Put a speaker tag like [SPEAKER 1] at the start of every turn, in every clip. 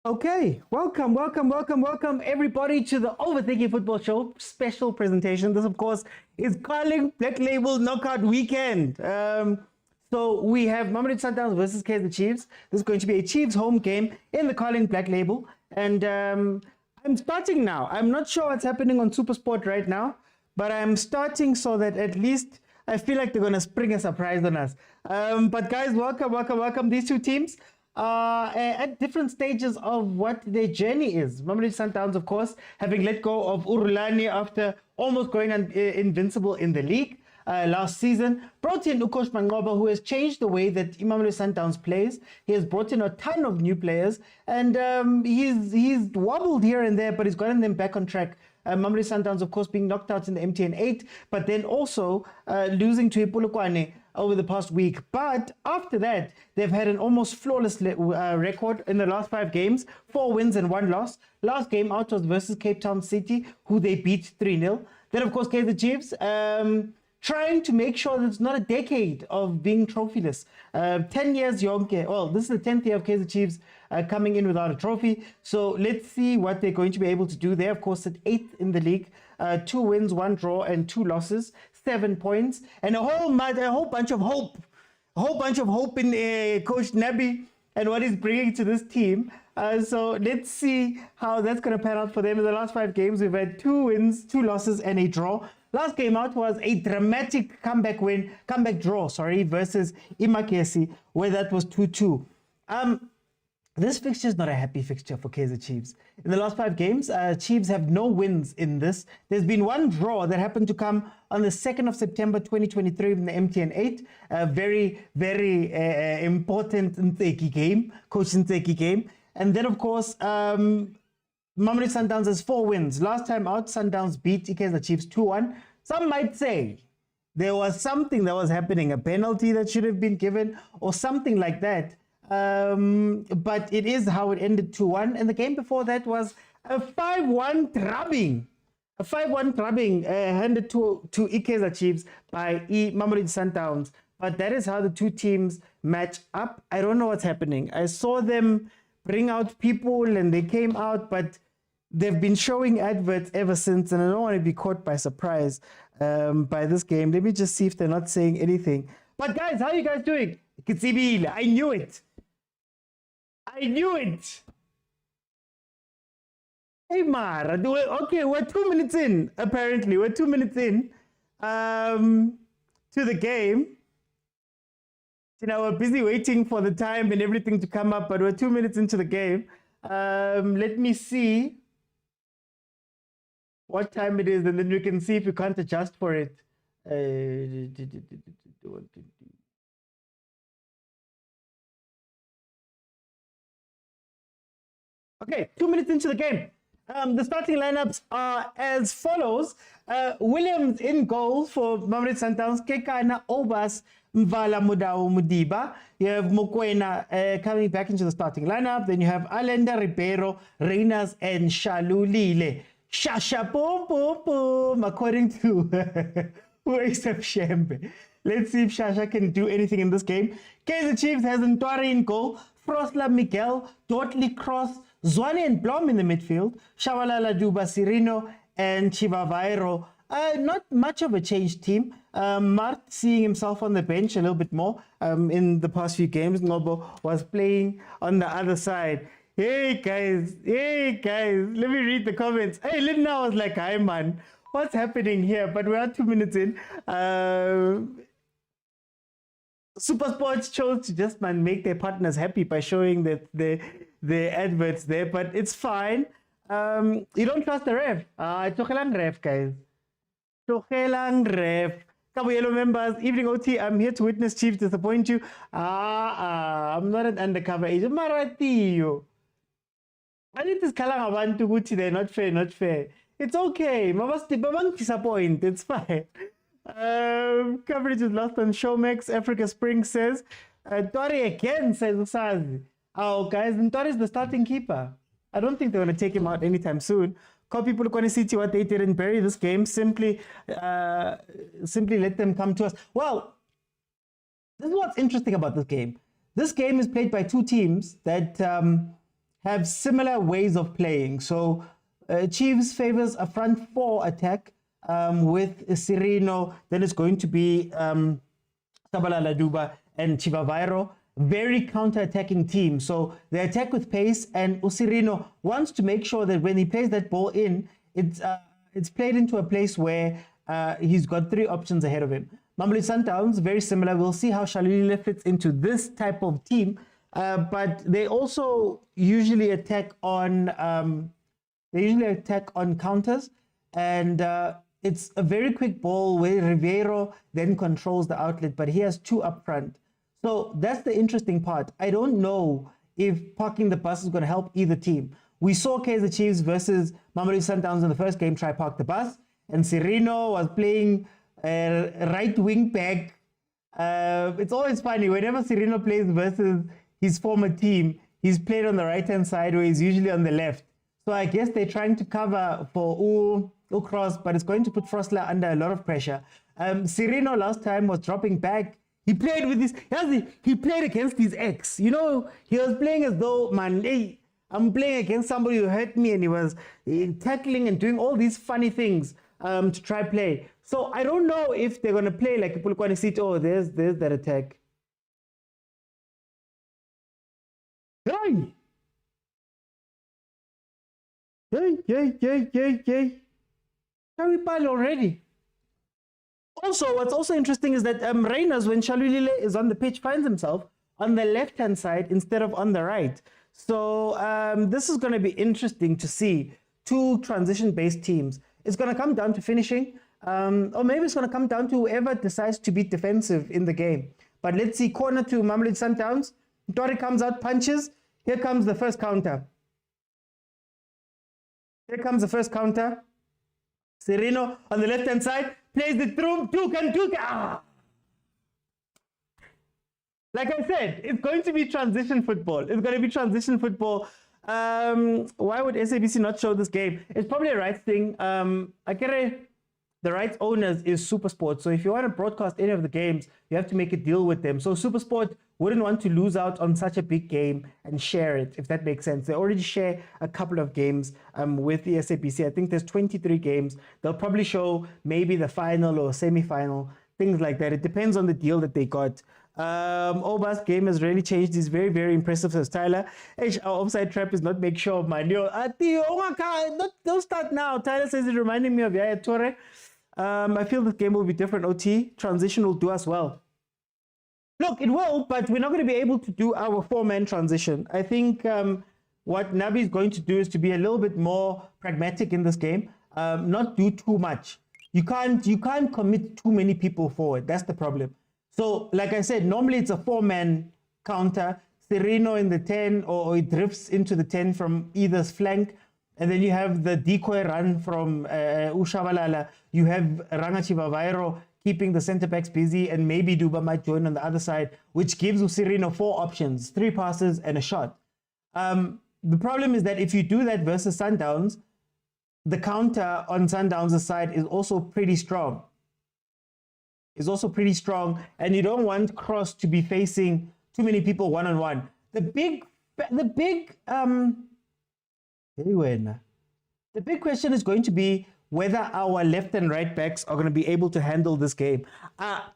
[SPEAKER 1] Okay, welcome everybody to the Overthinking Football Show special presentation. This, of course, is Carling Black Label Knockout Weekend. So we have Mamelodi Sundowns versus Kaizer Chiefs. This is going to be a Chiefs home game in the Carling Black Label. And I'm starting now. I'm not sure what's happening on SuperSport right now, but I'm starting so that at least I feel like they're going to spring a surprise on us. But guys, welcome. These two teams at different stages of what their journey is. Mamelodi Sundowns, of course, having let go of Rulani after almost going invincible in the league last season. Brought in Ukosh Mangoba, who has changed the way that Mamelodi Sundowns plays. He has brought in a ton of new players, and he's wobbled here and there, but he's gotten them back on track. Mamelodi Sundowns, of course, being knocked out in the MTN 8, but then also losing to Ipolokwane over the past week. But after that, they've had an almost flawless record in the last 5 games, 4 wins and 1 loss. Last game out was versus Cape Town City, who they beat 3-0. Then, of course, Kaizer Chiefs, trying to make sure that it's not a decade of being trophyless. 10 years Yonke. Well, this is the 10th year of Kaizer Chiefs coming in without a trophy. So let's see what they're going to be able to do. They, of course, at 8th in the league. 2 wins, 1 draw, and 2 losses. 7 points. And a whole bunch of hope. A whole bunch of hope in Coach Nabi and what he's bringing to this team. So let's see how that's going to pan out for them. In the last 5 games, we've had 2 wins, 2 losses, and a draw. Last game out was a dramatic comeback draw, versus Imakesi, where that was 2-2. This fixture is not a happy fixture for Kaizer Chiefs. In the last 5 games, Chiefs have no wins in this. There's been 1 draw that happened to come on the 2nd of September 2023 in the MTN 8. A very, very important Nteki game, Coach Nteki game. And then, of course, Mamelodi Sundowns has 4 wins. Last time out, Sundowns beat Kaizer Chiefs 2-1. Some might say there was something that was happening, a penalty that should have been given or something like that. But it is how it ended 2-1. And the game before that was a 5-1 drubbing. A 5-1 drubbing handed to Kaizer Chiefs by Mamelodi Sundowns. But that is how the two teams match up. I don't know what's happening. I saw them bring out people and they came out, but they've been showing adverts ever since, and I don't want to be caught by surprise by this game. Let me just see if they're not saying anything. But guys, how are you guys doing? I knew it. Hey, Mara. Okay, we're 2 minutes in, apparently. We're 2 minutes in to the game. You know, we're busy waiting for the time and everything to come up, but we're 2 minutes into the game. Let me see what time it is, and then we can see if we can't adjust for it. Okay, 2 minutes into the game. The starting lineups are as follows. Williams in goal for Mamelodi Sundowns. Kekana, Obas, Mvala, Mudau, Mudiba. You have Mokwena coming back into the starting lineup. Then you have Alenda, Ribeiro, Reynas, and Shalulile. Shasha, boom, boom, boom, according to Waste Shembe. Let's see if Shasha can do anything in this game. Kaizer Chiefs has Ntwari in goal. Frosla, Miguel, Dortley, Cross, Zwane and Blom in the midfield. Shabalala, Duba, Cirino, and Chivavairo. Not much of a changed team. Mart seeing himself on the bench a little bit more in the past few games. Nobo was playing on the other side. Hey guys, let me read the comments. Hey, Linda was like, hi man, what's happening here? But we are 2 minutes in. SuperSport chose to just make their partners happy by showing that the adverts there, but it's fine. You don't trust the ref. Togelang ref, guys. Togelang ref. Kabuyelo members, evening OT, I'm here to witness Chiefs disappoint you. I'm not an undercover agent. Maratiyo. I need this kalang abantu guti, they're not fair. It's okay. Mabang disappoint. It's fine. Coverage is lost on Showmax. Africa Spring says. Tori again says Usazi. Oh, guys, Tori is the starting keeper. I don't think they're going to take him out anytime soon. Call people going to see what they did and bury this game. Simply let them come to us. Well, this is what's interesting about this game. This game is played by two teams that have similar ways of playing. So Chiefs favors a front four attack with Sirino. Then it's going to be Sabalala Duba and Chivavairo. Very counter-attacking team. So they attack with pace, and Usirino wants to make sure that when he plays that ball in, it's played into a place where he's got three options ahead of him. Mamelodi Sundowns, very similar. We'll see how Shalulile fits into this type of team, but they also usually attack on counters, and it's a very quick ball where Ribeiro then controls the outlet, but he has two up front. So that's the interesting part. I don't know if parking the bus is going to help either team. We saw Kaizer Chiefs versus Mamelodi Sundowns in the first game try park the bus, and Sirino was playing right wing back. It's always funny whenever Sirino plays versus his former team, he's played on the right hand side where he's usually on the left. So I guess they're trying to cover for Ukros, but it's going to put Frosler under a lot of pressure. Sirino last time was dropping back. He played with this, he played against his ex. You know, he was playing as though, man, hey, I'm playing against somebody who hurt me, and he was tackling and doing all these funny things to try play. So I don't know if they're going to play like Pulukwane City. Oh, there's that attack. Hey! Yay. How we pile already? Also, what's also interesting is that Reyners, when Shalulile is on the pitch, finds himself on the left-hand side instead of on the right. So this is going to be interesting to see two transition-based teams. It's going to come down to finishing, or maybe it's going to come down to whoever decides to be defensive in the game. But let's see, corner to Mamelodi Sundowns. Tori comes out, punches. Here comes the first counter. Sirino on the left-hand side. Plays it through, Tukan. Like I said, it's going to be transition football. Why would SABC not show this game? It's probably a rights thing. The rights owners is Supersport. So if you want to broadcast any of the games, you have to make a deal with them. So Supersport wouldn't want to lose out on such a big game and share it, if that makes sense. They already share a couple of games with the SABC. I think there's 23 games. They'll probably show maybe the final or semi-final, things like that. It depends on the deal that they got. Oba's game has really changed. He's very, very impressive, says Tyler. Our offside trap is not make sure of my new. Don't start now. Tyler says it reminded me of Yaya Toure. I feel this game will be different. OT transition will do us well. Look, it will, but we're not going to be able to do our four-man transition. I think what Nabi is going to do is to be a little bit more pragmatic in this game, not do too much. You can't commit too many people forward. That's the problem. So, like I said, normally it's a four-man counter. Sirino in the 10, or it drifts into the 10 from either flank. And then you have the decoy run from Ushabalala. You have Rangachivavairo keeping the centre-backs busy, and maybe Duba might join on the other side, which gives Usirino 4 options, 3 passes and a shot. The problem is that if you do that versus Sundowns, the counter on Sundowns' side is also pretty strong. And you don't want Cross to be facing too many people one-on-one. The big question is going to be whether our left and right backs are going to be able to handle this game.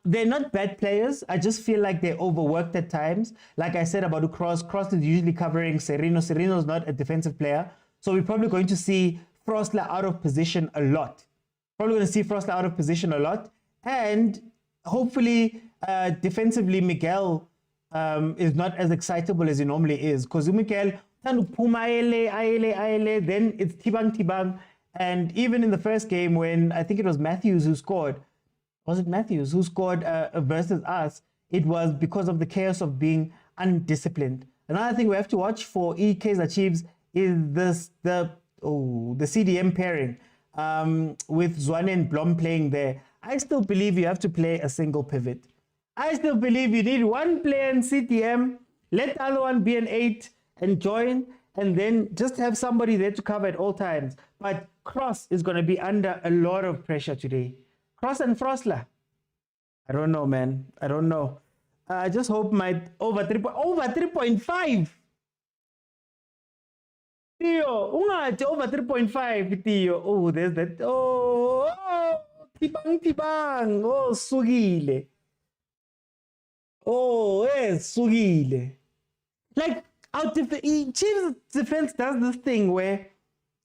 [SPEAKER 1] They're not bad players. I just feel like they're overworked at times. Like I said about Cross is usually covering Sirino. Sirino is not a defensive player. So we're probably going to see Frosler out of position a lot. And hopefully, defensively, Miguel is not as excitable as he normally is. Because Miguel, then it's Tibang. And even in the first game, when I think it was Matthews who scored, versus us, it was because of the chaos of being undisciplined. Another thing we have to watch for Kaizer Chiefs is the CDM pairing with Tshwane and Blom playing there. I still believe you have to play a single pivot. I still believe you need one player in CDM, let the other one be an 8 and join, and then just have somebody there to cover at all times. But Cross is going to be under a lot of pressure today. Cross and Frosler. I don't know, man. I don't know. I just hope my over 3.5. Theo, ungathi over 3.5, Theo. Oh, there's that. Tibang. Oh, sugile. Oh, sugile. Like, Chiefs defense does this thing where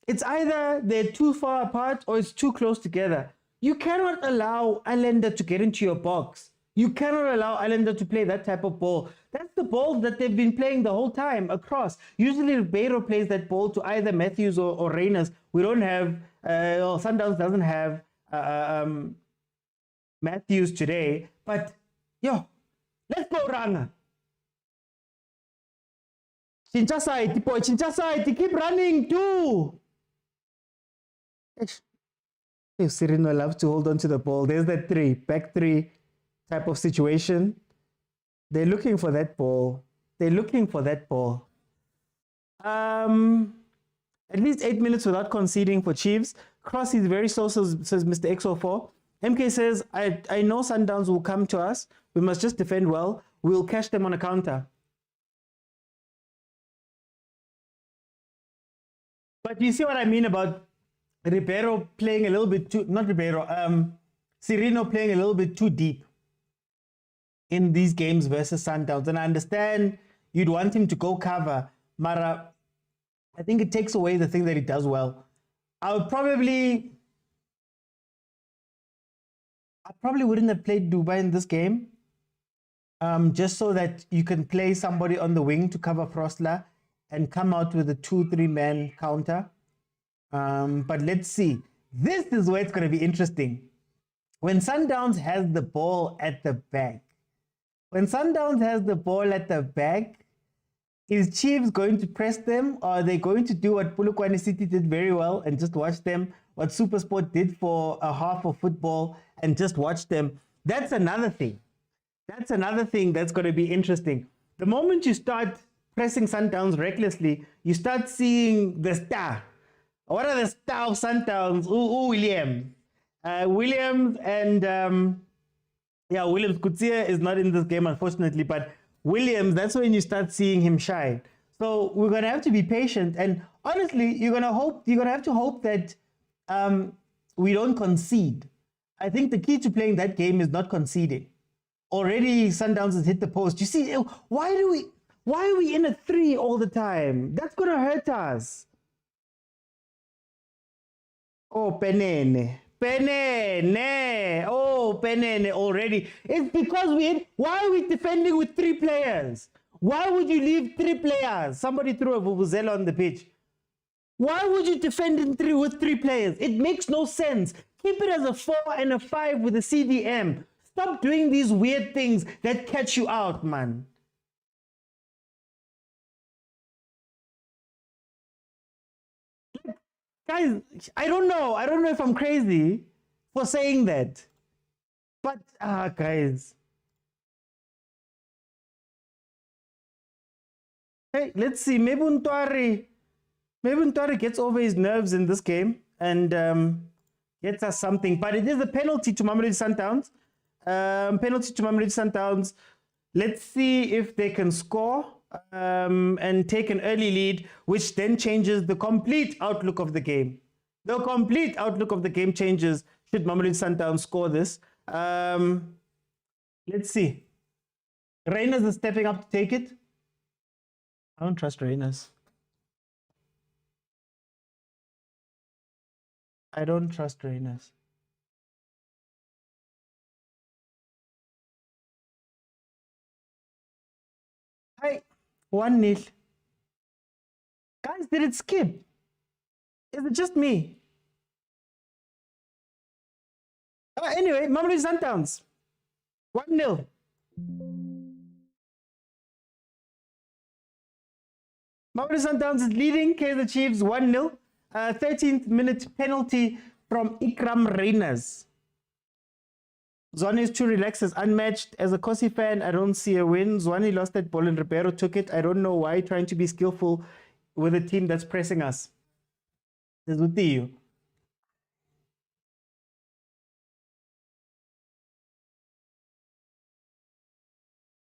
[SPEAKER 1] it's either they're too far apart or it's too close together. You cannot allow Islander to get into your box. You cannot allow Islander to play that type of ball. That's the ball that they've been playing the whole time across. Usually Ribeiro plays that ball to either Matthews or Reyners. We don't have, Sundowns doesn't have Matthews today. But, let's go, Ranga. Chincha side, keep running too. If Sereno loves to hold on to the ball, there's that back three type of situation. They're looking for that ball. At least 8 minutes without conceding for Chiefs. Cross is very social, says Mr. X04. MK says, I know Sundowns will come to us. We must just defend well. We'll catch them on a counter. But you see what I mean about Ribeiro playing a little bit too, not Ribeiro, Sereno playing a little bit too deep in these games versus Sundowns. And I understand you'd want him to go cover, Mara. I think it takes away the thing that he does well. I probably wouldn't have played Dubai in this game, just so that you can play somebody on the wing to cover Frosler and come out with a 2-3 man counter. But let's see. This is where it's going to be interesting. When Sundowns has the ball at the back, is Chiefs going to press them, or are they going to do what Polokwane City did very well and just watch them, what Supersport did for a half of football and just watch them? That's another thing. That's going to be interesting. The moment you start pressing Sundowns recklessly, you start seeing the star. What are the star of Sundowns? Williams and Williams. Kutsia is not in this game, unfortunately, but Williams, that's when you start seeing him shine. So we're gonna have to be patient, and honestly, you're gonna have to hope that we don't concede. I think the key to playing that game is not conceding. Already Sundowns has hit the post. You see, why are we in a 3 all the time? That's gonna hurt us. Oh, Penene already. It's because why are we defending with 3 players? Why would you leave 3 players? Somebody threw a vuvuzela on the pitch. Why would you defend with 3 players? It makes no sense. Keep it as a 4 and a 5 with a CDM. Stop doing these weird things that catch you out, man. Guys, I don't know if I'm crazy for saying that. But, guys. Hey, let's see. Maybe Untwari gets over his nerves in this game and gets us something. But it is a penalty to Mamelodi Sundowns. Let's see if they can score and take an early lead, which then changes the complete outlook of the game. The complete outlook of the game changes should Mamelodi Sundowns score this. Let's see. Reyners is stepping up to take it. I don't trust Reyners. I don't trust Reyners. Hi, 1-0. Guys, did it skip? Is it just me? Anyway, Mamelodi Sundowns. 1-0. Mamelodi Sundowns is leading Kaizer Chiefs 1-0. 13th minute penalty from Ikram Reyners. Zwane is too relaxed, is unmatched. As a Kosi fan, I don't see a win. Zwane lost that ball and Ribeiro took it. I don't know why, trying to be skillful with a team that's pressing us. There's Utiyo.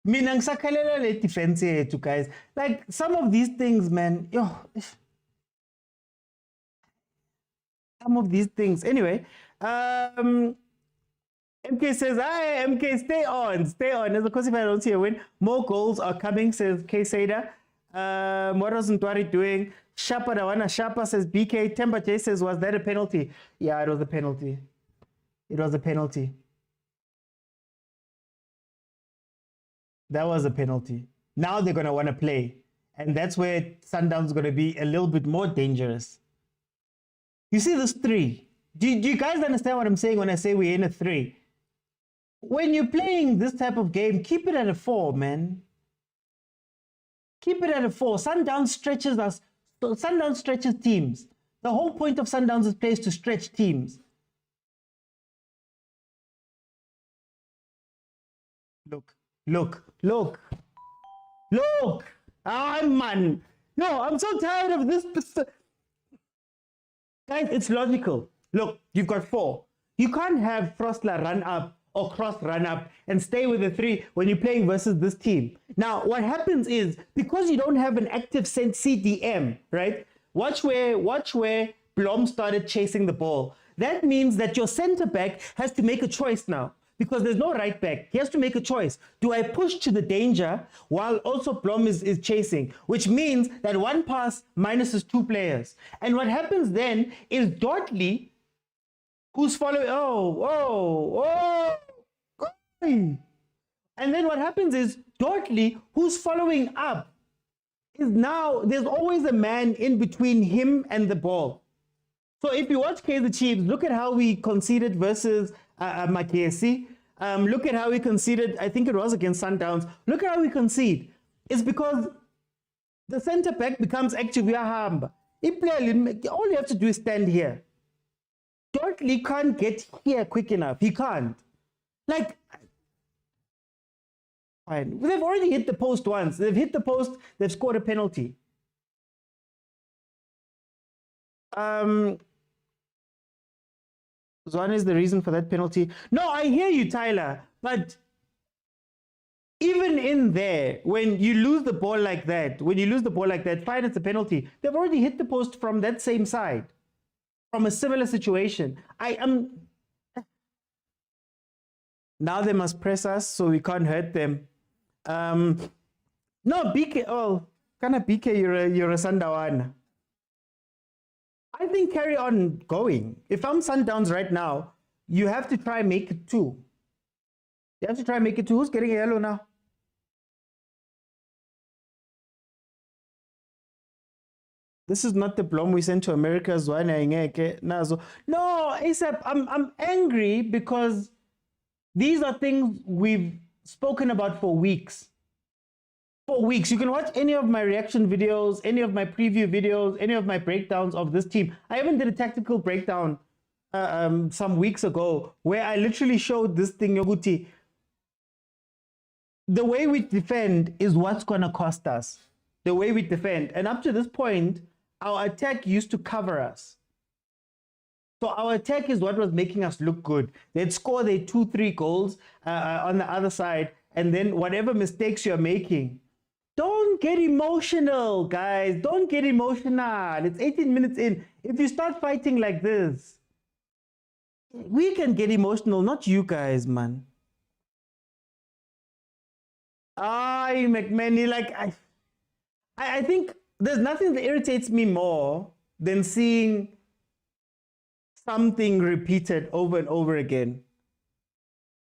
[SPEAKER 1] Mina ngisakhalela le defense yethu, guys. Like, some of these things, man, some of these things. Anyway, MK says, "Hi, MK, stay on, stay on." As of course, if I don't see a win, more goals are coming, says K Sada. What was Ntwari doing? Shapa Dawana Shapa says BK. Temba J says, was that a penalty? Yeah, it was a penalty. It was a penalty. That was a penalty. Now they're going to want to play. And that's where Sundowns is going to be a little bit more dangerous. You see this 3. Do you guys understand what I'm saying when I say we're in a 3? When you're playing this type of game, keep it at a 4, man. Keep it at a 4. Sundowns stretches us. Sundowns stretches teams. The whole point of Sundowns is plays to stretch teams. Look. Ah, man. No, I'm so tired of this. Guys, it's logical. Look, you've got 4. You can't have Frostler run up or Cross run up and stay with the 3 when you're playing versus this team. Now, what happens is, because you don't have an active CDM, right? Watch where Blom started chasing the ball. That means that your center back has to make a choice now, because there's no right back. He has to make a choice. Do I push to the danger while also Blom is chasing? Which means that one pass minuses 2 players. And what happens then is Dottley, who's following, and then what happens is Dottley, who's following up, is now, there's always a man in between him and the ball. So if you watch Kaizer Chiefs, look at how we conceded versus Makesi. Look at how we conceded, I think it was against Sundowns. Look at how we concede. It's because the center back becomes active. All you have to do is stand here. Dudley can't get here quick enough. He can't. Like, fine. They've already hit the post once. They've hit the post. They've scored a penalty. Zwan is the reason for that penalty. No, I hear you, Tyler. But even in there, when you lose the ball like that, fine, it's a penalty. They've already hit the post from that same side, from a similar situation. Now they must press us so we can't hurt them. No, BK, kind of BK, you're a Sundawana. I think carry on going. If I'm Sundowns right now, you have to try and make it 2. You have to try and make it 2. Who's getting a yellow now? This is not the Blom we sent to America. No, ASAP, I'm angry because these are things we've spoken about for weeks. For weeks. You can watch any of my reaction videos, any of my preview videos, any of my breakdowns of this team. I even did a tactical breakdown some weeks ago where I literally showed this thing, Yoguti. The way we defend is what's going to cost us. The way we defend. And up to this point, our attack used to cover us. So our attack is what was making us look good. They'd score their 2-3 goals on the other side, and then whatever mistakes you're making, don't get emotional, guys. Don't get emotional. It's 18 minutes in. If you start fighting like this, we can get emotional, not you guys, man. McMahon, like, I think there's nothing that irritates me more than seeing something repeated over and over again.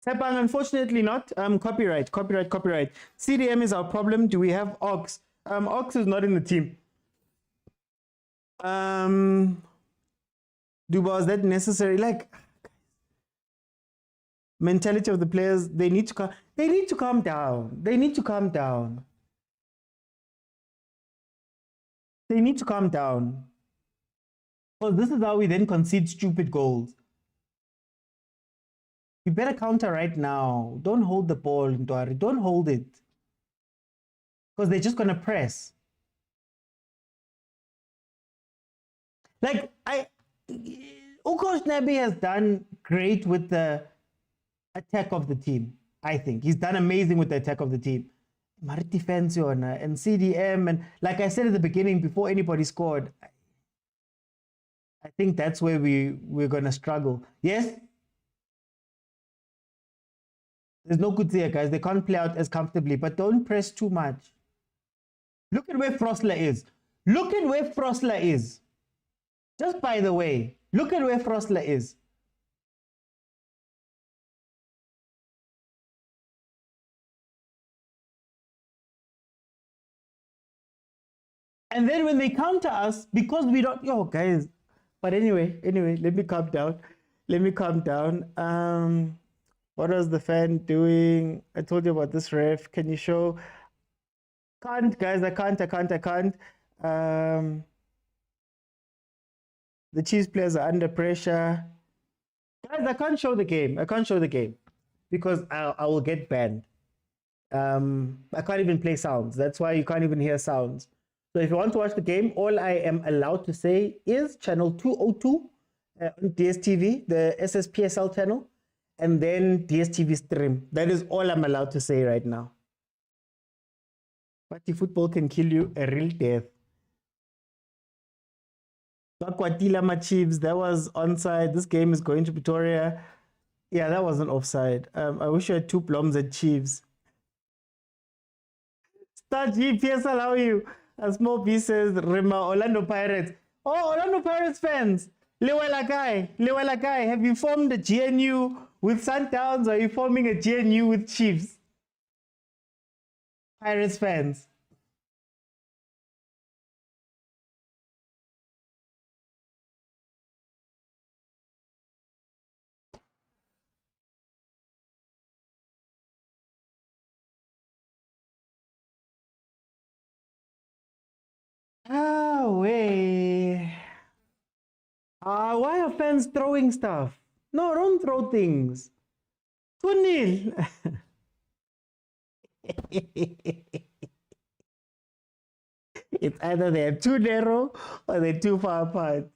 [SPEAKER 1] Sepang, unfortunately not. Copyright. CDM is our problem. Do we have Ox? Ox is not in the team. Duba, is that necessary? Like, mentality of the players, they need to calm down. They need to calm down. Because this is how we then concede stupid goals. You better counter right now. Don't hold the ball, Ndwari. Don't hold it. Because they're just going to press. Like, Ukosh Nabi has done great with the attack of the team, I think. He's done amazing with the attack of the team. Marit defense and CDM, and like I said at the beginning, before anybody scored, I think that's where we're gonna struggle. Yes, there's no good there, guys. They can't play out as comfortably, but don't press too much. Look at where Frosler is. Look at where Frosler is. Just by the way, look at where Frosler is. And then when they counter us, because we don't, yo, guys. But anyway, let me calm down. Let me calm down. What was the fan doing? I told you about this ref. Can you show? Can't, guys. I can't. The Chiefs players are under pressure. Guys, I can't show the game. I can't show the game because I will get banned. I can't even play sounds. That's why you can't even hear sounds. So if you want to watch the game, all I am allowed to say is channel 202 on DSTV, the SSPSL channel, and then DSTV stream. That is all I'm allowed to say right now. Party football can kill you a real death. Bakwatila Chiefs, that was onside. This game is going to Pretoria. Yeah, that wasn't offside. I wish you had 2 ploms at Chiefs. Star GPS allow you. A small pieces, Rima, Orlando Pirates. Oh, Orlando Pirates fans. Lewalakai, have you formed a GNU with Sundowns or are you forming a GNU with Chiefs? Pirates fans. Oh, way. Why are fans throwing stuff? No, don't throw things. 2-0. It's either they're too narrow or they're too far apart.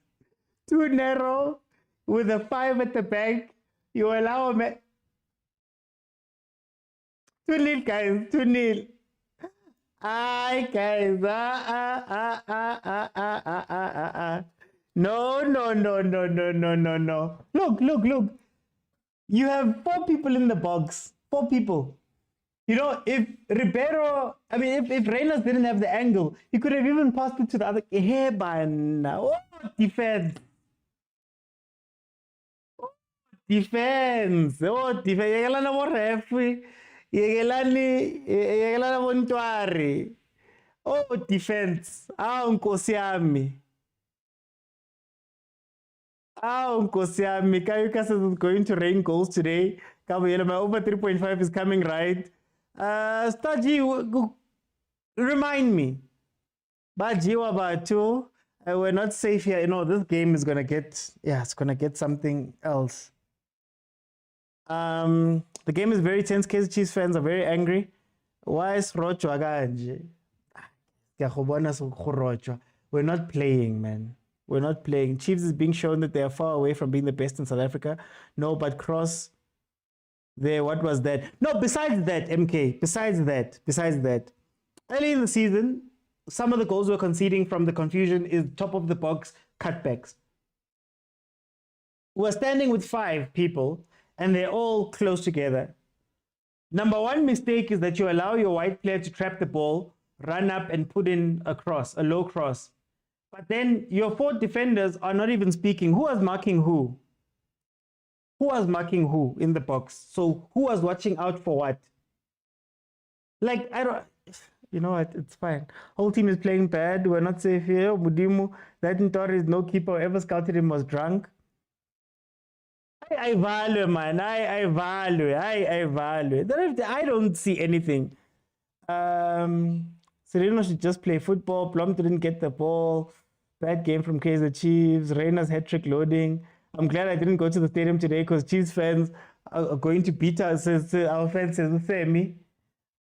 [SPEAKER 1] Too narrow with a 5 at the back. You allow a man. 2-0, guys. 2-0. Aye, guys. No. Look. You have 4 people in the box. 4 people. You know, if Ribeiro, I mean, if Reynolds didn't have the angle, he could have even passed it to the other. Hey, man. Oh, defense. Defense. Oh, defense. Yegelana mo ref. Yegelana mo ntwari. Oh, defense. Nkosi yami. Nkosi yami. Kayuka says it's going to rain goals today. My over 3.5 is coming right. Staji, remind me. Bajiwa Batu, we're not safe here. You know, this game is gonna get, it's gonna get something else. The game is very tense. Kaizer Chiefs fans are very angry. Why is Rochwa kanje? We're not playing, man. We're not playing. Chiefs is being shown that they are far away from being the best in South Africa. No, but Cross there, what was that? No, besides that, MK, besides that, early in the season, some of the goals we're conceding from the confusion is top of the box cutbacks. We're standing with 5 people and they're all close together. Number 1 mistake is that you allow your white player to trap the ball, run up and put in a cross, a low cross. But then your 4 defenders are not even speaking. Who was marking who? Who was marking who in the box? So who was watching out for what? Like, I don't, you know what, it's fine. Whole team is playing bad. We're not safe here. Mudimu, that Ntori is no keeper. Whoever scouted him was drunk. I value, man. I value. I don't see anything. Sereno should just play football. Plum didn't get the ball. Bad game from Kaizer Chiefs. Reina's hat-trick loading. I'm glad I didn't go to the stadium today because Chiefs fans are going to beat us. Our fans say the same.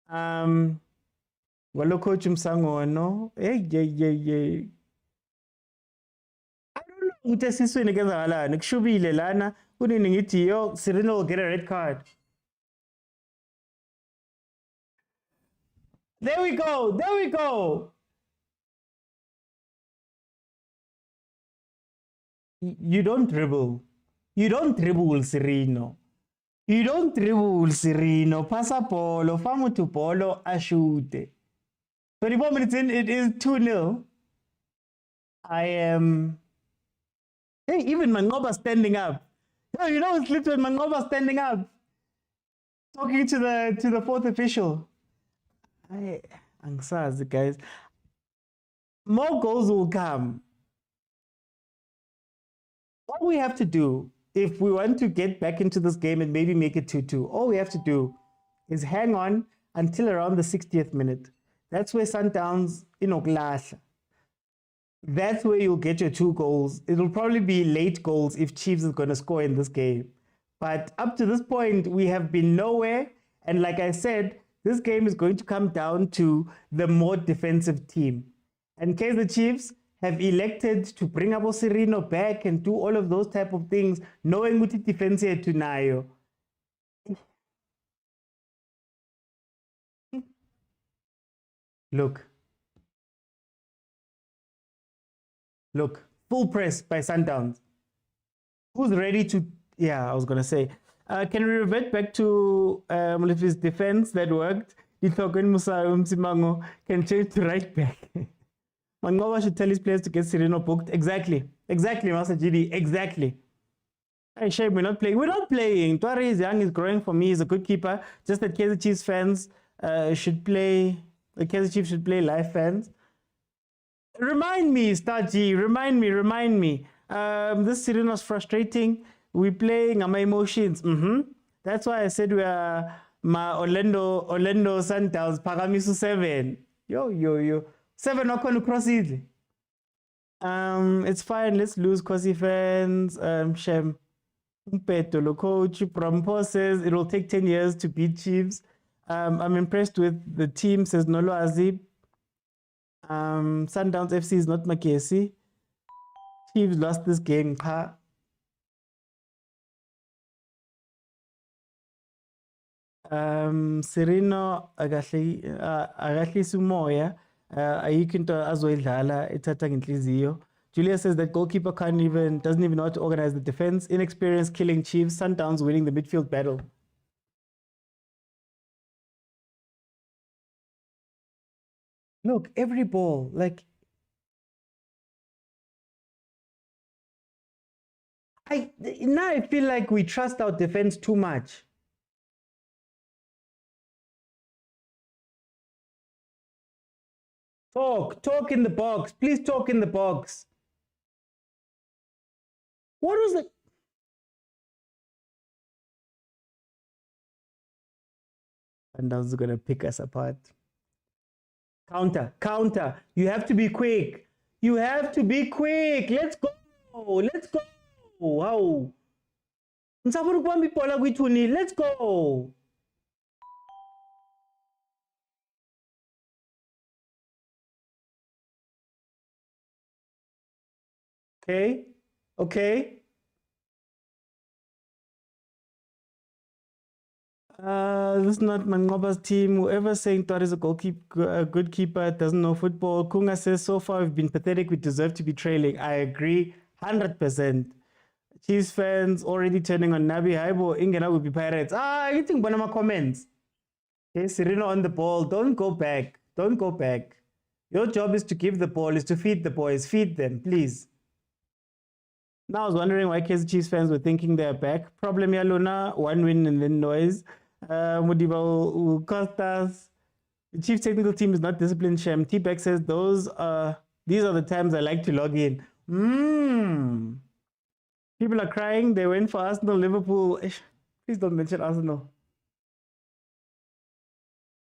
[SPEAKER 1] Walo coach Msango, no? Hey. I don't know. Uta sisu inegeza wala. Nikshubi ile lana. Uni ningiti yo. Sereno will get a red card. There we go. You don't dribble. You don't dribble, Sereno. You don't dribble, Sereno. Passa polo, famo to polo, ashute. 24 minutes in, it is 2-0. I am. Hey, even Mangoba standing up. You know, it's literally Mangoba standing up, talking to the fourth official. I'm sorry, guys. More goals will come. All we have to do, if we want to get back into this game and maybe make it 2-2, all we have to do is hang on until around the 60th minute. That's where Sundowns, glass. That's where you'll get your 2 goals. It'll probably be late goals if Chiefs is going to score in this game. But up to this point, we have been nowhere. And like I said, this game is going to come down to the more defensive team. And Kaizer Chiefs have elected to bring Abo Sereno back and do all of those type of things, knowing what defense here tunayo. Look, full press by Sundowns. Who's ready to? Yeah, I was gonna say. Can we revert back to Molefi's defense that worked? Ithoken Musa Msimango can change to right back. Mangoba should tell his players to get Sereno booked. Exactly, Master GD. Exactly. Hey, shame we're not playing. We're not playing. Tuare is young, is growing for me. He's a good keeper. Just that Kaizer Chiefs fans should play. The Kaizer Chiefs should play live fans. Remind me, Star G. Remind me. This Sereno is frustrating. We're playing my emotions. That's why I said we are my Orlando Sundowns. Pagamisu 7. Yo. 7 not going to cross easily. It's fine. Let's lose Kosi fans. Shem. Petolo coach. Prampo says it will take 10 years to beat Chiefs. I'm impressed with the team, says Nolo Azib. Sundowns FC is not Makesi. Chiefs lost this game. Sereno agahle sumoya. Ayikho into azoyidlala ethatha ngenhliziyo. Julia says that goalkeeper doesn't even know how to organize the defense. Inexperienced killing Chiefs. Sundowns winning the midfield battle. Look, every ball, like now I feel like we trust our defense too much. Talk in the box. Please talk in the box. What was it? Sundowns is gonna pick us apart. Counter. You have to be quick. Let's go. Wow. Let's go. Okay. This is not Mangoba's team. Whoever saying Tor is a good keeper doesn't know football. Kunga says, so far we've been pathetic. We deserve to be trailing. I agree 100%. Chiefs fans already turning on Nabi Haibo. Ingena will be Pirates. You think one of my comments? Okay, Sereno on the ball. Don't go back. Your job is to give the ball, is to feed the boys. Feed them, please. Now I was wondering why Kaizer Chiefs fans were thinking they're back. Problem ya Luna, 1 win and then noise. Mudiba will cost us. The Chiefs technical team is not disciplined. Shem T-Beck says these are the times I like to log in. People are crying. They went for Arsenal, Liverpool. Please don't mention Arsenal.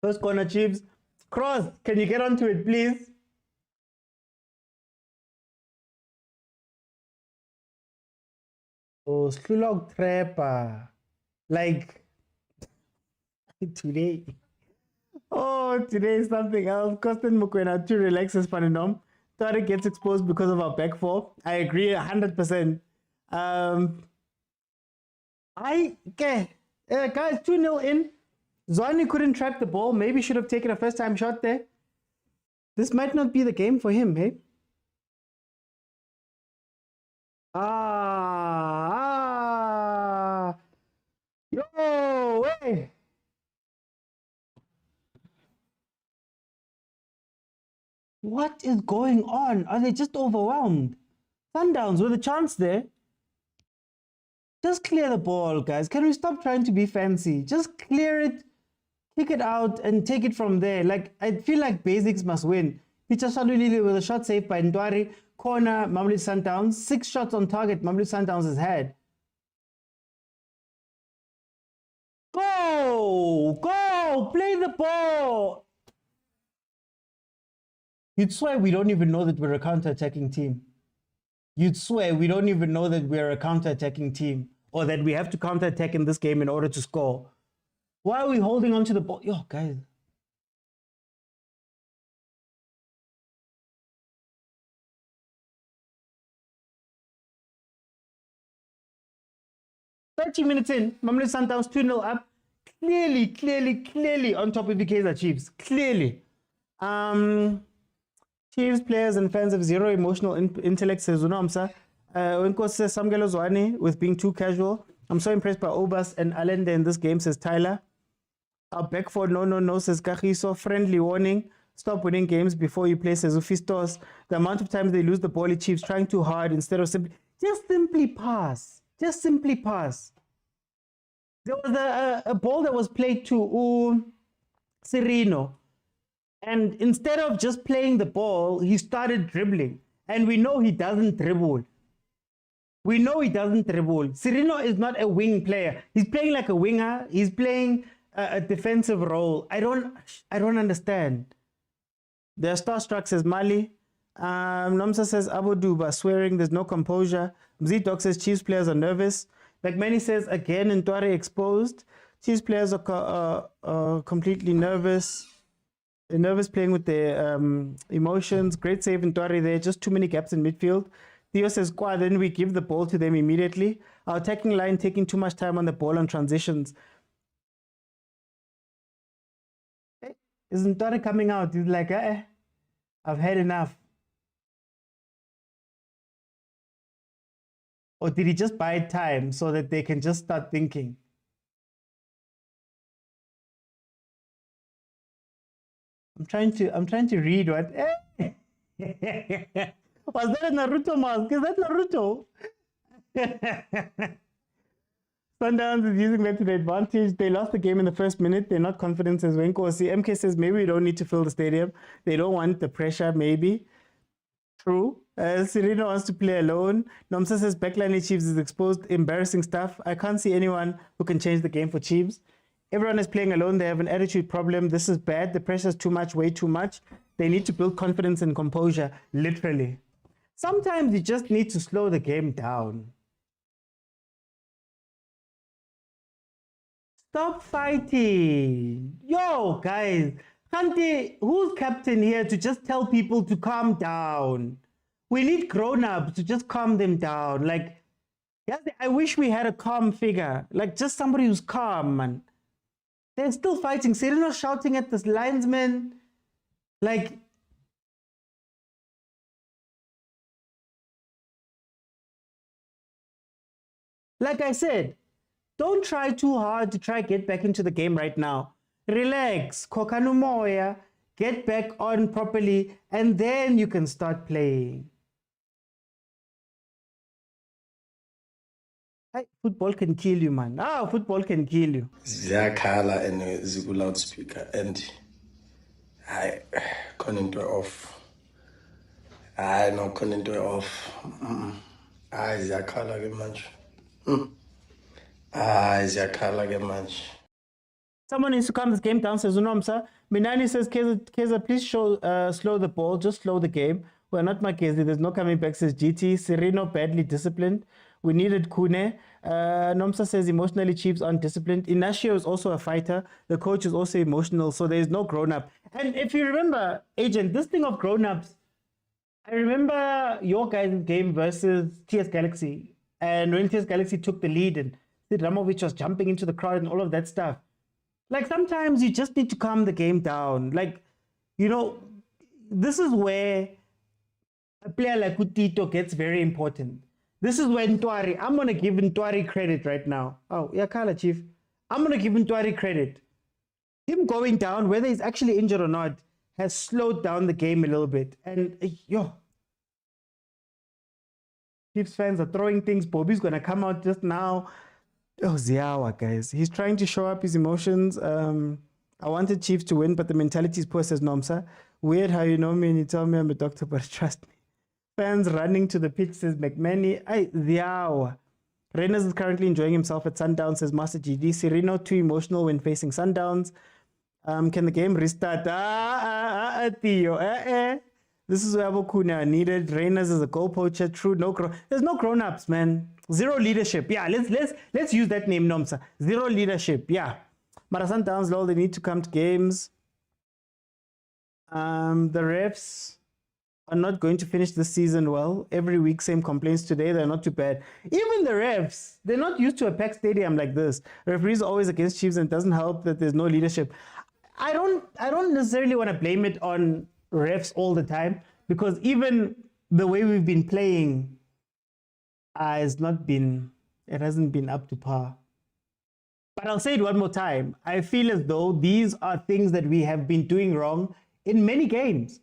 [SPEAKER 1] First corner, Chiefs. Cross. Can you get onto it, please? Oh, Slulog Trapper. Like today. Oh, today is something else. Costin Mokwena to relax his Pananom. Tarek gets exposed because of our back four. I agree 100%. Guys, 2-0 in. Zwane couldn't track the ball. Maybe should have taken a first-time shot there. This might not be the game for him, hey? Yo, hey. What is going on? Are they just overwhelmed? Sundowns with a chance there. Just clear the ball, guys. Can we stop trying to be fancy? Just clear it, kick it out, and take it from there. Like, I feel like basics must win. Pitso Mosimane with a shot saved by Ntwari. Corner, Mamelodi Sundowns. 6 shots on target, Mamelodi Sundowns has had. Go! Go! Play the ball! You'd swear we don't even know that we're a counter-attacking team. You'd swear we don't even know that we're a counter-attacking team or that we have to counter-attack in this game in order to score. Why are we holding on to the ball? Yo, guys. "30 minutes in, Mamelodi Sundowns 2-0 up. Clearly on top of the Kaizer Chiefs. Clearly. Chiefs players and fans have zero emotional intellect, says Unomsa. Wenko says Samgelo Zwane with being too casual. I'm so impressed by Obas and Allende in this game, says Tyler. Beckford, no, says Kagiso. Friendly warning. Stop winning games before you play, says Ufistos. The amount of times they lose the ball, Chiefs trying too hard instead of simply pass. Just simply pass. There was a ball that was played to Serino. And instead of just playing the ball, he started dribbling. And we know he doesn't dribble. Serino is not a wing player. He's playing like a winger. He's playing a defensive role. I don't understand. They're starstruck, says Mali. Nomsa says Abu Duba swearing there's no composure. Mzidok says Chiefs players are nervous. Like Manny says again, Ntwari exposed. Chiefs players are completely nervous. They're nervous playing with their emotions. Great save in Ntwari there. Just too many gaps in midfield. Theo says, then we give the ball to them immediately. Our attacking line taking too much time on the ball on transitions. Hey, isn't Ntwari coming out? He's like, I've had enough. Or did he just buy time so that they can just start thinking? I'm trying to read what. Was that a Naruto mask? Is that Naruto? Sundowns is using that to their advantage. They lost the game in the first minute. They're not confident, says Wenkosi. MK says maybe we don't need to fill the stadium. They don't want the pressure, maybe. True. Serena wants to play alone. Nomsa says backline Chiefs is exposed. Embarrassing stuff. I can't see anyone who can change the game for Chiefs. Everyone is playing alone. They have an attitude problem. This is bad. The pressure is too much, way too much. They need to build confidence and composure, literally. Sometimes you just need to slow the game down. Stop fighting. Yo, guys. Kante, who's captain here to just tell people to calm down? We need grown-ups to just calm them down. Like, yeah, I wish we had a calm figure. Like, just somebody who's calm, man. They're still fighting. Sereno shouting at this linesman. Like I said, don't try too hard to try get back into the game right now. Relax, kokanumoya, get back on properly, and then you can start playing. Hey, football can kill you, man. Football can kill you.
[SPEAKER 2] Ziyakhala and ziku loudspeaker and I couldn't do it off. I no couldn't do it off. Ziyakhala ke manje. Ziyakhala ke manje.
[SPEAKER 1] Someone needs to calm this game down, says Unomsa. Minani says, Kaizer, please slow the ball. Just slow the game. We're not Makezi. There's no coming back, says GT. Sereno, badly disciplined. We needed Kune. Nomsa says, emotionally, Chiefs aren't disciplined. Inacio is also a fighter. The coach is also emotional, so there's no grown-up. And if you remember, Agent, this thing of grown-ups, I remember your guys' game versus TS Galaxy. And when TS Galaxy took the lead and Sid Ramovic was jumping into the crowd and all of that stuff. Like, sometimes you just need to calm the game down. Like, you know, this is where a player like Utito gets very important. This is when Ntwari, I'm going to give Ntwari credit right now. Oh, yeah, Kala, Chief. I'm going to give Ntwari credit. Him going down, whether he's actually injured or not, has slowed down the game a little bit. And, Chiefs fans are throwing things. Bobby's going to come out just now. Oh, Ziawa, guys. He's trying to show up his emotions. I wanted Chiefs to win, but the mentality is poor, says Nomsa. Weird how you know me and you tell me I'm a doctor, but trust me. Fans running to the pitch, says McManny. Ziawa. Reyners is currently enjoying himself at Sundowns, says Master GD. Sereno, too emotional when facing Sundowns. Can the game restart? Theo. This is where Abokuna needed. Reyners is a goal poacher. True, there's no grown-ups, man. Zero leadership. Yeah, let's use that name, Nomsa. Zero leadership. Yeah. Mara Sundowns, lol, they need to come to games. The refs are not going to finish this season well. Every week, same complaints. Today, they're not too bad. Even the refs, they're not used to a packed stadium like this. Referees are always against Chiefs, and it doesn't help that there's no leadership. I don't necessarily want to blame it on refs all the time, because even the way we've been playing hasn't been up to par. But I'll say it one more time. I feel as though these are things that we have been doing wrong in many games.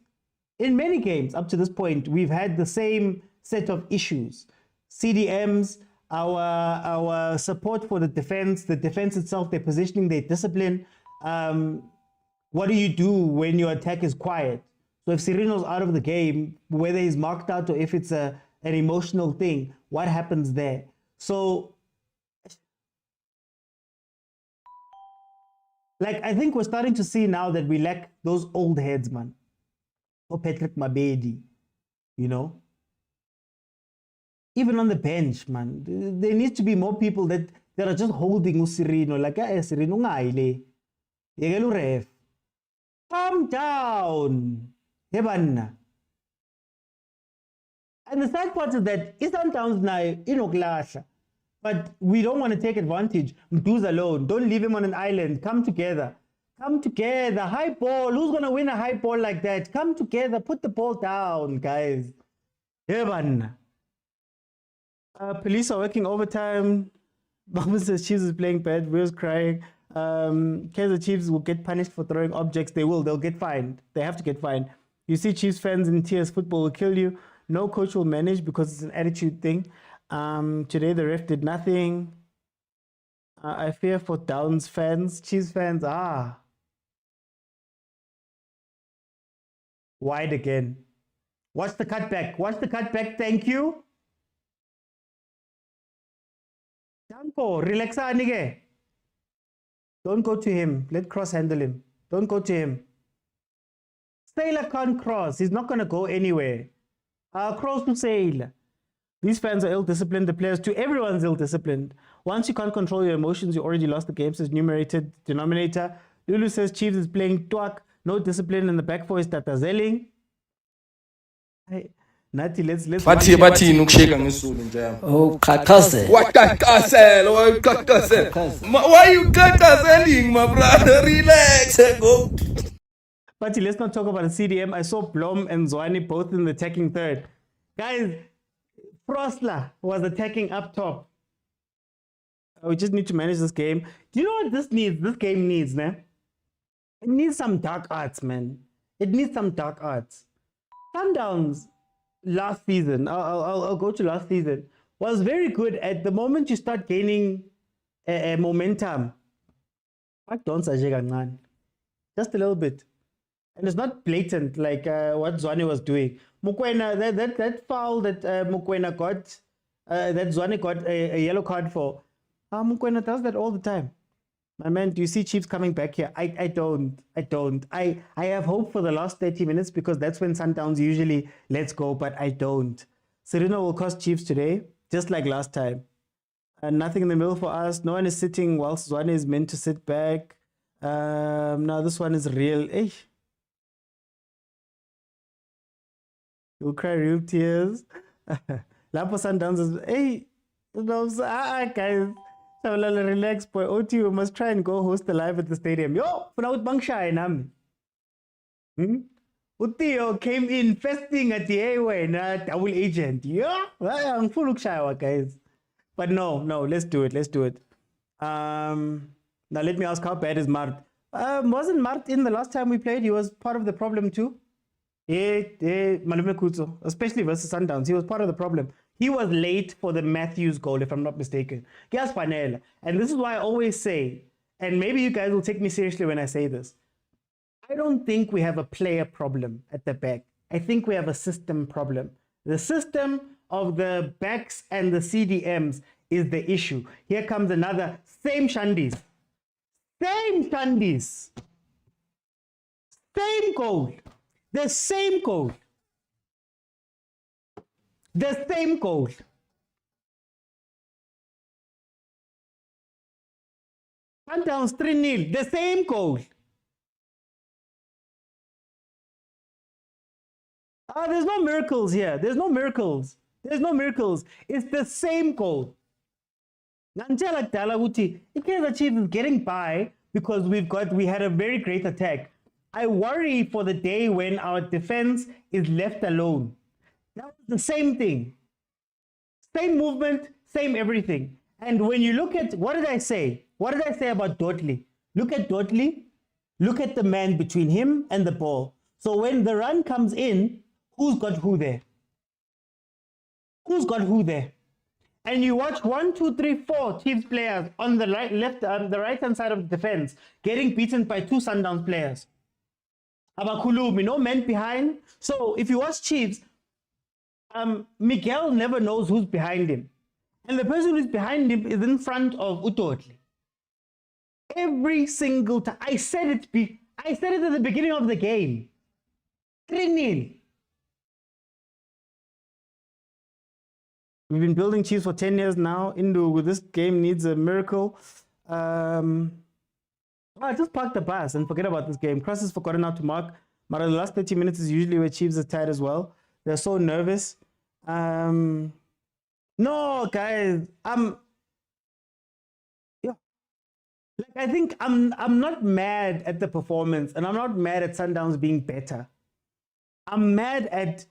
[SPEAKER 1] In many games up to this point, we've had the same set of issues. CDMs, our support for the defense itself, their positioning, their discipline. What do you do when your attack is quiet? So if Sereno's out of the game, whether he's marked out or if it's an emotional thing, what happens there? So, like, I think we're starting to see now that we lack those old heads, man. Or Patrick Mabedi, you know? Even on the bench, man. There needs to be more people that are just holding Sereno. Like, Sereno ngaile. Yegelu ref. Calm down. Hebanna. And the sad part is that Sundowns now inoklasha. But we don't want to take advantage. Mdu's alone. Don't leave him on an island. Come together. Come together. High ball. Who's going to win a high ball like that? Come together. Put the ball down, guys. Hebanna. Police are working overtime. Baba says Chiefs is playing bad. Will's crying. Kaizer Chiefs will get punished for throwing objects. They will. They'll get fined. They have to get fined. You see Chiefs fans in tears. Football will kill you. No coach will manage because it's an attitude thing. Today the ref did nothing. I fear for Downs fans. Chiefs fans. Wide again. Watch the cutback. Watch the cutback. Thank you. Danko, relax. Don't go to him. Let Cross handle him. Don't go to him. Sailor can't cross. He's not going to go anywhere. Cross to Sailor. These fans are ill-disciplined. The players too. Everyone's ill-disciplined. Once you can't control your emotions, you already lost the game, says numerated denominator. Lulu says Chiefs is playing twak. No discipline in the back four is tatazelling. Nati, let's
[SPEAKER 2] bathi nukusheka ngesulu njalo.
[SPEAKER 3] Oh, kakase.
[SPEAKER 2] Wakakasela, why you kakaseling, my brother? Relax, go.
[SPEAKER 1] But let's not talk about the CDM. I saw Blom and Zwane both in the attacking third. Guys, Frosler was attacking up top. We just need to manage this game. Do you know what this needs? This game needs, man. It needs some dark arts, man. It needs some dark arts. Sundowns last season, I'll go to last season, was very good. At the moment you start gaining momentum, just a little bit. And it's not blatant like what Zwane was doing. Mokwena, that foul that Mokwena got, that Zwane got a yellow card for, Mokwena does that all the time. My man, do you see Chiefs coming back here? I don't. I have hope for the last 30 minutes because that's when Sundowns usually lets go, but I don't. Sereno will cost Chiefs today, just like last time. Nothing in the middle for us. No one is sitting whilst Zwane is meant to sit back. Now this one is real. You'll cry real tears. Lapo Sundowns is, guys. Relax, boy. OT, we must try and go host the live at the stadium. Yo, for now, bang shy, nam. Utheo came in first thing at the airway, double agent. Yeah, I'm full of shy, guys. But no, let's do it. Let's do it. Now let me ask, how bad is Mart? Wasn't Mart in the last time we played? He was part of the problem too. Yeah, Malume Kutso, especially versus Sundowns. He was part of the problem. He was late for the Matthews goal, if I'm not mistaken. And this is why I always say, and maybe you guys will take me seriously when I say this, I don't think we have a player problem at the back. I think we have a system problem. The system of the backs and the CDMs is the issue. Here comes another same Shandis. Same Shandis. Same goal. The same goal. The same goal. Sundowns 3-0. The same goal. There's no miracles here. There's no miracles. There's no miracles. It's the same goal. Nanjala Dalaguti, Kaizer Chiefs is getting by because we had a very great attack. I worry for the day when our defense is left alone. That was the same thing. Same movement, same everything. And when you look at, what did I say? What did I say about Dotley? Look at Dotley. Look at the man between him and the ball. So when the run comes in, who's got who there? Who's got who there? And you watch 1, 2, 3, 4 Chiefs players on the the right-hand side of the defense getting beaten by 2 Sundowns players. Abakulumi, no men behind. So if you watch Chiefs, Miguel never knows who's behind him. And the person who's behind him is in front of Utotli. Every single time. I said it at the beginning of the game. 3-0. We've been building Chiefs for 10 years now. Indu, this game needs a miracle. Just park the bus and forget about this game. Cross is forgotten how to mark. But the last 30 minutes is usually where Chiefs are tired as well. They're so nervous. No, guys. I think I'm not mad at the performance, and I'm not mad at Sundowns being better. I'm mad at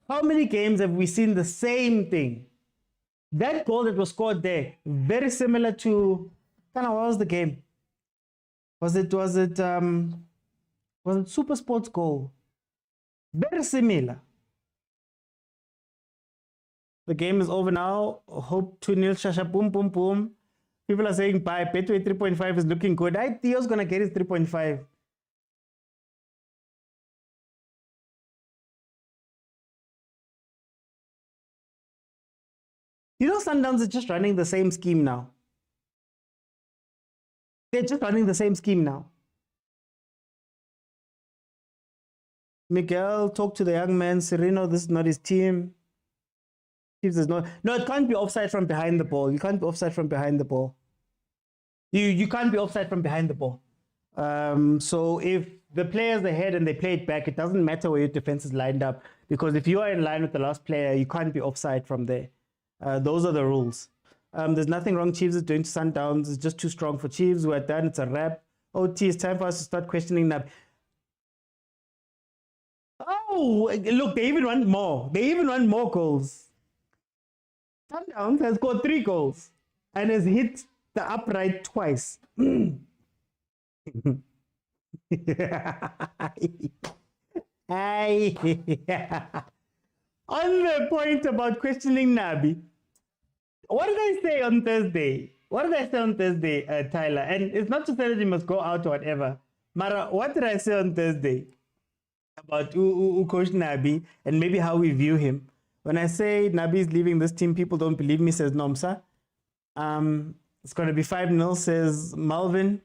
[SPEAKER 1] how many games have we seen the same thing? That goal that was scored there, very similar to, what was the game? Was it Super Sports goal? Very similar. The game is over now. Hope 2-0, Shasha, boom, boom, boom. People are saying bye. Betway 3.5 is looking good. Theo's going to get his 3.5. You know, Sundowns are just running the same scheme now. They're just running the same scheme now. Miguel, talk to the young man. Sereno, this is not his team. No, it can't be offside from behind the ball. You can't be offside from behind the ball. You can't be offside from behind the ball. So if the player's ahead and they play it back, it doesn't matter where your defense is lined up, because if you are in line with the last player, you can't be offside from there. Those are the rules. There's nothing wrong Chiefs is doing to Sundowns. It's just too strong for Chiefs. We're done. It's a wrap. OT, it's time for us to start questioning that. Oh, look, they even want more. They even want more goals. Sundowns has scored 3 goals and has hit the upright twice. On the point about questioning Nabi, what did I say on Thursday? Tyler? And it's not to say that he must go out or whatever. Mara, what did I say on Thursday about Coach Nabi and maybe how we view him? When I say Nabi is leaving this team, people don't believe me, says Nomsa. It's going to be 5-0, says Malvin.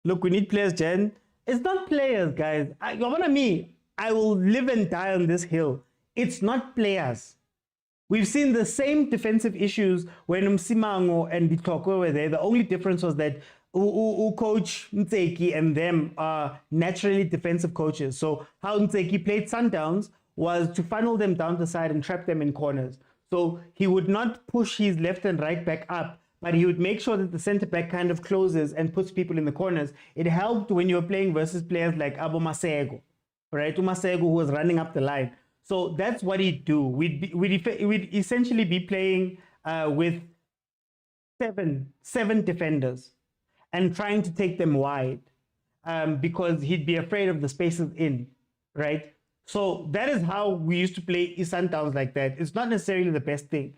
[SPEAKER 1] Look, we need players, Jen. It's not players, guys. I will live and die on this hill. It's not players. We've seen the same defensive issues when Msimango and Bitoko were there. The only difference was that Coach Ntseki and them are naturally defensive coaches. So how Ntseki played Sundowns was to funnel them down the side and trap them in corners. So he would not push his left and right back up, but he would make sure that the center back kind of closes and puts people in the corners. It helped when you were playing versus players like Abo Masego, right? Masego, who was running up the line. So that's what he'd do. We'd essentially be playing with seven defenders and trying to take them wide because he'd be afraid of the spaces in, right? So that is how we used to play Sundowns like that. It's not necessarily the best thing.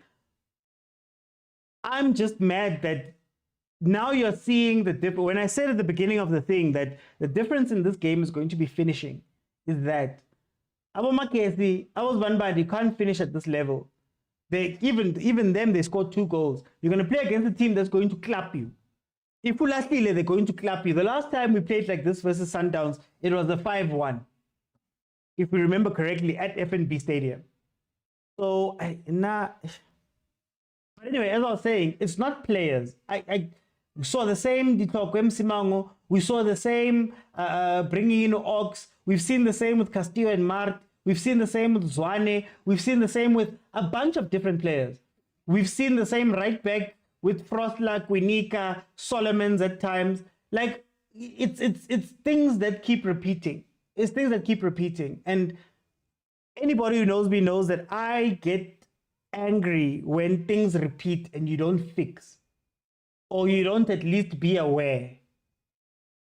[SPEAKER 1] I'm just mad that now you're seeing the difference. When I said at the beginning of the thing that the difference in this game is going to be finishing, is that Abomakesi, I was one bad, you can't finish at this level. They even them, they scored 2 goals. You're going to play against a team that's going to clap you. If you last they're going to clap you. The last time we played like this versus Sundowns, it was a 5-1. If we remember correctly, at FNB Stadium. So, but anyway, as I was saying, it's not players. I saw the same Ditokwem Simango. We saw the same bringing in Ox. We've seen the same with Castillo and Mart. We've seen the same with Tshwane. We've seen the same with a bunch of different players. We've seen the same right back with Frostlack, Winika, Solomons at times. Like, it's things that keep repeating. It's things that keep repeating. And anybody who knows me knows that I get angry when things repeat and you don't fix, or you don't at least be aware.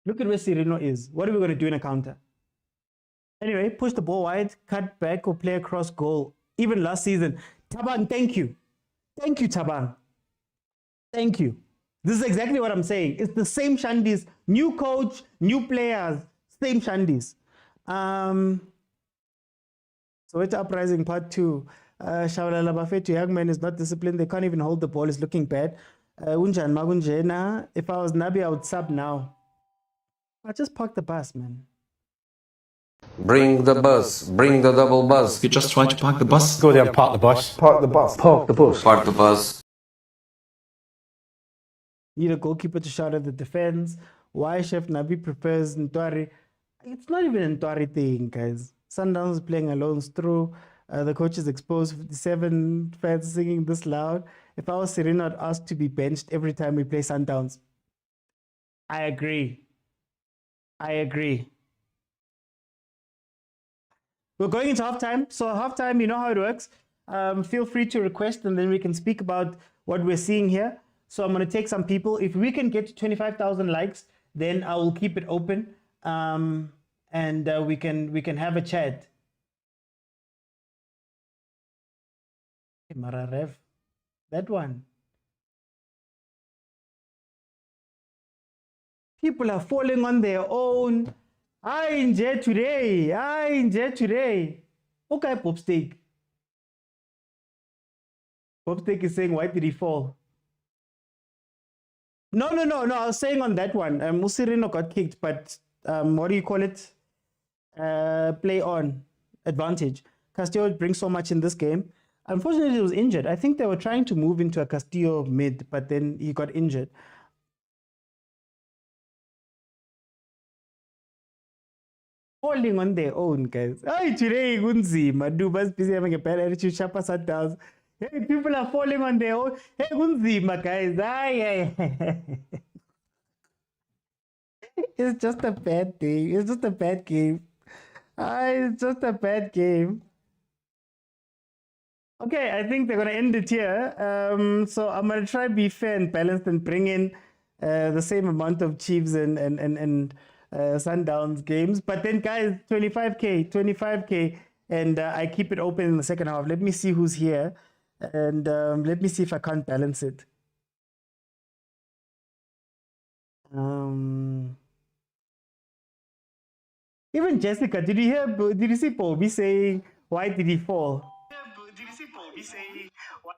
[SPEAKER 1] Look at where Sirino is. What are we going to do in a counter? Anyway, push the ball wide, cut back, or play across goal. Even last season, Tabang, thank you. Thank you, Tabang. Thank you. This is exactly what I'm saying. It's the same shandies. New coach, new players, same shandies. So it's Uprising Part 2. Shabalala Bafetu, young man is not disciplined. They can't even hold the ball. It's looking bad. Unjan Magunjena. If I was Nabi, I would sub now. I just parked the bus, man.
[SPEAKER 3] Bring the bus. Bring the double bus.
[SPEAKER 4] You just tried to park the bus?
[SPEAKER 5] Go there and park the bus.
[SPEAKER 2] Park the bus.
[SPEAKER 5] Park the bus.
[SPEAKER 3] Park the bus.
[SPEAKER 1] Need a goalkeeper to shout at the defense. Why Chef Nabi prepares Ntwari? It's not even a Ntwari thing, guys. Sundowns is playing alone through. The coach is exposed. 57 fans singing this loud. If I was Serena, I'd ask to be benched every time we play Sundowns. I agree. We're going into halftime. So halftime, you know how it works. Feel free to request and then we can speak about what we're seeing here. So I'm going to take some people. If we can get to 25,000 likes, then I will keep it open. And we can have a chat. Mararev, that one. People are falling on their own. I enjoy today. Okay, Popsteak. Popsteak is saying, why did he fall? No. I was saying on that one. Musirino got kicked, but what do you call it? Play on. Advantage. Castillo brings so much in this game. Unfortunately, he was injured. I think they were trying to move into a Castillo mid, but then he got injured. Falling on their own, guys. Hey, today, Gunzima. Duba's busy having a bad attitude. Chapa sat down. Hey, people are falling on their own. Hey, Gunzima, guys. It's just a bad thing. It's just a bad game. It's just a bad game. Okay, I think they're going to end it here. So I'm going to try to be fair and balanced and bring in the same amount of Chiefs and Sundowns games. But then, guys, 25K, and I keep it open in the second half. Let me see who's here, and let me see if I can't balance it. Even Jessica, did you see Bobby saying, why did he fall? Did you see Bobby saying, why?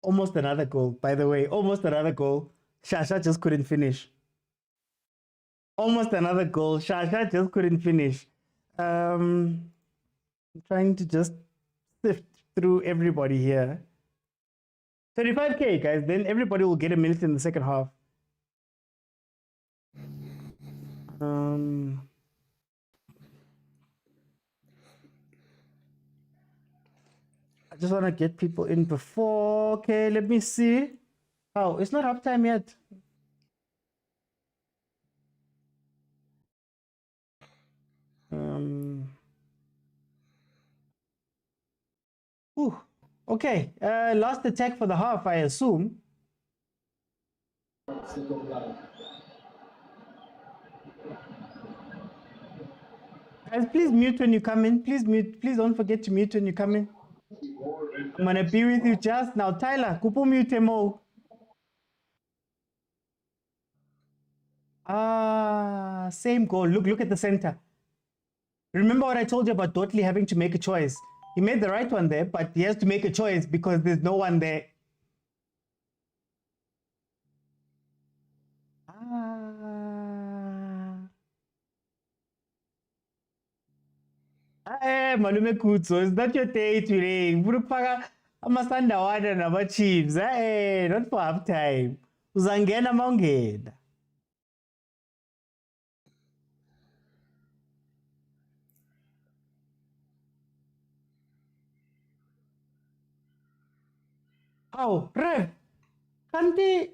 [SPEAKER 1] Almost another goal, by the way. Almost another goal. Shasha just couldn't finish. Almost another goal. Shasha just couldn't finish. I'm trying to just sift through everybody here. 35K, guys. Then everybody will get a minute in the second half. I just want to get people in before. Okay, let me see. Oh, it's not halftime yet. Ooh, okay. Last attack for the half, I assume. Guys, please mute when you come in. Please mute. Please don't forget to mute when you come in. I'm gonna be with you just now. Tyler, kupu mute mo. Same goal. Look at the center. Remember what I told you about Dotley having to make a choice? He made the right one there, but he has to make a choice because there's no one there. Malume Kutso, it's not your day today. Burupaka amasanda wada naba Chiefs. Not for half time. Uzangena mongena. Oh, Rev, kanti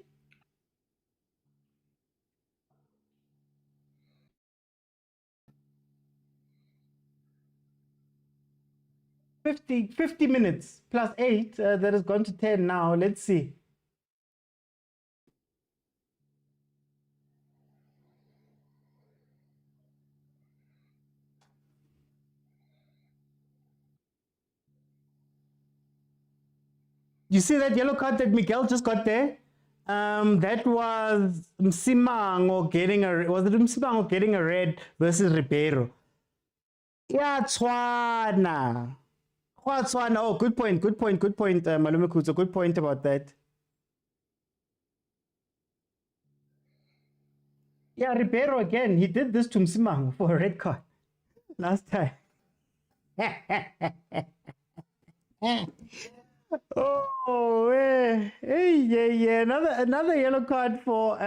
[SPEAKER 1] 50 minutes plus 8, that has gone to 10 now. Let's see. You see that yellow card that Miguel just got there? That was Msimango getting a red versus Ribeiro? Yeah, tshwana. Oh, good point, Malume Kutso. Good point about that. Yeah, Ribeiro again. He did this to Msimango for a red card last time. Oh, yeah. Another yellow card for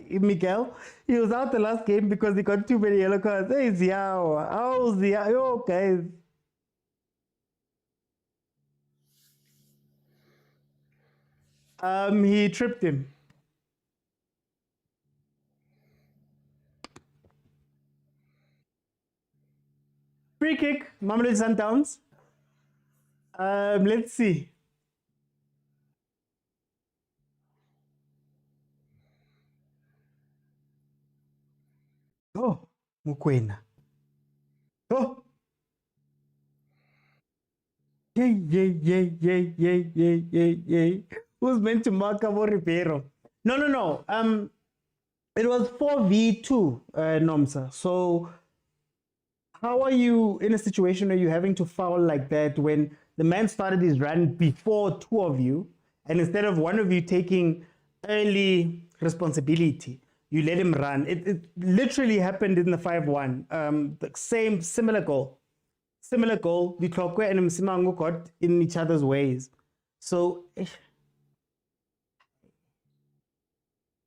[SPEAKER 1] Miguel. He was out the last game because he got too many yellow cards. Hey, Ziao. Oh, Ziao. Oh, guys. He tripped him. Free kick, Mamelodi Sundowns. Let's see. Oh, mokwena. Oh. Yay. Who's meant to mark Cabo Ribeiro? No. It was 4v2, Nomsa. So how are you in a situation where you're having to foul like that when the man started his run before two of you, and instead of one of you taking early responsibility, you let him run? It literally happened in the 5-1. The similar goal. The Tlokwe and Msimango got in each other's ways. So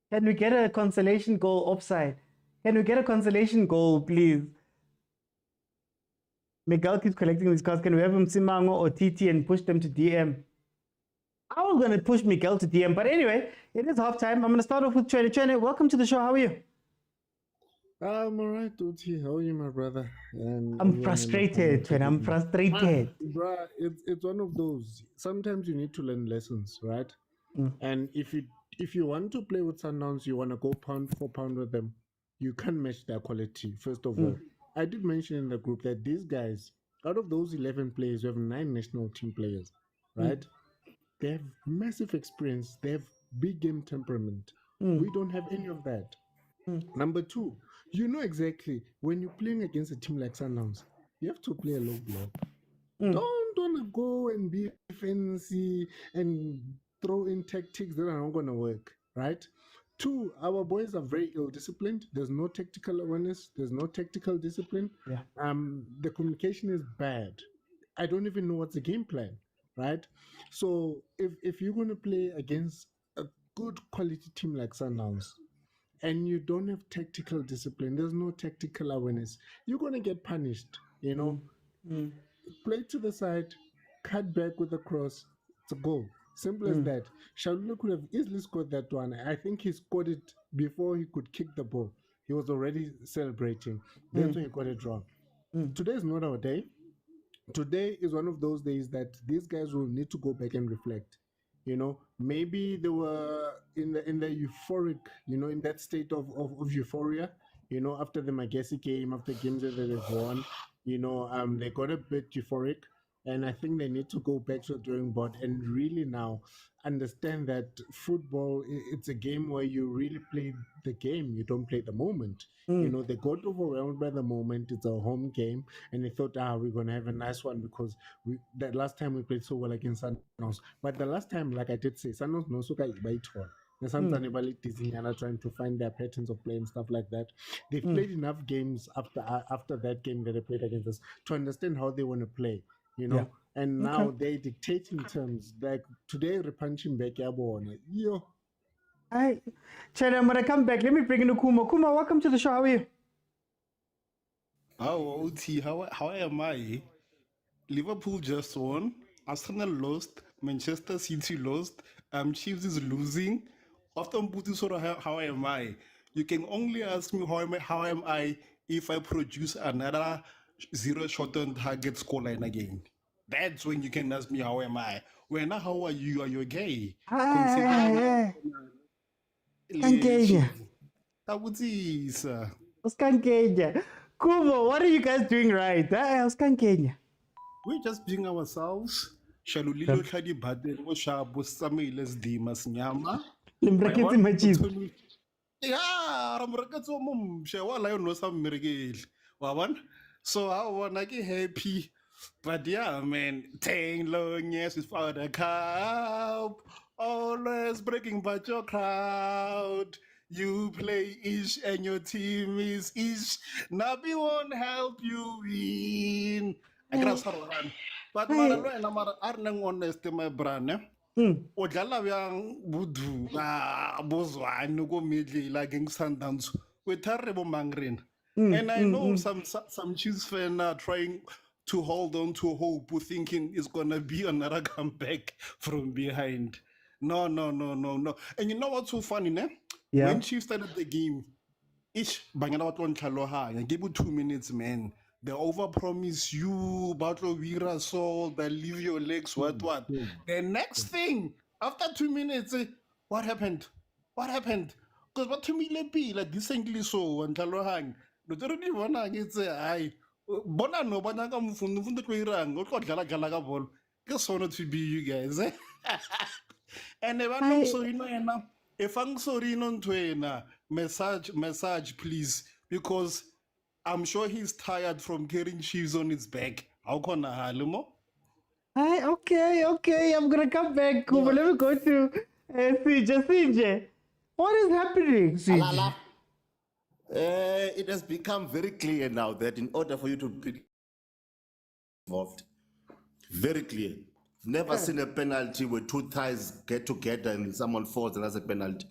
[SPEAKER 1] can we get a consolation goal offside? Can we get a consolation goal, please? Miguel keeps collecting these cards. Can we have Msimango or TT and push them to DM? I was going to push Miguel to DM, but anyway, it is halftime. I'm going to start off with Tshwane. Tshwane, welcome to the show. How are you?
[SPEAKER 4] I'm alright, Uti. How are you, my brother?
[SPEAKER 1] I'm frustrated, Tshwane. I'm frustrated.
[SPEAKER 4] Bruh, it's one of those. Sometimes you need to learn lessons, right? And if you want to play with Sundowns, you want to go pound for pound with them, you can't match their quality, first of all. I did mention in the group that these guys, out of those 11 players, we have 9 national team players, right? They have massive experience. They have big game temperament. We don't have any of that. Number 2, you know exactly when you're playing against a team like Sundowns, you have to play a low block. Don't want to go and be fancy and throw in tactics that are not going to work, right? 2, our boys are very ill-disciplined. There's no tactical awareness. There's no tactical discipline.
[SPEAKER 1] Yeah.
[SPEAKER 4] The communication is bad. I don't even know what's the game plan, right? So if you're going to play against a good quality team like Sundowns and you don't have tactical discipline, there's no tactical awareness, you're going to get punished, you know? Play to the side, cut back with a cross. It's a goal. Simple as that. Shalulu could have easily scored that one. I think he scored it before he could kick the ball. He was already celebrating. That's when he got it wrong. Today is not our day. Today is one of those days that these guys will need to go back and reflect. Maybe they were in the euphoric, in that state of euphoria, after the Magesi game, after games that they've won, they got a bit euphoric. And I think they need to go back to the drawing board and really now understand that football, it's a game where you really play the game. You don't play the moment. They got overwhelmed by the moment. It's a home game. And they thought, we're going to have a nice one because that last time we played so well against Sundowns. But the last time, like I did say, Sundowns no so by tall. Sometimes trying to find their patterns of play and stuff like that. They've played enough games after that game that they played against us to understand how they want to play. And now they dictating terms. Like today, we're punching back. Yo.
[SPEAKER 1] Hi, Chad, I'm gonna come back. Let me bring in Kuma. Kuma, welcome to the show. How are you?
[SPEAKER 5] How am I? Liverpool just won. Arsenal lost. Manchester City lost. Chiefs is losing. After how am I? You can only ask me how am I if I produce another 0 shot on target scoreline again. That's when you can ask me how am I. How are you? Are you okay?
[SPEAKER 1] Kubo, what are you guys doing right?
[SPEAKER 5] We're just being ourselves. Shalulilo Shadi Bade, Oshabo Samuel's Dimas Nyama. Yeah, Ramrakatso Mum, Shawala, no some mirgil. Wawan. So I wanna get happy. But yeah, man, 10 long years without a cup. Always breaking by your crowd. You play ish and your team is ish. Nabi won't help you win. I got run. But Maralo and Amara Arnang honest, my brand. Ojala yang budu bozwa nugo midli like Sundowns with terrible mangrin. And I know some Chiefs fans are trying to hold on to hope, thinking it's gonna be another comeback from behind. No. And you know what's so funny, ne? Yeah. When Chiefs started the game, each bangana one chaloha and give you 2 minutes, man. They overpromise you, battle Vira soul, they leave your legs, what. The next thing, after 2 minutes, what happened? Because what to me like this English so and chaloha. No, don't even want to say, I bona no banaka mufundu to Iran, go galaga ball. Just wanted to be you guys, eh? And never know so enough. If I'm sorry, non to message, please, because I'm sure he's tired from carrying Chiefs on his back. How can I halumo?
[SPEAKER 1] Okay, I'm gonna come back. Yeah. Let me go to CJ. What is happening, CJ?
[SPEAKER 6] It has become very clear now that in order for you to be involved, very clear. Never seen a penalty where 2 ties get together and someone falls and that's a penalty.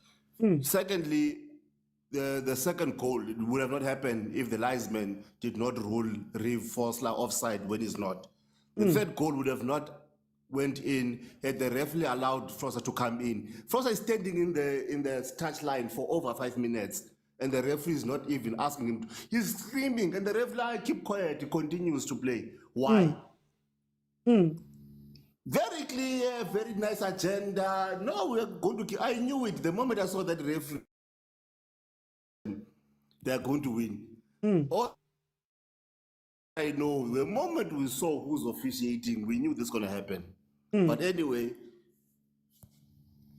[SPEAKER 6] Secondly, the second goal, it would have not happened if the linesman did not rule Reeve Forsler offside when he's not. The third goal would have not went in had the referee allowed Forsler to come in. Forsler is standing in the touchline for over 5 minutes. And the referee is not even asking him. He's screaming, and the referee keep quiet. He continues to play. Why? Very clear, very nice agenda. No, we are going to. I knew it the moment I saw that referee. They are going to win. All I know, the moment we saw who's officiating, we knew this was going to happen. But anyway.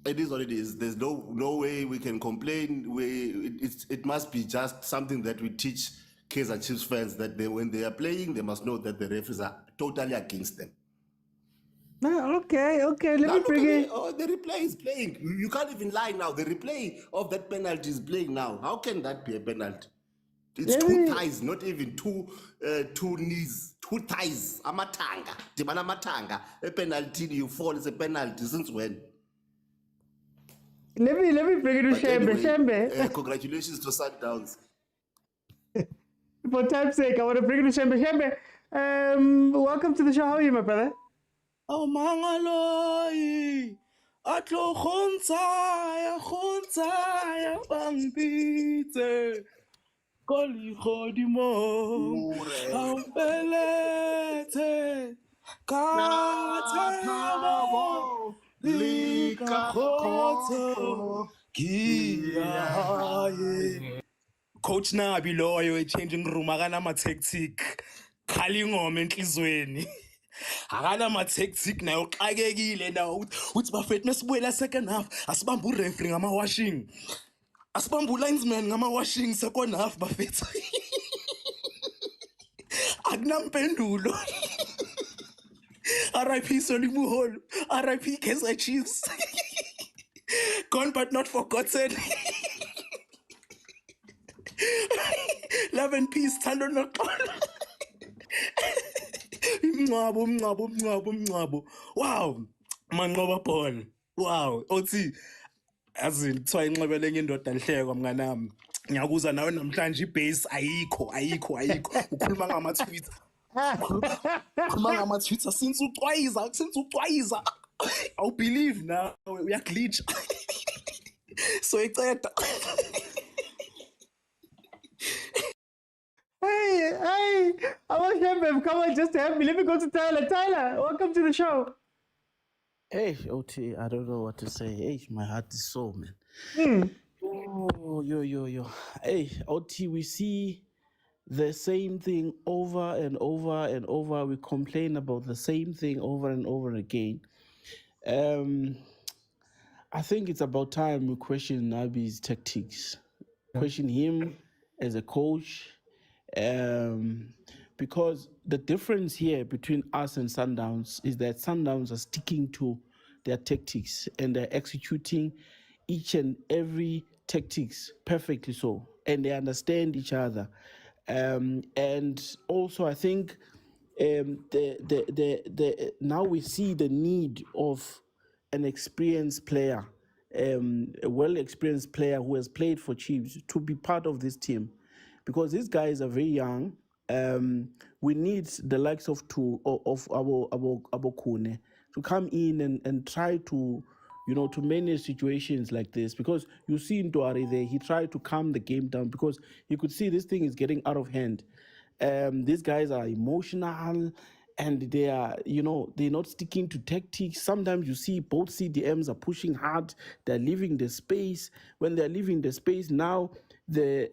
[SPEAKER 6] It is what it is. There's no way we can complain. It must be just something that we teach Kaizer Chiefs fans that when they are playing, they must know that the referees are totally against them.
[SPEAKER 1] Okay. Let me bring it.
[SPEAKER 6] Oh, the replay is playing. You can't even lie now. The replay of that penalty is playing now. How can that be a penalty? It's 2 ties, not even two knees, 2 ties. Amatanga, Dimana Matanga. A penalty, you fall, it's a penalty. Since when?
[SPEAKER 1] Let me bring it to Shembe.
[SPEAKER 6] Congratulations to Sundowns.
[SPEAKER 1] For time's sake, I want to bring it to Shembe. Welcome to the show. How are you, my brother?
[SPEAKER 7] Oh mangaloi. Atlo khontsaya bangpitse. Koli khodimo. Ampelete. Kathabo. Lika khotso. Kia haye. Coach Nabi loyo changing room akana ma tactic. Khali ingoma enhlizweni. Akana ma tactic nayo xakekile na uthi bafethu mesibuyela second half asibambe ureferee ngama washing. Asibambe linesman ngama washing second half bafethu. Akunampendulo. RIP Sonny Muholo, RIP Kaizer Chiefs. Gone but not forgotten. Love and peace, Thando noxolo. Umncwabo. Wow. Manqoba Paul. Wow. Othi azini kuthiwa inxebele enye indoda lihlekwa mnganami. Ngiyakuza nawe namhlanje ibase ayikho. Ukhuluma ngama-tweets. Ukhuluma ngama-tweets since ucwayiza. I'll believe now. Uyaglitch. So iceda.
[SPEAKER 1] Hey, I want him come on just to help me. Let me go to Tyler. Tyler, welcome to the show.
[SPEAKER 7] Hey, OT, I don't know what to say. Hey, my heart is sore, man. Oh, yo. Hey, OT, we see the same thing over and over and over. We complain about the same thing over and over again. I think it's about time we question Nabi's tactics. Question him as a coach. Because the difference here between us and Sundowns is that Sundowns are sticking to their tactics and they're executing each and every tactics perfectly so, and they understand each other. And also, I think now we see the need of an experienced player, a well-experienced player who has played for Chiefs to be part of this team. Because these guys are very young, we need the likes of Abokune to come in and try to, to manage situations like this. Because you see in Ntoare there, he tried to calm the game down because he could see this thing is getting out of hand. These guys are emotional and they are, they're not sticking to tactics. Sometimes you see both CDMs are pushing hard. They're leaving the space. When they're leaving the space, now the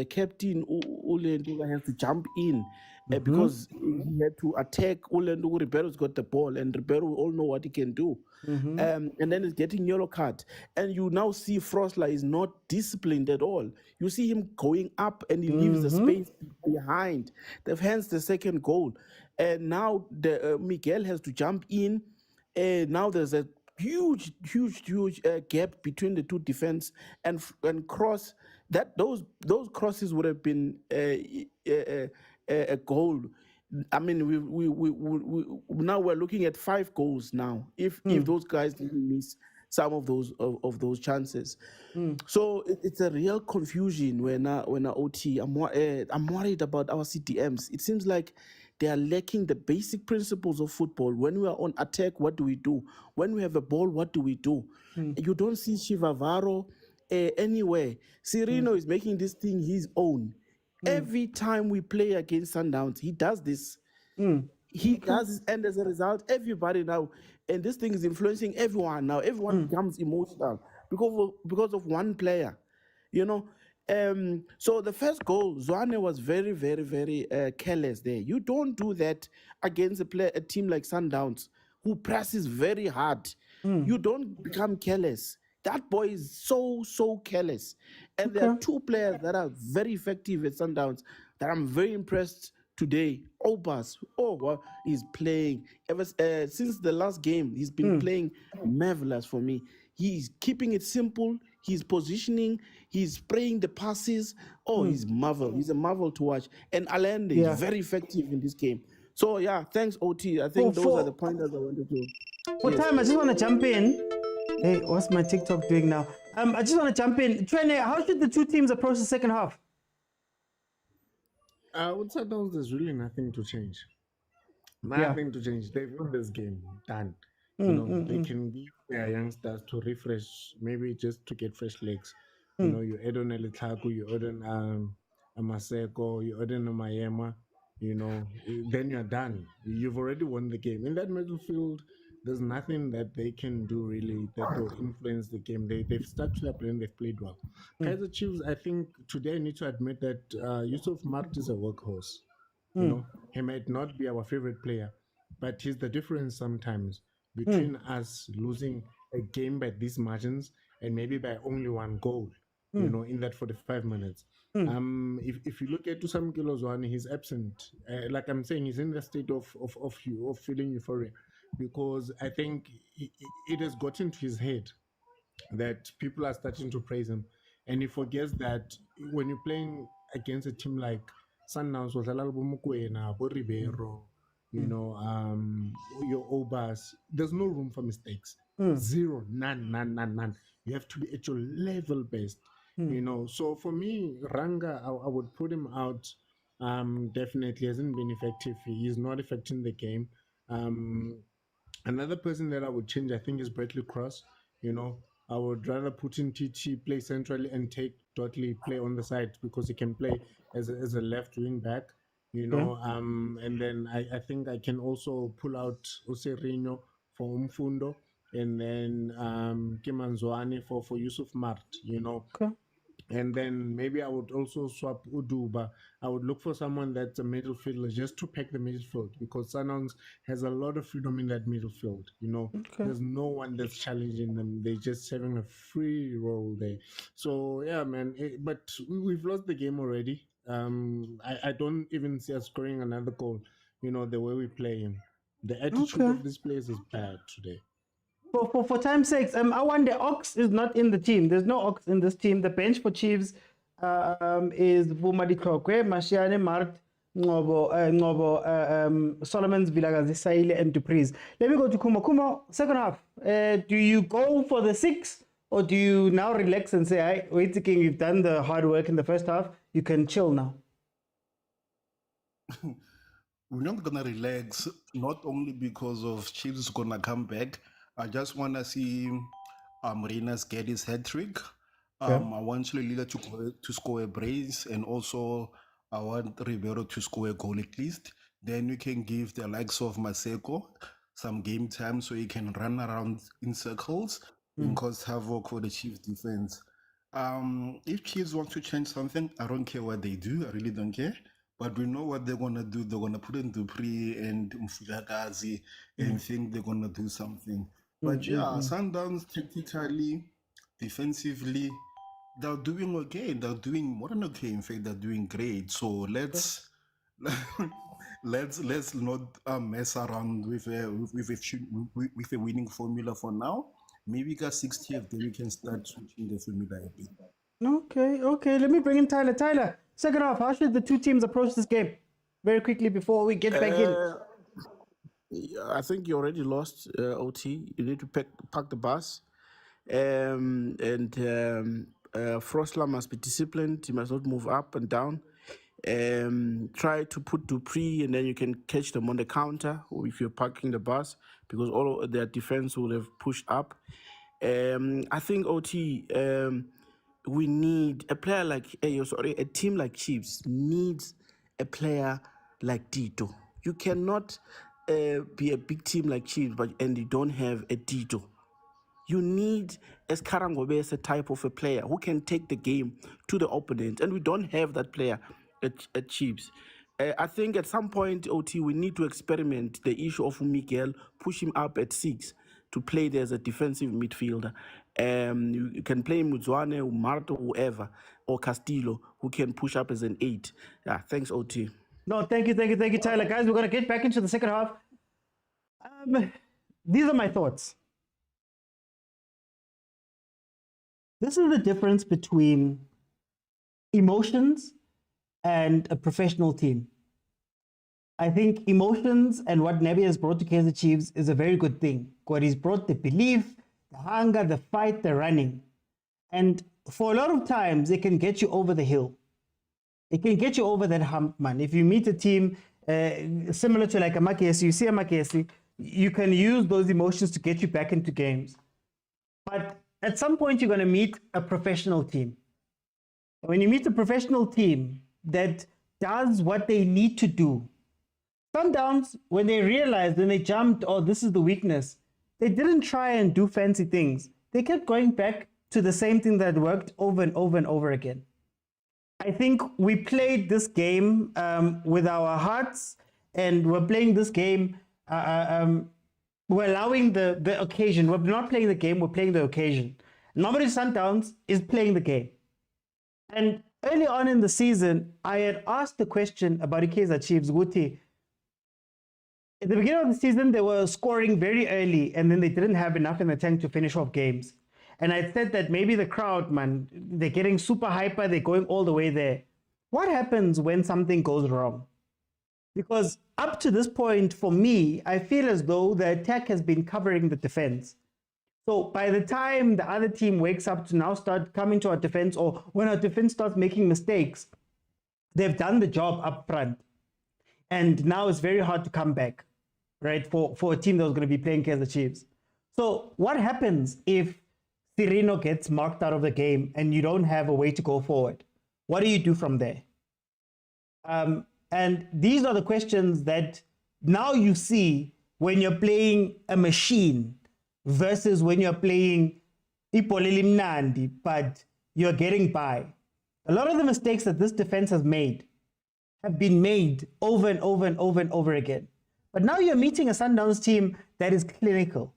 [SPEAKER 7] captain Ulenduga has to jump in because he had to attack Ulenduga. Ribero's got the ball, and Ribeiro, we all know what he can do. And then he's getting yellow card. And you now see Frostler is not disciplined at all. You see him going up and he leaves the space behind. Hence the second goal. And now Miguel has to jump in. Now there's a huge gap between the two defense and cross. That those crosses would have been a goal. I mean, we now we're looking at 5 goals now. If those guys didn't miss some of those chances, so it's a real confusion when OT. I'm worried about our CDMs. It seems like they are lacking the basic principles of football. When we are on attack, what do we do? When we have a ball, what do we do? You don't see Shivavaro anywhere. Cirino is making this thing his own. Every time we play against Sundowns, he does this. He does, and as a result, everybody now, and this thing is influencing everyone now. Everyone becomes emotional because of one player, So the first goal, Zwane was very, very, very careless there. You don't do that against a team like Sundowns, who presses very hard. You don't become careless. That boy is so careless. And there are 2 players that are very effective at Sundowns that I'm very impressed today. Obas, he's playing. Since the last game, he's been playing marvelous for me. He's keeping it simple. He's positioning. He's spraying the passes. He's marvel. He's a marvel to watch. And Allende is very effective in this game. So, thanks, OT. I think those are the pointers I wanted to...
[SPEAKER 1] For time, I just want to jump in. Hey, what's my TikTok doing now? I just want to jump in. Tshwane, how should the 2 teams approach the second half?
[SPEAKER 4] I would say there's really nothing to change. Nothing to change. They've won this game. Done. They can give their youngsters to refresh, maybe just to get fresh legs. You add on a Litlaku, you add on a Maseko, you add on a Mayema, then you're done. You've already won the game. In that midfield, there's nothing that they can do really that will influence the game. They've stuck to their plan, they've played well. Kaizer Chiefs, I think today I need to admit that Yusuf Mart is a workhorse. He might not be our favorite player, but he's the difference sometimes between us losing a game by these margins and maybe by only one goal, in that 45 minutes. If you look at Tusam Kilozwane, he's absent. Like I'm saying, he's in the state of feeling euphoria, because I think it has gotten to his head that people are starting to praise him, and he forgets that when you're playing against a team like Sundowns, mokwena, Ribeiro, your Obas, there's no room for mistakes. Zero, none. You have to be at your level best. So for me, Ranga, I would put him out. Definitely hasn't been effective. He is not affecting the game. Another person that I would change, I think, is Bradley Cross. I would rather put in TT, play centrally, and take Dotley play on the side, because he can play as a left wing back. And then I think I can also pull out Oserino for Umfundo, and then Kimanzwani for Yusuf Mart.
[SPEAKER 1] Okay.
[SPEAKER 4] And then maybe I would also swap Uduba. I would look for someone that's a midfielder just to pack the midfield, because Sundowns has a lot of freedom in that midfield. There's no one that's challenging them. They're just having a free role there. So yeah, man. But we've lost the game already. I don't even see us scoring another goal. The way we play him. The attitude of this place is bad today.
[SPEAKER 1] For time's sake, I wonder, Ox is not in the team. There's no Ox in this team. The bench for Chiefs is Vumadi Krokwe, Mashiane, Mart, Ngobo, Solomon's, Vilakazi, Saile, and Dupreez. Let me go to Kumo. Kumo, second half. Do you go for the 6, or do you now relax and say, "Hey, wait, King, you've done the hard work in the first half. You can chill now"?
[SPEAKER 5] We're not gonna relax, not only because of Chiefs is gonna come back. I just want to see Renas get his hat trick. I want Lila to score a brace, and also I want Ribeiro to score a goal at least. Then we can give the likes of Maseko some game time so he can run around in circles and cause havoc for the Chiefs defense. If Chiefs want to change something, I don't care what they do. I really don't care. But we know what they're going to do. They're going to put in Dupree and Vilakazi and think they're going to do something. But Sundowns, technically, defensively, they're doing okay. They're doing more than okay. In fact, they're doing great. So let's not mess around with a winning formula for now. Maybe got 60th, then we can start switching the formula a bit.
[SPEAKER 1] Okay. Let me bring in Tyler. Tyler, second half, how should the two teams approach this game? Very quickly before we get back in.
[SPEAKER 7] I think you already lost, OT. You need to pack the bus. Frosler must be disciplined. He must not move up and down. Try to put Dupree, and then you can catch them on the counter if you're parking the bus, because all of their defense will have pushed up. I think, OT, we need a player like, a team like Chiefs needs a player like Tito. You cannot be a big team like Chiefs and you don't have a Tito. You need a type of a player who can take the game to the opponent, and we don't have that player at Chiefs. I think at some point, OT, we need to experiment the issue of Miguel, push him up at 6 to play there as a defensive midfielder. You can play Muzwane, Marto, whoever, or Castillo, who can push up as an 8. Yeah, thanks, OT.
[SPEAKER 1] No, thank you, Tyler. Guys, we're going to get back into the second half. These are my thoughts. This is the difference between emotions and a professional team. I think emotions and what Nebi has brought to Kaizer Chiefs is a very good thing. What he's brought, the belief, the hunger, the fight, the running. And for a lot of times, it can get you over the hill. It can get you over that hump, man. If you meet a team similar to like a Makesi. You see a Makesi, you can use those emotions to get you back into games. But at some point, you're going to meet a professional team. When you meet a professional team that does what they need to do, Sundowns, when they realized, when they jumped, oh, this is the weakness, they didn't try and do fancy things. They kept going back to the same thing that worked over and over and over again. I think we played this game with our hearts, and we're playing this game. We're allowing the occasion. We're not playing the game, we're playing the occasion. Mamelodi Sundowns is playing the game. And early on in the season, I had asked the question about the Kaizer Chiefs. Guti, at the beginning of the season, they were scoring very early, and then they didn't have enough in the tank to finish off games. And I said that maybe the crowd, man, they're getting super hyper, they're going all the way there. What happens when something goes wrong? Because up to this point, for me, I feel as though the attack has been covering the defense. So by the time the other team wakes up to now start coming to our defense, or when our defense starts making mistakes, they've done the job up front. And now it's very hard to come back, right, for a team that was going to be playing Kaizer Chiefs. So what happens if Sirino gets marked out of the game and you don't have a way to go forward? What do you do from there? And these are the questions that now you see when you're playing a machine versus when you're playing Ipoleli Mnandi, but you're getting by. A lot of the mistakes that this defense has made have been made over and over and over and over again. But now you're meeting a Sundowns team that is clinical.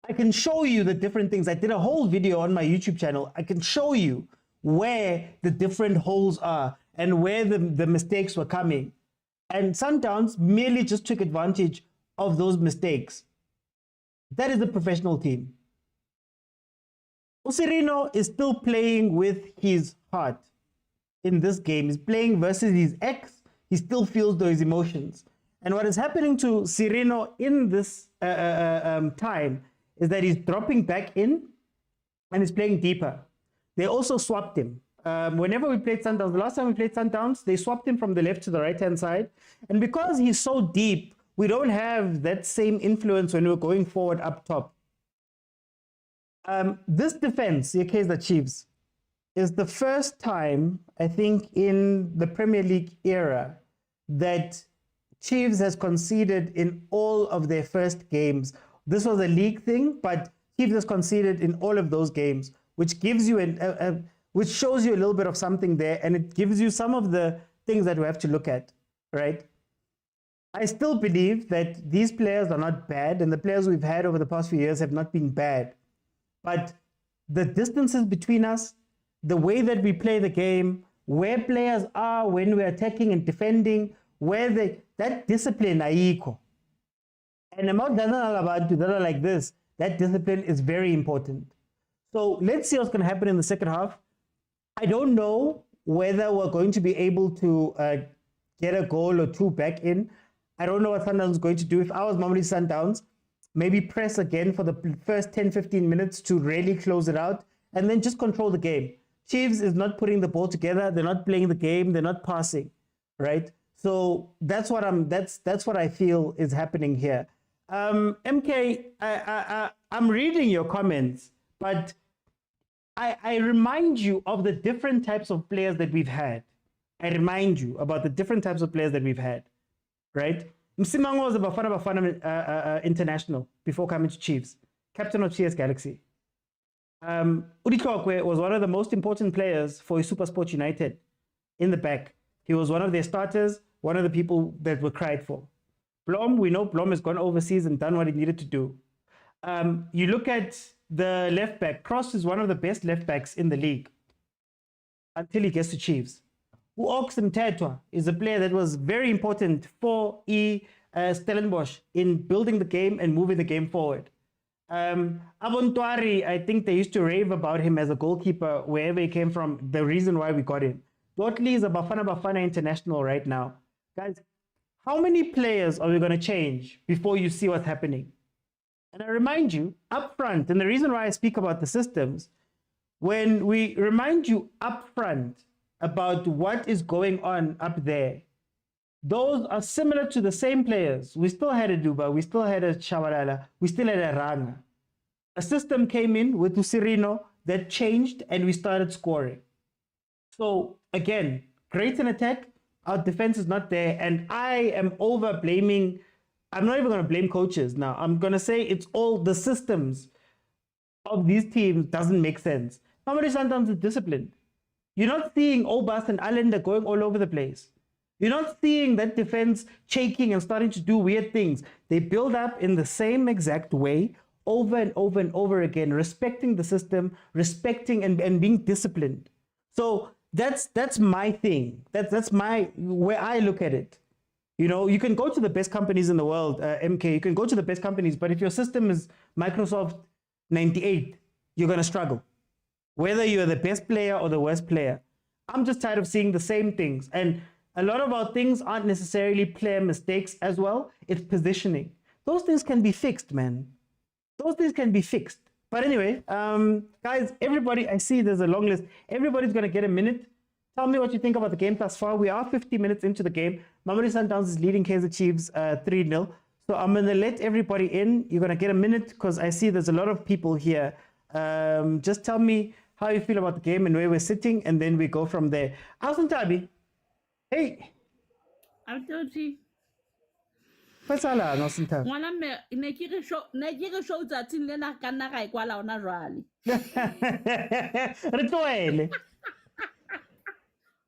[SPEAKER 1] I can show you the different things. I did a whole video on my YouTube channel. I can show you where the different holes are and where the mistakes were coming. And Sundowns merely just took advantage of those mistakes. That is a professional team. Osirino is still playing with his heart in this game. He's playing versus his ex. He still feels those emotions. And what is happening to Sirino in this time is that he's dropping back in and he's playing deeper. They also swapped him. Whenever we played Sundowns, the last time we played Sundowns, they swapped him from the left to the right-hand side. And because he's so deep, we don't have that same influence when we're going forward up top. This defense, the Kaizer Chiefs, is the first time, I think, in the Premier League era that Chiefs has conceded in all of their first games. This was a league thing, but Chiefs has conceded in all of those games, which gives you which shows you a little bit of something there, and it gives you some of the things that we have to look at, right? I still believe that these players are not bad, and the players we've had over the past few years have not been bad. But the distances between us, the way that we play the game, where players are when we're attacking and defending, that discipline, ayikho. And about that are like this, that discipline is very important. So let's see what's going to happen in the second half. I don't know whether we're going to be able to get a goal or two back in. I don't know what Sundowns is going to do. If I was Mamelodi Sundowns, maybe press again for the first 10-15 minutes to really close it out and then just control the game. Chiefs is not putting the ball together. They're not playing the game. They're not passing, right? So that's what I feel is happening here. MK, I'm reading your comments, but I remind you of the different types of players that we've had. I remind you about the different types of players that we've had, right? Msimango was a Bafana international before coming to Chiefs, captain of CS Galaxy. Udikokwe was one of the most important players for SuperSport United in the back. He was one of their starters, one of the people that were cried for. Blom, we know Blom has gone overseas and done what he needed to do. You look at the left back. Cross is one of the best left backs in the league until he gets to Chiefs. Uox Mtetwa is a player that was very important for Stellenbosch in building the game and moving the game forward. Abontwari, I think they used to rave about him as a goalkeeper wherever he came from, the reason why we got him. Dotli is a Bafana international right now. Guys, how many players are we going to change before you see what's happening? And I remind you up front, and the reason why I speak about the systems, when we remind you up front about what is going on up there, those are similar to the same players. We still had a Duba, we still had a Chabalala, we still had a Ranga. A system came in with Usirino that changed and we started scoring. So again, great in attack, our defense is not there. And I am over blaming, I'm not even going to blame coaches now. I'm going to say it's all the systems of these teams doesn't make sense. Mamelodi Sundowns is disciplined. You're not seeing Obas and Allender going all over the place. You're not seeing that defense shaking and starting to do weird things. They build up in the same exact way over and over and over again, respecting the system, respecting and being disciplined. So that's my thing. That's my where I look at it. You know, you can go to the best companies in the world, MK. You can go to the best companies, but if your system is Microsoft 98, you're gonna struggle. Whether you're the best player or the worst player. I'm just tired of seeing the same things. And a lot of our things aren't necessarily player mistakes as well. It's positioning. Those things can be fixed, man. Those things can be fixed. But anyway, guys, everybody, I see there's a long list. Everybody's going to get a minute. Tell me what you think about the game thus far. We are 50 minutes into the game. Mamelodi Sundowns is leading Kaizer Chiefs 3-0. So I'm going to let everybody in. You're going to get a minute because I see there's a lot of people here. Just tell me how you feel about the game and where we're sitting, and then we go from there. Awesome, Tabi. Hey.
[SPEAKER 8] Authority.
[SPEAKER 1] What's all on, Awesome Tabi?
[SPEAKER 8] Ngwana me ne ke re show tsatsing le na ka nna ga ikwala ona jwale.
[SPEAKER 1] Re tloele.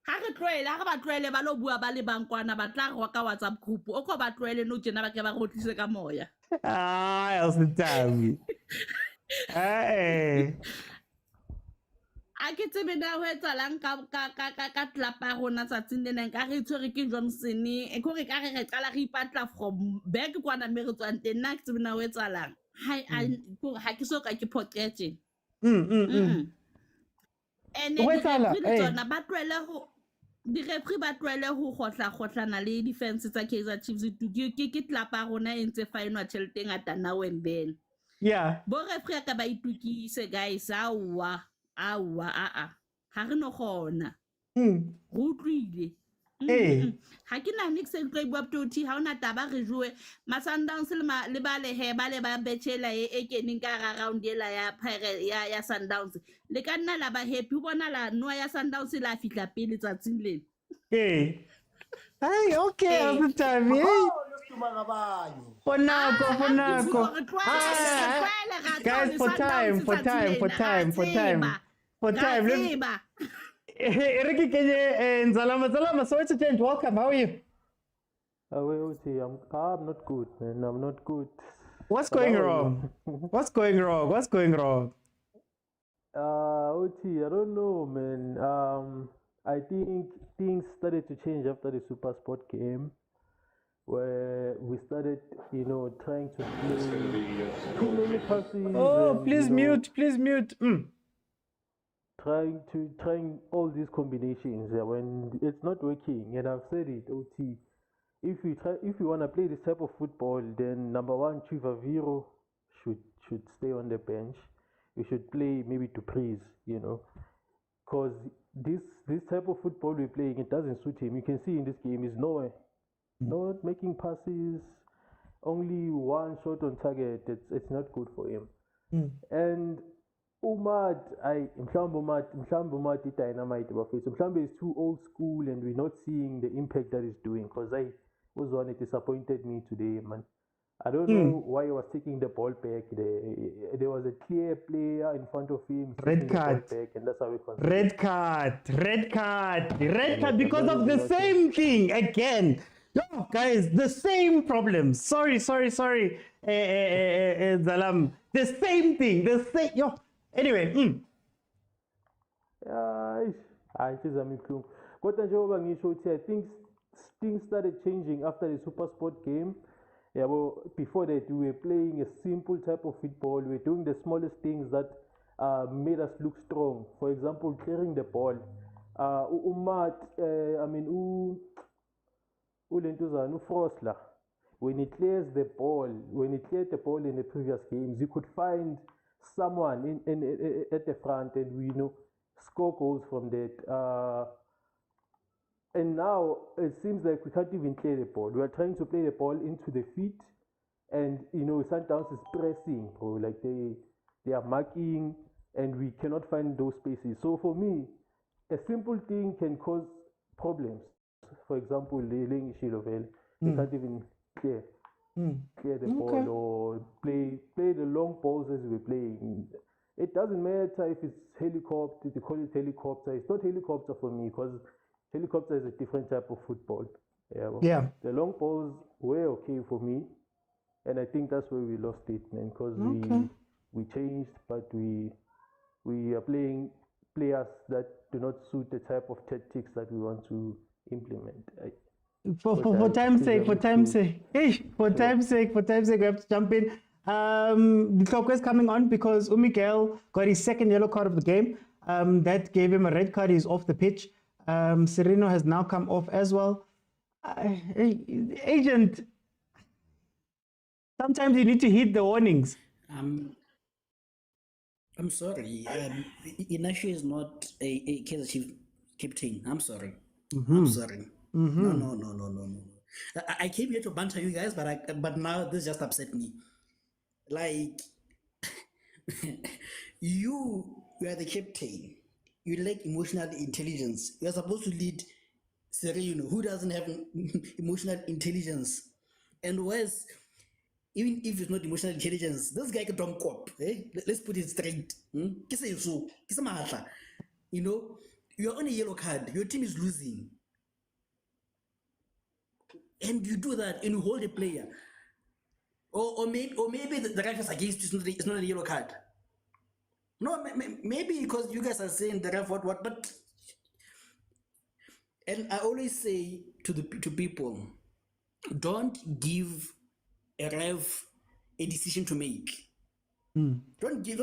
[SPEAKER 8] Ha re tloele ha ba tloele ba lo bua ba le bankwana ba tla go ka WhatsApp group o ko ba tloele no tsena ba ke ba go tlise ka moya.
[SPEAKER 1] Ah, Awesome Tabi. Hey.
[SPEAKER 8] A ke tsebe na ho etsalang ka tlapa rona tsatsing le neng ka re itshwere ke Johnson e go re ka re qala re ipatla from back kwana me re tswang teng na ke tsebe na ho etsalang ha ke so ka ke pocket and tsona ba tlwele ho di-referee ba tlwele ho gotlana le defense tsa Kaizer Chiefs ke tlapa rona e ntse fainwa tšhelete e ngata now and then.
[SPEAKER 1] Yeah.
[SPEAKER 8] Bo referee ka ba itukise guys awa ha re no gona go tlwile ha ke na nix e tlo bua ptoti ha ona taba re joe Sundowns le ba le he ba le ba betchela e kening ka round ya Sundowns le ka nna la ba happy bona la no ya Sundowns la fitla pele tsatsing le
[SPEAKER 1] Hey, okay, all the time. Hey. Ponako. Guys, for time. Ricky Kenye and Zalama. Sorry to change. Welcome. How are you?
[SPEAKER 9] I'm not good, man. I'm not good.
[SPEAKER 1] What's going wrong?
[SPEAKER 9] OT, I don't know, man. I think things started to change after the Super Sport game, where we started, trying to play too many passes.
[SPEAKER 1] Oh,
[SPEAKER 9] and,
[SPEAKER 1] please mute.
[SPEAKER 9] Trying all these combinations when it's not working. And I've said it, OT. If you want to play this type of football, then number one, Chivaviro should stay on the bench. You should play maybe to praise, because this type of football we're playing, it doesn't suit him. You can see in this game he's nowhere, not making passes, only one shot on target. It's not good for him. And Umad dynamite is too old school, and we're not seeing the impact that he's doing. Because I was one, it disappointed me today, man. I don't know why he was taking the ball back. There was a clear player in front of him.
[SPEAKER 1] Red card.
[SPEAKER 9] Back, and that's how we
[SPEAKER 1] Red card because of the same thing again. Yo, guys, the same problem. Sorry, Zalam. The same thing. Yo. Anyway.
[SPEAKER 9] I think things started changing after the Super Sport game. Yeah, well, before that, we were playing a simple type of football. We were doing the smallest things that made us look strong. For example, clearing the ball. Frosler, when he clears the ball, when he cleared the ball in the previous games, you could find someone at the front and we score goals from that. And now it seems like we can't even play the ball. We are trying to play the ball into the feet, and Sundowns is pressing, bro. Like they are marking, and we cannot find those spaces. So for me, a simple thing can cause problems. For example, the Shilovell, they can't even clear the ball or play the long balls as we're playing. It doesn't matter if it's helicopter, they call it helicopter. It's not helicopter for me because helicopter is a different type of football. Yeah. The long balls were okay for me, and I think that's where we lost it, man. Because we changed, but we are playing players that do not suit the type of tactics that we want to implement.
[SPEAKER 1] For time's sake, we have to jump in. The clock is coming on because Miguel got his second yellow card of the game. That gave him a red card. He's off the pitch. Sereno has now come off as well. Agent, sometimes you need to heed the warnings.
[SPEAKER 10] I'm sorry. Inashi is not a Kaizer Chiefs captain. I'm sorry. I'm sorry. No. I came here to banter you guys, but now this just upset me. Like, you are the captain. You lack emotional intelligence. You are supposed to lead Sereno, who doesn't have emotional intelligence. And worse, even if it's not emotional intelligence, this guy can drum cop. Let's put it straight. You're on a yellow card. Your team is losing. And you do that and you hold a player. Or maybe the ref is against you, it's not a yellow card. No, maybe because you guys are saying the ref what, but... And I always say to people, don't give a ref a decision to make. Don't give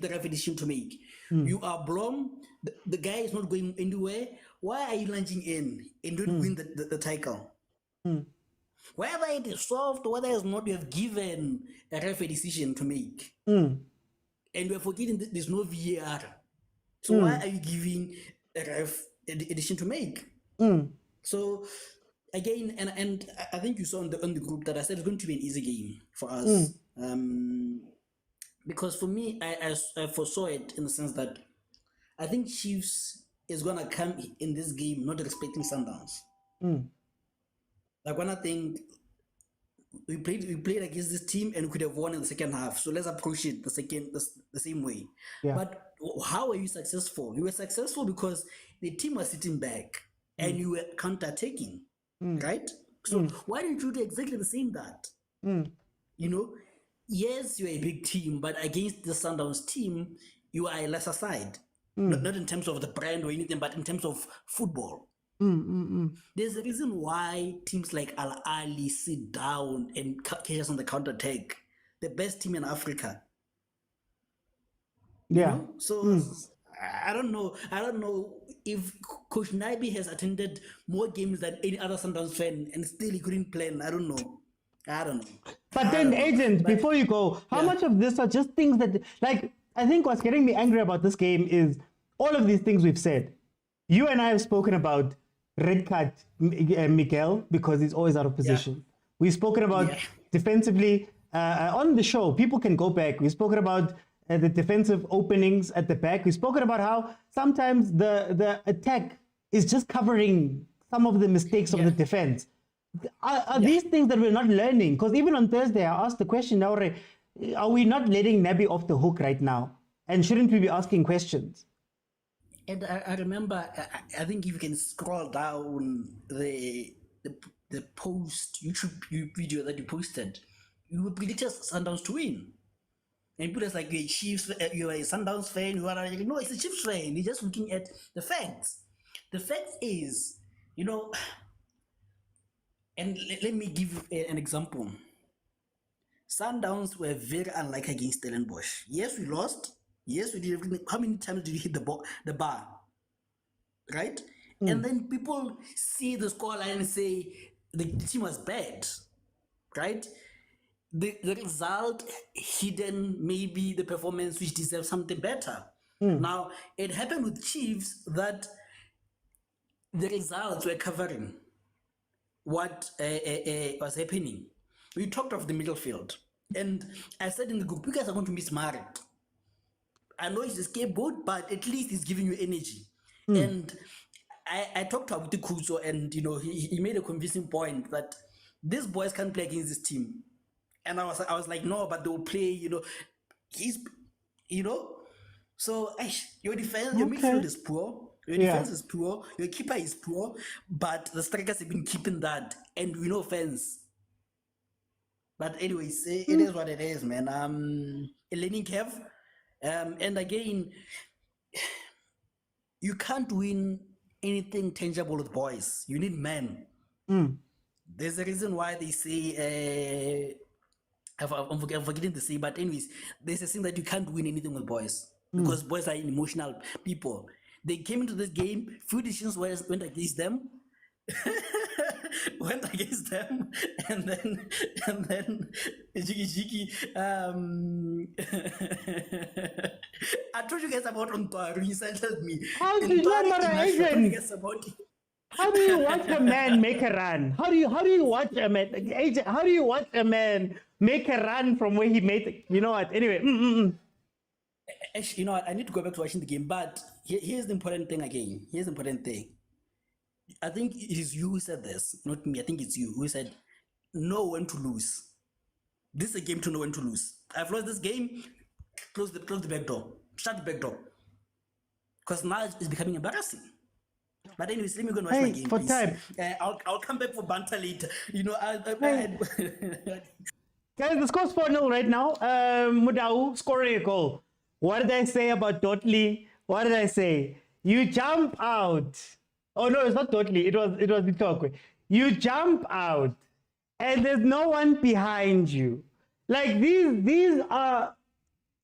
[SPEAKER 10] the ref a decision to make. You are blown, the guy is not going anywhere. Why are you lunging in and don't win the tackle? Whether it is soft, whether it's not, you have given a ref a decision to make. And we're forgetting that there's no VAR. So why are you giving a ref a decision to make? So again, and I think you saw on the group that I said it's going to be an easy game for us. Because for me, I foresaw it in the sense that I think Chiefs is going to come in this game not respecting Sundowns. Like when I think we played against this team and we could have won in the second half. So let's approach it the same way. Yeah. But how are you successful? You were successful because the team was sitting back and you were counter-attacking, right? So why didn't you do exactly the same that? Yes, you're a big team, but against the Sundowns team, you are a lesser side. Not in terms of the brand or anything, but in terms of football. There's a reason why teams like Ahly sit down and catch us on the counter-attack. The best team in Africa.
[SPEAKER 1] Yeah.
[SPEAKER 10] So I don't know if Coach Naibi has attended more games than any other Sundowns fan and still he couldn't plan. I don't know.
[SPEAKER 1] But then, Agent, before you go, how much of this are just things that, like, I think what's getting me angry about this game is all of these things we've said. You and I have spoken about red card Miguel because he's always out of position. We've spoken about defensively on the show. People can go back. We've spoken about the defensive openings at the back. We've spoken about how sometimes the attack is just covering some of the mistakes of the defense. Are these things that we're not learning? Because even on Thursday, I asked the question, are we not letting Nabi off the hook right now? And shouldn't we be asking questions?
[SPEAKER 10] And I remember, I think if you can scroll down the post YouTube video that you posted, you predicted Sundowns to win. And people are like, you're a Chiefs, you're a Sundowns fan, you are like, no, it's a Chiefs fan. You're just looking at the facts. The fact is, and let me give you an example. Sundowns were very unlike against Stellenbosch. Yes, we lost. Yes, we did everything. How many times did we hit the bar? Right? And then people see the scoreline and say the team was bad. Right? The result hidden maybe the performance which deserves something better. Now, it happened with Chiefs that the results were covering what was happening. We talked of the middle field, and I said in the group, you guys are going to miss Marek. I know he's a scapegoat, but at least he's giving you energy. And I talked about the Kuzo, and he made a convincing point that these boys can't play against this team. And I was like, no, but they'll play. He's, So your defense, your midfield is poor. Your defense is poor. Your keeper is poor. But the strikers have been keeping that, and we know fans. But anyways, it is what it is, man. A learning curve. And again, you can't win anything tangible with boys. You need men. There's a reason why they say, I'm forgetting to say, but anyways, there's a thing that you can't win anything with boys because boys are emotional people. They came into this game, few decisions went against them. And then Jiki I told you guys about Ontario. He said me.
[SPEAKER 1] How do you How do you watch a man make a run? How do you watch a man? Agent, how do you watch a man make a run from where he made it? You know what? Anyway.
[SPEAKER 10] Actually, you know what? I need to go back to watching the game. But here's the important thing again. Here's the important thing. I think it is you who said this, not me. I think it's you who said, know when to lose. This is a game to know when to lose. I've lost this game. Close the back door. Shut the back door. Because now it's becoming embarrassing. But anyways, let me go and watch my game,
[SPEAKER 1] for
[SPEAKER 10] please.
[SPEAKER 1] time.
[SPEAKER 10] I'll come back for banter later.
[SPEAKER 1] Guys, the score's 4-0 right now. Motaung scoring a goal. What did I say about Dotley? What did I say? You jump out. Oh no, it's not Dotley. It was Bitokwe. You jump out, and there's no one behind you. Like these are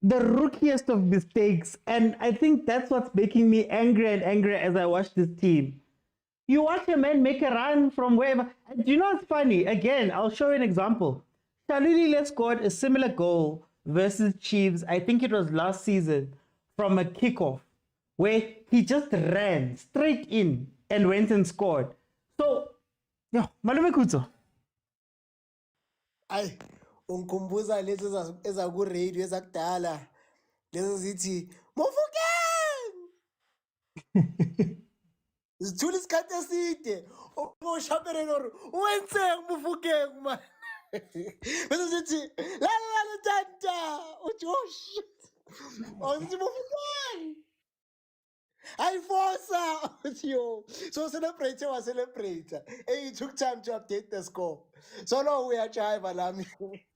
[SPEAKER 1] the rookiest of mistakes, and I think that's what's making me angrier and angrier as I watch this team. You watch a man make a run from wherever. Do you know what's funny? Again, I'll show you an example. Shalulile scored a similar goal versus Chiefs. I think it was last season from a kickoff where he just ran straight in and went and scored. So, yeah, Malume Kutso.
[SPEAKER 11] Ay, unkumbuza lezi ezakuradio ezakudala lezi zithi Mofokeng Sithula isikhathi eside ushapere nori wenzeng Mofokeng man bese sithi la tata uthi oh shit uthi Mofokeng I force you. So celebrate was celebrate. Hey, it took time to update the score. So now we are jive alami.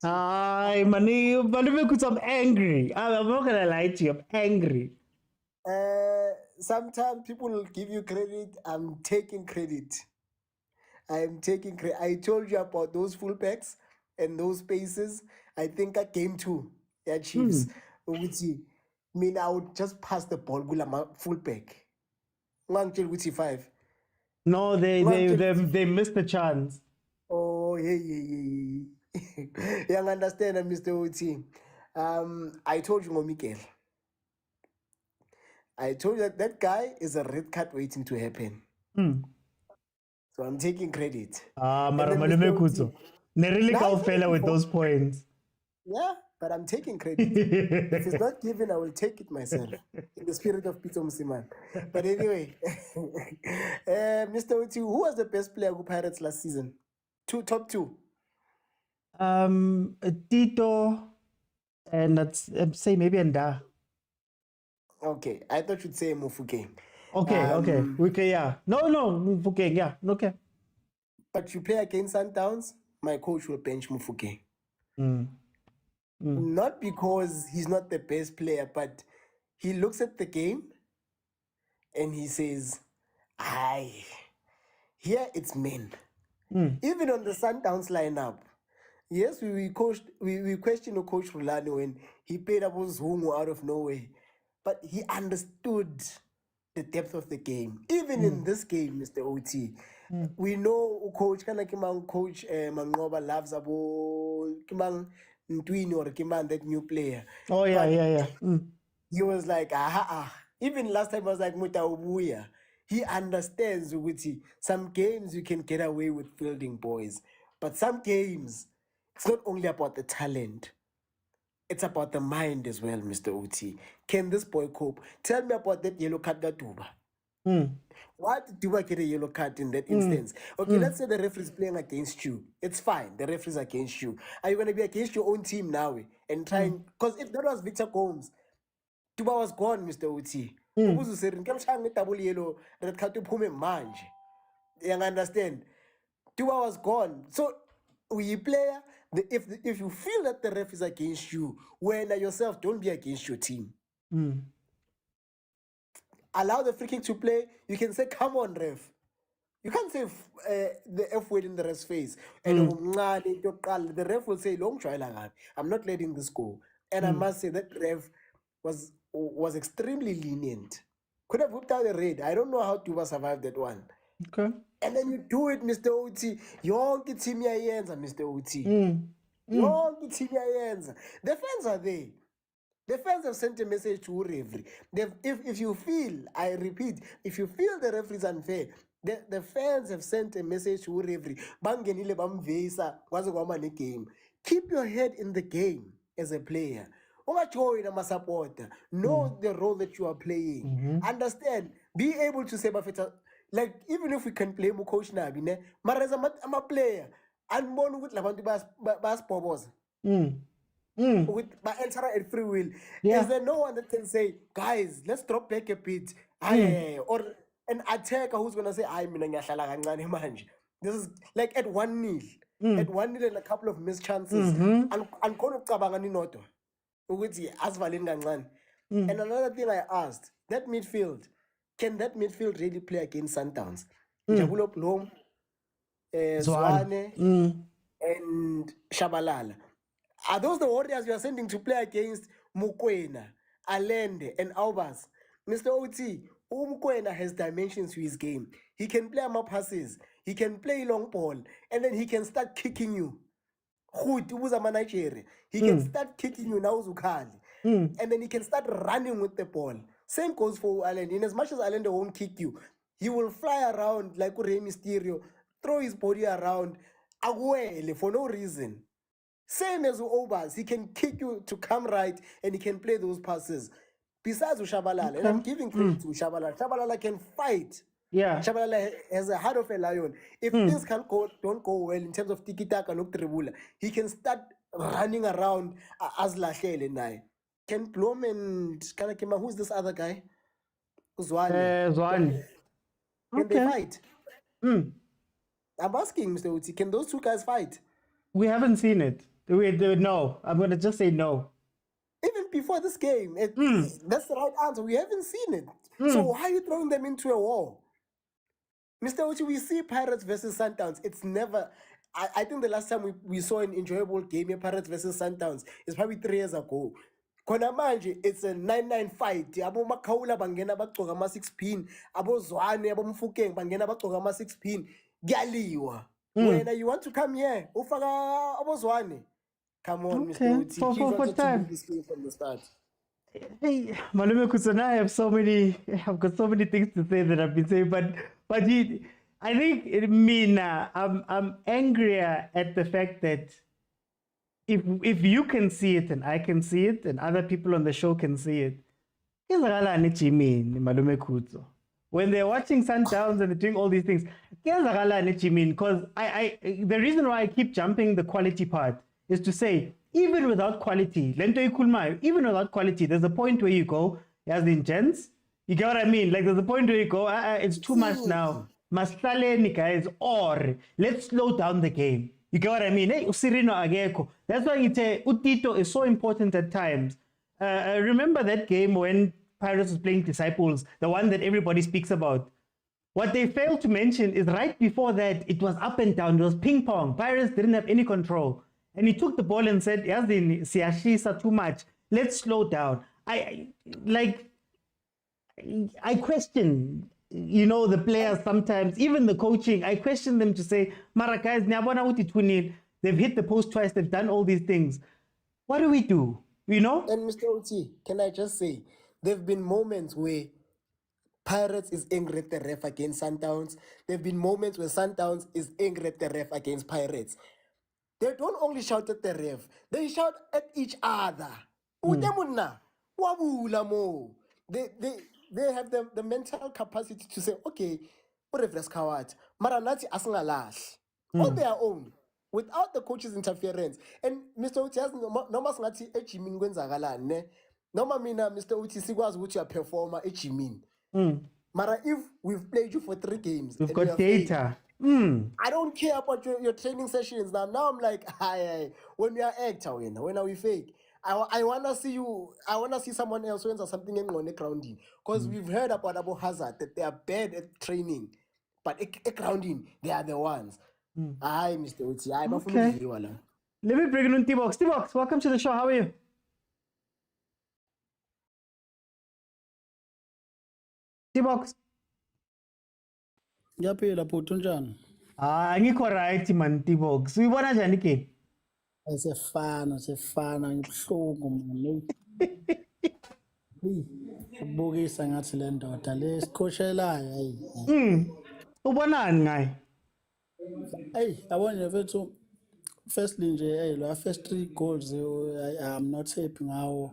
[SPEAKER 1] Hi, Mani, I'm angry. I'm not gonna lie to you, I'm angry.
[SPEAKER 11] Sometimes people will give you credit. I'm taking credit. I'm taking credit. I told you about those fullbacks and those spaces. I think at game 2, yeah, Chiefs. I mean, I would just pass the ball gula fullback. 5.
[SPEAKER 1] No, they missed the chance.
[SPEAKER 11] Oh, yeah. Young understand, Mr. OT. I told you, Miguel. I told you that guy is a red card waiting to happen. So I'm taking credit.
[SPEAKER 1] Malume Kutso. Really can't fail with those points.
[SPEAKER 11] Yeah, but I'm taking credit. If it's not given, I will take it myself in the spirit of Pitso Mosimane. But anyway, Mr. Oti, who was the best player who Pirates last season? Top two.
[SPEAKER 1] Tito, and let's say maybe Nda.
[SPEAKER 11] Okay, I thought you'd say Mufuke.
[SPEAKER 1] Okay, yeah. No, Mufuke, yeah, okay.
[SPEAKER 11] But you play against Sundowns, my coach will bench Mufuke. Not because he's not the best player, but he looks at the game and he says, here it's men. Even on the Sundowns lineup, yes, we questioned Coach Rulani when he played up Zungu out of nowhere, but he understood the depth of the game. Even in this game, Mr. OT, we know Coach Coach Mangoba loves Kimang Ntwini or Kimang, that new player.
[SPEAKER 1] Oh yeah, yeah.
[SPEAKER 11] He was like, Even last time I was like Mutaubuya. he understands ukuthi some games you can get away with fielding boys, but some games it's not only about the talent. It's about the mind as well, Mr. Uti. Can this boy cope? Tell me about that yellow card that Duba. Why did Duba get a yellow card in that instance? Okay, let's say the referee is playing against you. It's fine. The referee is against you. Are you going to be against your own team now and trying? Because if that was Victor Combs, Duba was gone, Mr. Uti. Ubuzu said, "Ngiyamshaya double yellow, red card uphume manje." You understand? Duba was gone. So, we player, if you feel that the ref is against you, when yourself, don't be against your team. Allow the free kick to play. You can say, "Come on, ref." You can't say the F word in the ref's face. And the ref will say, "Long try, I'm not letting this go." And I must say that ref was extremely lenient. Could have whipped out the red. I don't know how Tuba survived that one.
[SPEAKER 1] Okay.
[SPEAKER 11] And then you do it, Mr. Oti. Yonke team yayenza, Mr. Oti. Yonke team yayenza. The fans are there. The fans have sent a message to referee. If you feel, I repeat, if you feel the referee is unfair, the fans have sent a message to referee. Bangenile bamvisa kwaze kwamane game. Keep your head in the game as a player. Ungajoyina ama-supporter. Know the role that you are playing. Understand. Be able to say, Bafeta, like, even if we can play coach Nabi, ne, mara I'm a player. And more with Lavanti Bas Pobos. With my enter at free will. Is there no one that can say, "Guys, let's drop back a bit"? Or an attacker who's gonna say, this is like at 1-0. At 1-0 and a couple of missed chances. And another thing I asked, that midfield, can that midfield really play against Sundowns? Jabulo Plom, Zwane, and Shabalala. Are those the warriors you are sending to play against Mokwena, Alende, and Albers? Mr. Oti, Mokwena has dimensions to his game. He can play more passes, he can play long ball, and then he can start kicking you. He can start kicking you now, Zukhali. And then he can start running with the ball. Same goes for Alende. In as much as Alende won't kick you, he will fly around like Rey Mysterio, throw his body around, for no reason. Same as Obas, he can kick you to come right and he can play those passes. Besides Shabalala, and I'm giving credit to Shabalala. Shabalala can fight.
[SPEAKER 1] Yeah.
[SPEAKER 11] Shabalala has a heart of a lion. If things don't go well in terms of tiki-taka and Tribula, he can start running around as Lachele Nai. Ken Blom and Kanakima, who's this other guy? Zwane.
[SPEAKER 1] Zwane.
[SPEAKER 11] Can they fight? I'm asking, Mr. Uti, can those two guys fight?
[SPEAKER 1] We haven't seen it. No. I'm going to just say no.
[SPEAKER 11] Even before this game, that's the right answer. We haven't seen it. So why are you throwing them into a war? Mr. Uchi, we see Pirates versus Sundowns. It's never... I think the last time we saw an enjoyable game here, Pirates versus Sundowns, is probably 3 years ago. Khona manje, it's a 9-9 fight. Abo Makaula bangena bagcoka ama-6 pin. Abo Zwane, abo Mfukeng bangena bagcoka ama-6 pin. Gyaliwa. When you want to come here, ufaka abo Zwane. Come on, Mr. Uti.
[SPEAKER 1] For time.
[SPEAKER 11] This game from the start.
[SPEAKER 1] Hey, Malume Kusana, I've got so many things to say that I've been saying, but I think I'm angrier at the fact that if you can see it and I can see it and other people on the show can see it, when they're watching Sundowns and they're doing all these things, because the reason why I keep jumping the quality part is to say, even without quality, even without quality, there's a point where you go, as in gents, you get what I mean? Like there's a point where you go, it's too much now. Masaleni guys, or let's slow down the game. You get what I mean? Hey, Usirino Ageko. That's why Utito is so important at times. Remember that game when Pirates was playing Disciples, the one that everybody speaks about. What they failed to mention is right before that, it was up and down. It was ping pong. Pirates didn't have any control. And he took the ball and said, Yazin, Siashisa too much. Let's slow down. I question, the players sometimes, even the coaching. I question them to say, Mara guys, they've hit the post twice. They've done all these things. What do we do?
[SPEAKER 11] And Mr. Oti, can I just say, there have been moments where Pirates is angry at the ref against Sundowns. There have been moments where Sundowns is angry at the ref against Pirates. They don't only shout at the ref, they shout at each other. Utemuna, wabula mo. They have the mental capacity to say, okay, urefres kawat, maranati asingalash. On their own, without the coach's interference. And Mr. Uti has noma singathi ejimin kwenzakalani. Noma mina Mr. Uti sikwazi ukuthi a performer ejimin. Mara, if we've played you for 3 games,
[SPEAKER 1] We've
[SPEAKER 11] and
[SPEAKER 1] got data.
[SPEAKER 11] I don't care about your training sessions now. Now I'm like, when we are actor, when are we fake? I wanna see you. I wanna see someone else who ends something on the grounding. Because we've heard about Abu Hazard that they are bad at training, but at grounding they are the ones. Aye, Mr. Uti. I'm not
[SPEAKER 1] Okay. Let me bring in T-Box. T-Box, welcome to the show. How are you? T-Box.
[SPEAKER 12] Ngiyaphila bhuti unjani?
[SPEAKER 1] Angikho right man T-Box. Uyibona njani ke?
[SPEAKER 12] Sefana ngibuhlungu manje. Ubukisa ngathi le ndoda le sikhoshelayo hayi.
[SPEAKER 1] Ubonani ngaye?
[SPEAKER 12] Hey, yabona mfethu firstly nje lo first 3 goals I'm not happy ngawo.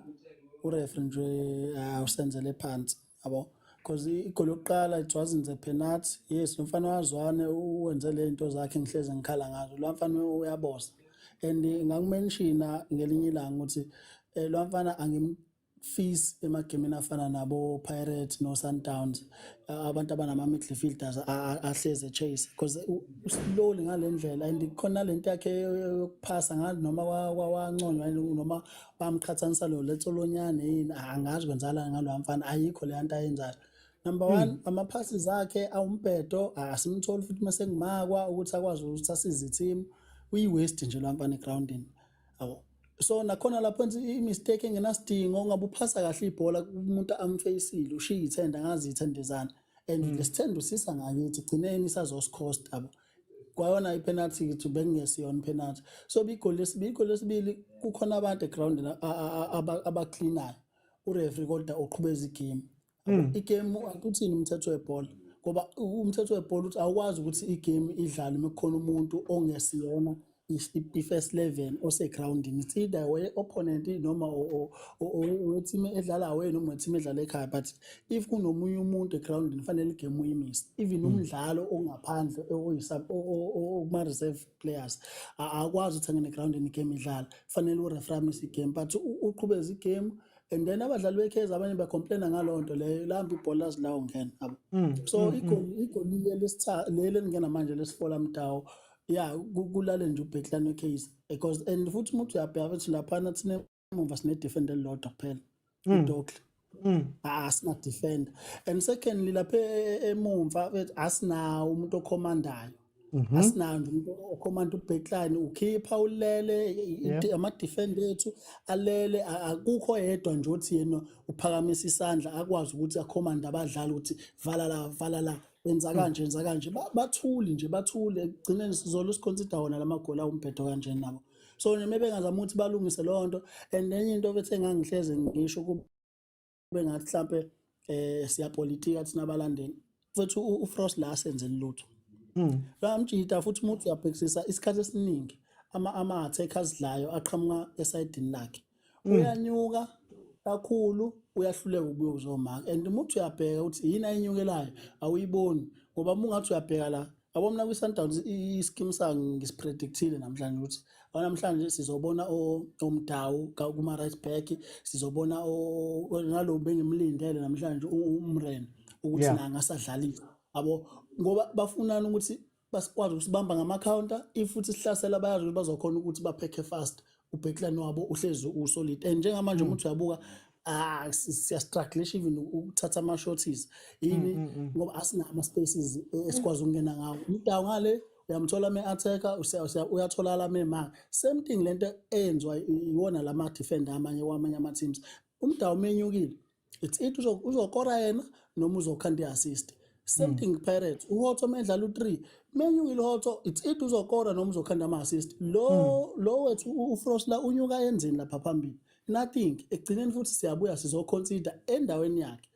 [SPEAKER 12] Ureferee nje usenzele phansi yabo. Because igoli yokuqala it wasn't a penalty. Yes, umfana wazwane uwenze le zinto zakhe ngihleze ngikhala ngazo. Lo mfana uyabosa. And ngakumenshina ngelinye ilanga ukuthi lo mfana angimfisi emagemini afana nabo Pirates no Sundowns abantu abanama midfielders ahleze chase because slowly ngalendlela and khona lento yakhe yokuphasa ngathi noma wanconywa noma bamqhathanisa lo letholonyane yini angazi kwenzala ngalo mfana ayikho le nto ayenzayo. Number 1 ama-passes akhe awumbhedo asimtholi futhi mase ngimakwa ukuthi akwazi ukuthi asize team uyi-waste nje lo mfana egroundini yabo. So nakhona lapho i-mistake engenasidingo ongabe uphasa kahle ibhola umuntu amfacile ushiya ithenda ngazi ithendezana and lesithendo sisa ngakithi gcineni isazoscost yabo. Kwayona ipenalty ukuthi bengesiyona penalty. So igoli lesibili kukhona abantu egroundini abacleanayo. Ureferee kodwa uqhubeza igame. Igame akuthini umthetho webhola ngoba umthetho webhola uthi awukwazi ukuthi igame idlale mekukhona umuntu ongesiyona i-first 11 ose-groundini. It's either opponent noma team edlala away noma team edlala ekhaya, but if kunomunye umuntu egroundini kufanele igame uyimise. Even umdlalo ongaphandle okuma-reserve players akwazi ukuthi angene egroundini igame idlala, kufanele ureferee amise igame but uqhubeza igame. And then abadlali beKaizer abanye bacomplaina ngalo nto leyo lamba ibhola lazilawo ngena yabo. So igoli leli ngena manje lesifola mtawo yeah kulale nje ubheklane weKaizer because and futhi umuntu uyabheka ukuthi lapha thina emva sine defender lodwa kuphela uDokle asina defender and secondly lapha emumva asinawo umuntu okhomandayo. Asinayo nje umuntu okhomanda ubheklane ukhipha ulele ama-defender ethu alele akukho yedwa nje uthi yena uphakamisa isandla akwazi ukuthi akhomanda abadlali ukuthi vala la benza kanje bathule gcineni sizolo siconsider wona lamagoli awumbhedo kanje nabo. So maybe ngazama ukuthi balungise lo nto and enye into bethe ngangihleze ngisho kube ngathi mhlambe siyapolitika thina abalandeli futhi uFrost la senzeni lutho. Lamjita futhi umuntu uyabhekisisa isikhathi esiningi ama-attackers layo aqhamuka esayidini lakhe uyanyuka kakhulu uyahluleka ukubuya uzomaka and umuntu uyabheka ukuthi yini ayinyukelayo awuyiboni ngoba mungathi uyabheka la yabo mina kwi-Sundowns i-scheme sangi ngisipredictile namhlanje ukuthi namhlanje sizobona omdawu kuma-right back sizobona nalo bengimlindele namhlanje umreni ukuthi nangasadlalisa yabo ngoba bafunana ukuthi basikwazi ukusibamba ngama-counter if futhi sihlasela bayazi ukuthi bazokhona ukuthi baphekhe fast ubheklane wabo uhlezi usolid and njengamanje umuntu uyabuka siyastrugglisha even ukuthatha ama-shorties yini ngoba asina ama-spaces esikwazi ukungena ngawo umdawu ngale uyamthola ame-attacker uyathola lame-mark same thing lento eyenziwa iwona lama-defender wamanye ama-teams umdawu menyukile it's it uzokora yena noma uzokhanda i-assist. Same thing Pirates uHoto medlala u3 menyukile uHoto it's it uzokora noma uzokhanda ama-assist lo wethu uFrost la unyuka enzini lapha phambili nothing ekugcineni futhi siyabuya sizoconsider endaweni yakhe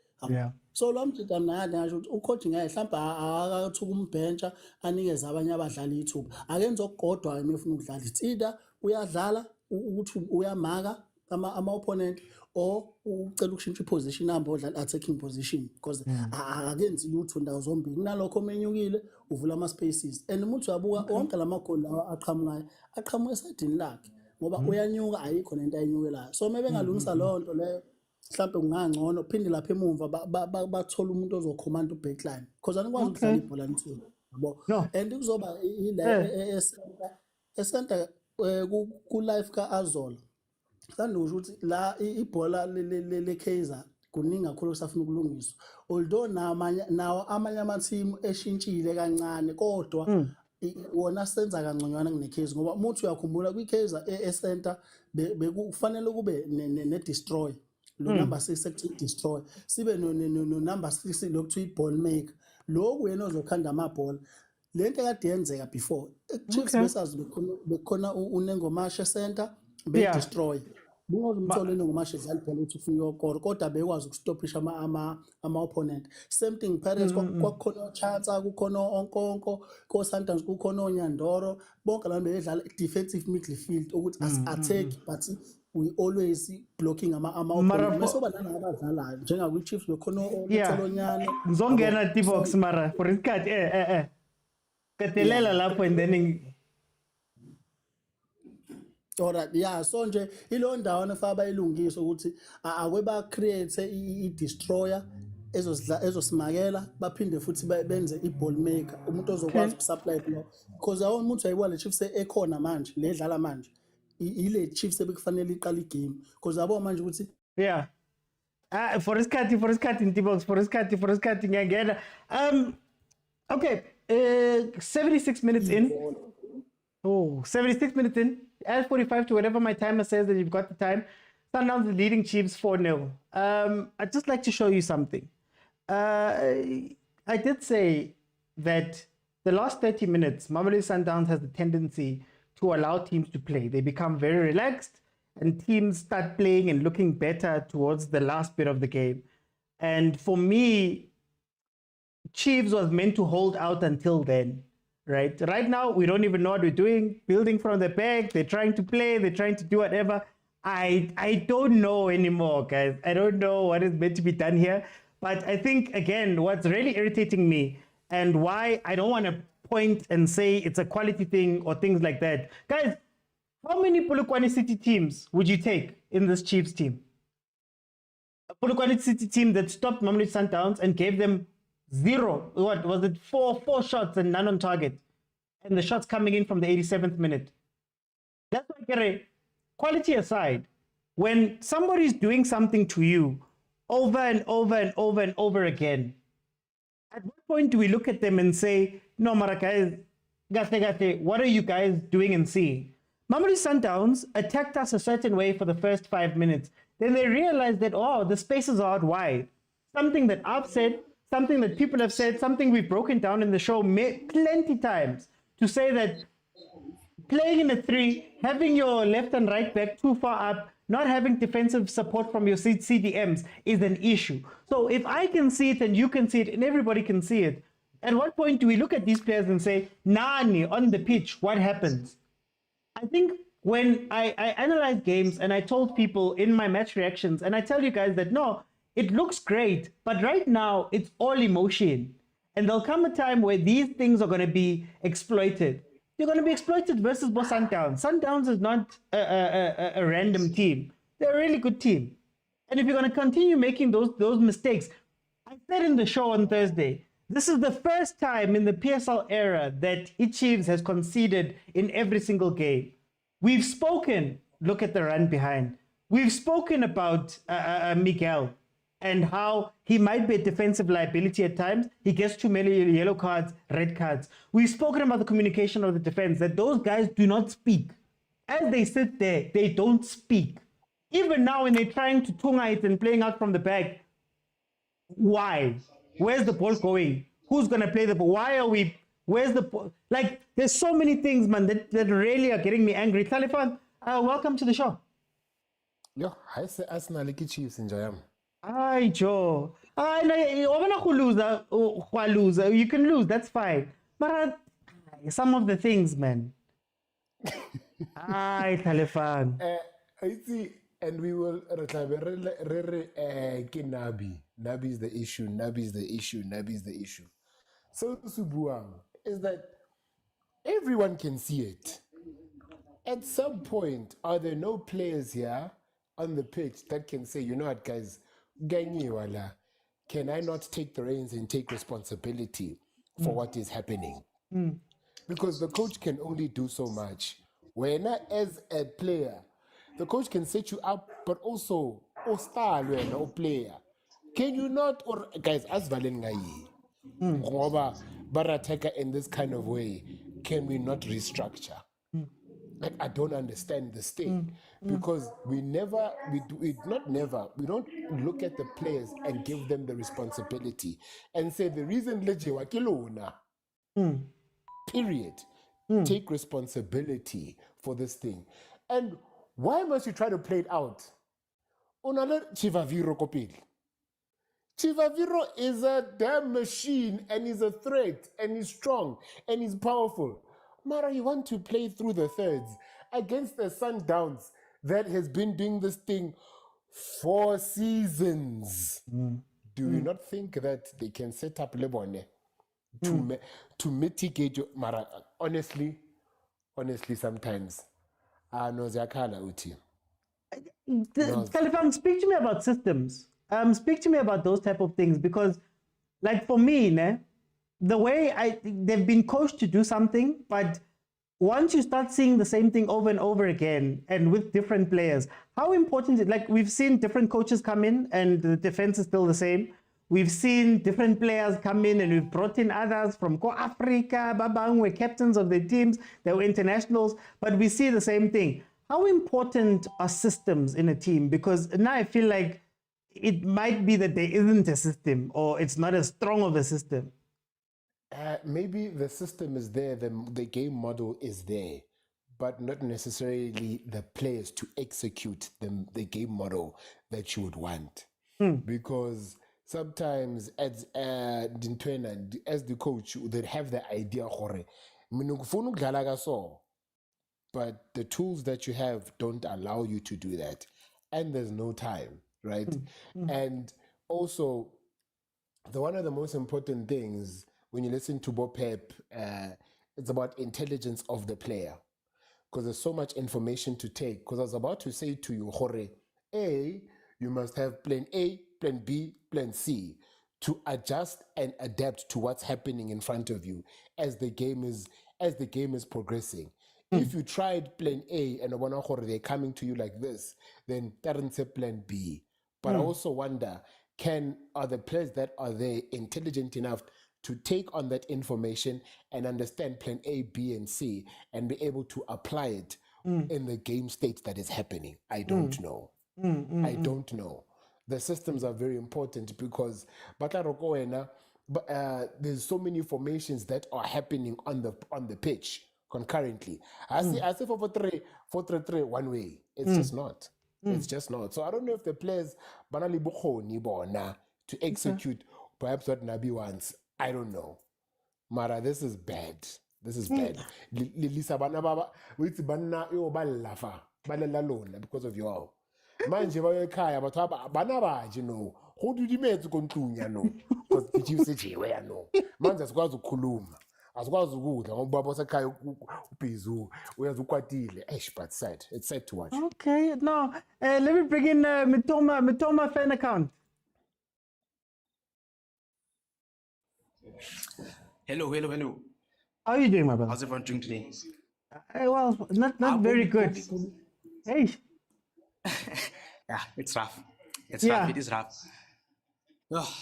[SPEAKER 12] so lo mdida mna ngasho ukuthi ucoaching ngaye mhlawumbe akathuka umbhentsha anikeze abanye abadlali ithuba akenze okukodwa uma efuna ukudlala it's either uyadlala ukuthi uyamaka ama-opponent or ucela ukushintsha iposition hambe odlala attacking position because akenzi lutho ndawo zombili kunalokho omenyukile uvula ama-spaces and umuntu uyabuka wonke la magoli lawa aqhamuka esadini lakhe ngoba uyanyuka ayikho nento ayinyukelayo so uma bengalungisa leyo nto leyo mhlawumbe kungangcono phinde lapha emumva bathole umuntu ozokhomanda u-backline because anikwazi ukudlala ibhola nithini yabo and kuzoba ile esenta ku-life ka-Azola mhlawumbe usho ukuthi la ibhola le-Kaizer kuningi kakhulu kusafuna ukulungiswa although nawo amanye amathimu eshintshile kancane kodwa wona senza kangconywana kune-Kaizer ngoba umuntu uyakhumbula kwi-Kaizer e-center bekufanele kube ne-destroy lo number 6 sekuthiwa destroy sibe no-number 6 lokuthiwa i-ball maker loku yena ozokhanda amabhola lento kade yenzeka before Chiefs besazi bekhona unengomashe center be-destroy bungoze umthole unengomashe edlala ibhola ukuthi ufuna uyokora kodwa bekwazi ukustopisha ama-opponent same thing Pirates kwakukhona Chatsa kukhona onkonko ko-Sundowns kukhona onyandoro bonke labo bedlala defensive midfield ukuthi as-attack but we always blocking ama-opponent mesoba nanabadlalayo njengakwi-Chiefs bekhona Thelonyane
[SPEAKER 1] ngizongena T-box mara for isikhathi ketelela lapho and then
[SPEAKER 12] alright yeah so nje ilo ndawana fa bayilungisa ukuthi akweba create i-destroyer ezosimakela baphinde futhi benze i-ball maker umuntu ozokwazi ukusupply block because awona umuntu ayibuka le Chiefs ekhona manje ledlala manje ile Chiefs ebekufanele iqala igame because yabo manje ukuthi
[SPEAKER 1] yeah for isikhathi in T-box for isikhathi ngiyangena okay 76 minutes in 76 minutes in add 45 to whatever my timer says that you've got the time. Sundowns leading Chiefs 4-0. I'd just like to show you something. I did say that the last 30 minutes, Mamelodi Sundowns has the tendency to allow teams to play. They become very relaxed and teams start playing and looking better towards the last bit of the game. And for me, Chiefs was meant to hold out until then. Right now, we don't even know what we're doing. Building from the back, they're trying to play, they're trying to do whatever. I don't know anymore, guys. I don't know what is meant to be done here. But I think, again, what's really irritating me and why I don't want to point and say it's a quality thing or things like that. Guys, how many Polokwane City teams would you take in this Chiefs team? A Polokwane City team that stopped Mamelodi Sundowns and gave them 0, what was it, four shots and none on target, and the shots coming in from the 87th minute. That's why, Kere, quality aside, when somebody's doing something to you over and over and over and over again, at what point do we look at them and say, no, Marakai, gate, what are you guys doing and seeing? Mamelodi Sundowns attacked us a certain way for the first 5 minutes. Then they realized that, oh, the spaces are out wide. Something that I've said, something that people have said, something we've broken down in the show plenty times, to say that playing in a 3, having your left and right back too far up, not having defensive support from your CDMs is an issue. So if I can see it and you can see it and everybody can see it, at what point do we look at these players and say, Nani, on the pitch, what happens? I think when I analyze games and I told people in my match reactions, and I tell you guys that, no, it looks great, but right now it's all emotion. And there'll come a time where these things are going to be exploited. They're going to be exploited versus Sundowns. Sundowns is not a random team. They're a really good team. And if you're going to continue making those mistakes, I said in the show on Thursday, this is the first time in the PSL era that Chiefs has conceded in every single game. We've spoken, look at the run behind. We've spoken about Miguel and how he might be a defensive liability at times. He gets too many yellow cards, red cards. We've spoken about the communication of the defense, that those guys do not speak. As they sit there, they don't speak. Even now when they're trying to tunga it and playing out from the back, why? Where's the ball going? Who's going to play the ball? Why are we... Where's the... Like, there's so many things, man, that really are getting me angry. Talifan, welcome to the show.
[SPEAKER 13] Yo, I say Arsenal Chiefs in Jayam.
[SPEAKER 1] Hi, Joe. I know you can lose, that's fine. But some of the things, man. Telefon.
[SPEAKER 13] I see, and we will Nabi. Nabi is the issue. Nabi is the issue. Nabi is the issue. So Subuang is that everyone can see it. At some point, are there no players here on the pitch that can say, you know what, guys, Ganye wala, can I not take the reins and take responsibility for what is happening? Because the coach can only do so much. When as a player, the coach can set you up, but also star when no player. Can you not, or guys, as Valengayi, Barateka in this kind of way, can we not restructure? Like, I don't understand this thing because we don't look at the players and give them the responsibility and say the reason leje wakilona. Period. Take responsibility for this thing. And why must you try to play it out? Unale Chivaviro kopil. Chivaviro is a damn machine and he's a threat and he's strong and he's powerful. Mara, you want to play through the thirds against the Sundowns that has been doing this thing for seasons. Do you not think that they can set up Lebone to mitigate your Mara? Honestly, sometimes Nozakala Uti.
[SPEAKER 1] Telefon, speak to me about systems. Speak to me about those type of things because, like for me, the way they've been coached to do something, but once you start seeing the same thing over and over again and with different players, how important is it? Like we've seen different coaches come in and the defense is still the same. We've seen different players come in and we've brought in others from Africa, Babang, were captains of their teams, they were internationals, but we see the same thing. How important are systems in a team? Because now I feel like it might be that there isn't a system or it's not as strong of a system.
[SPEAKER 13] Maybe the system is there, the game model is there, but not necessarily the players to execute the game model that you would want. Because sometimes as the coach, they'd have the idea, but the tools that you have don't allow you to do that. And there's no time, right? And also, one of the most important things when you listen to Bob Pep, it's about intelligence of the player. Because there's so much information to take. Because I was about to say to you, Jorge, A, you must have plan A, plan B, plan C to adjust and adapt to what's happening in front of you as the game is progressing. If you tried plan A and they're coming to you like this, then that doesn't say plan B. But I also wonder, are the players that are there intelligent enough to take on that information and understand plan A, B, and C and be able to apply it in the game state that is happening? I don't know. I don't know. The systems are very important because there's so many formations that are happening on the pitch concurrently. I say 4-3-3 one way. It's just not. It's just not. So I don't know if the players banali bukoni bona to execute perhaps what Nabi wants. I don't know. Mara, this is bad. This is bad. Lisa bana baba with bana yo balafa balalona because of you all. Manje ba ekhaya batho bana baje no. Go dudimetse kontlunya no. Because the Chiefs say we no. Manje asikwazi ukukhuluma. Asikwazi ukudla ngoba baba sekhaya ubhizu uyazukwatile. But sad. It's sad to watch.
[SPEAKER 1] Okay, no. Let me bring in Mitoma fan account.
[SPEAKER 14] Hello.
[SPEAKER 1] How are you doing, my brother?
[SPEAKER 14] How's everyone doing today?
[SPEAKER 1] Well, not very good. Hey.
[SPEAKER 14] Yeah, it's rough. Rough. It is rough. Oh,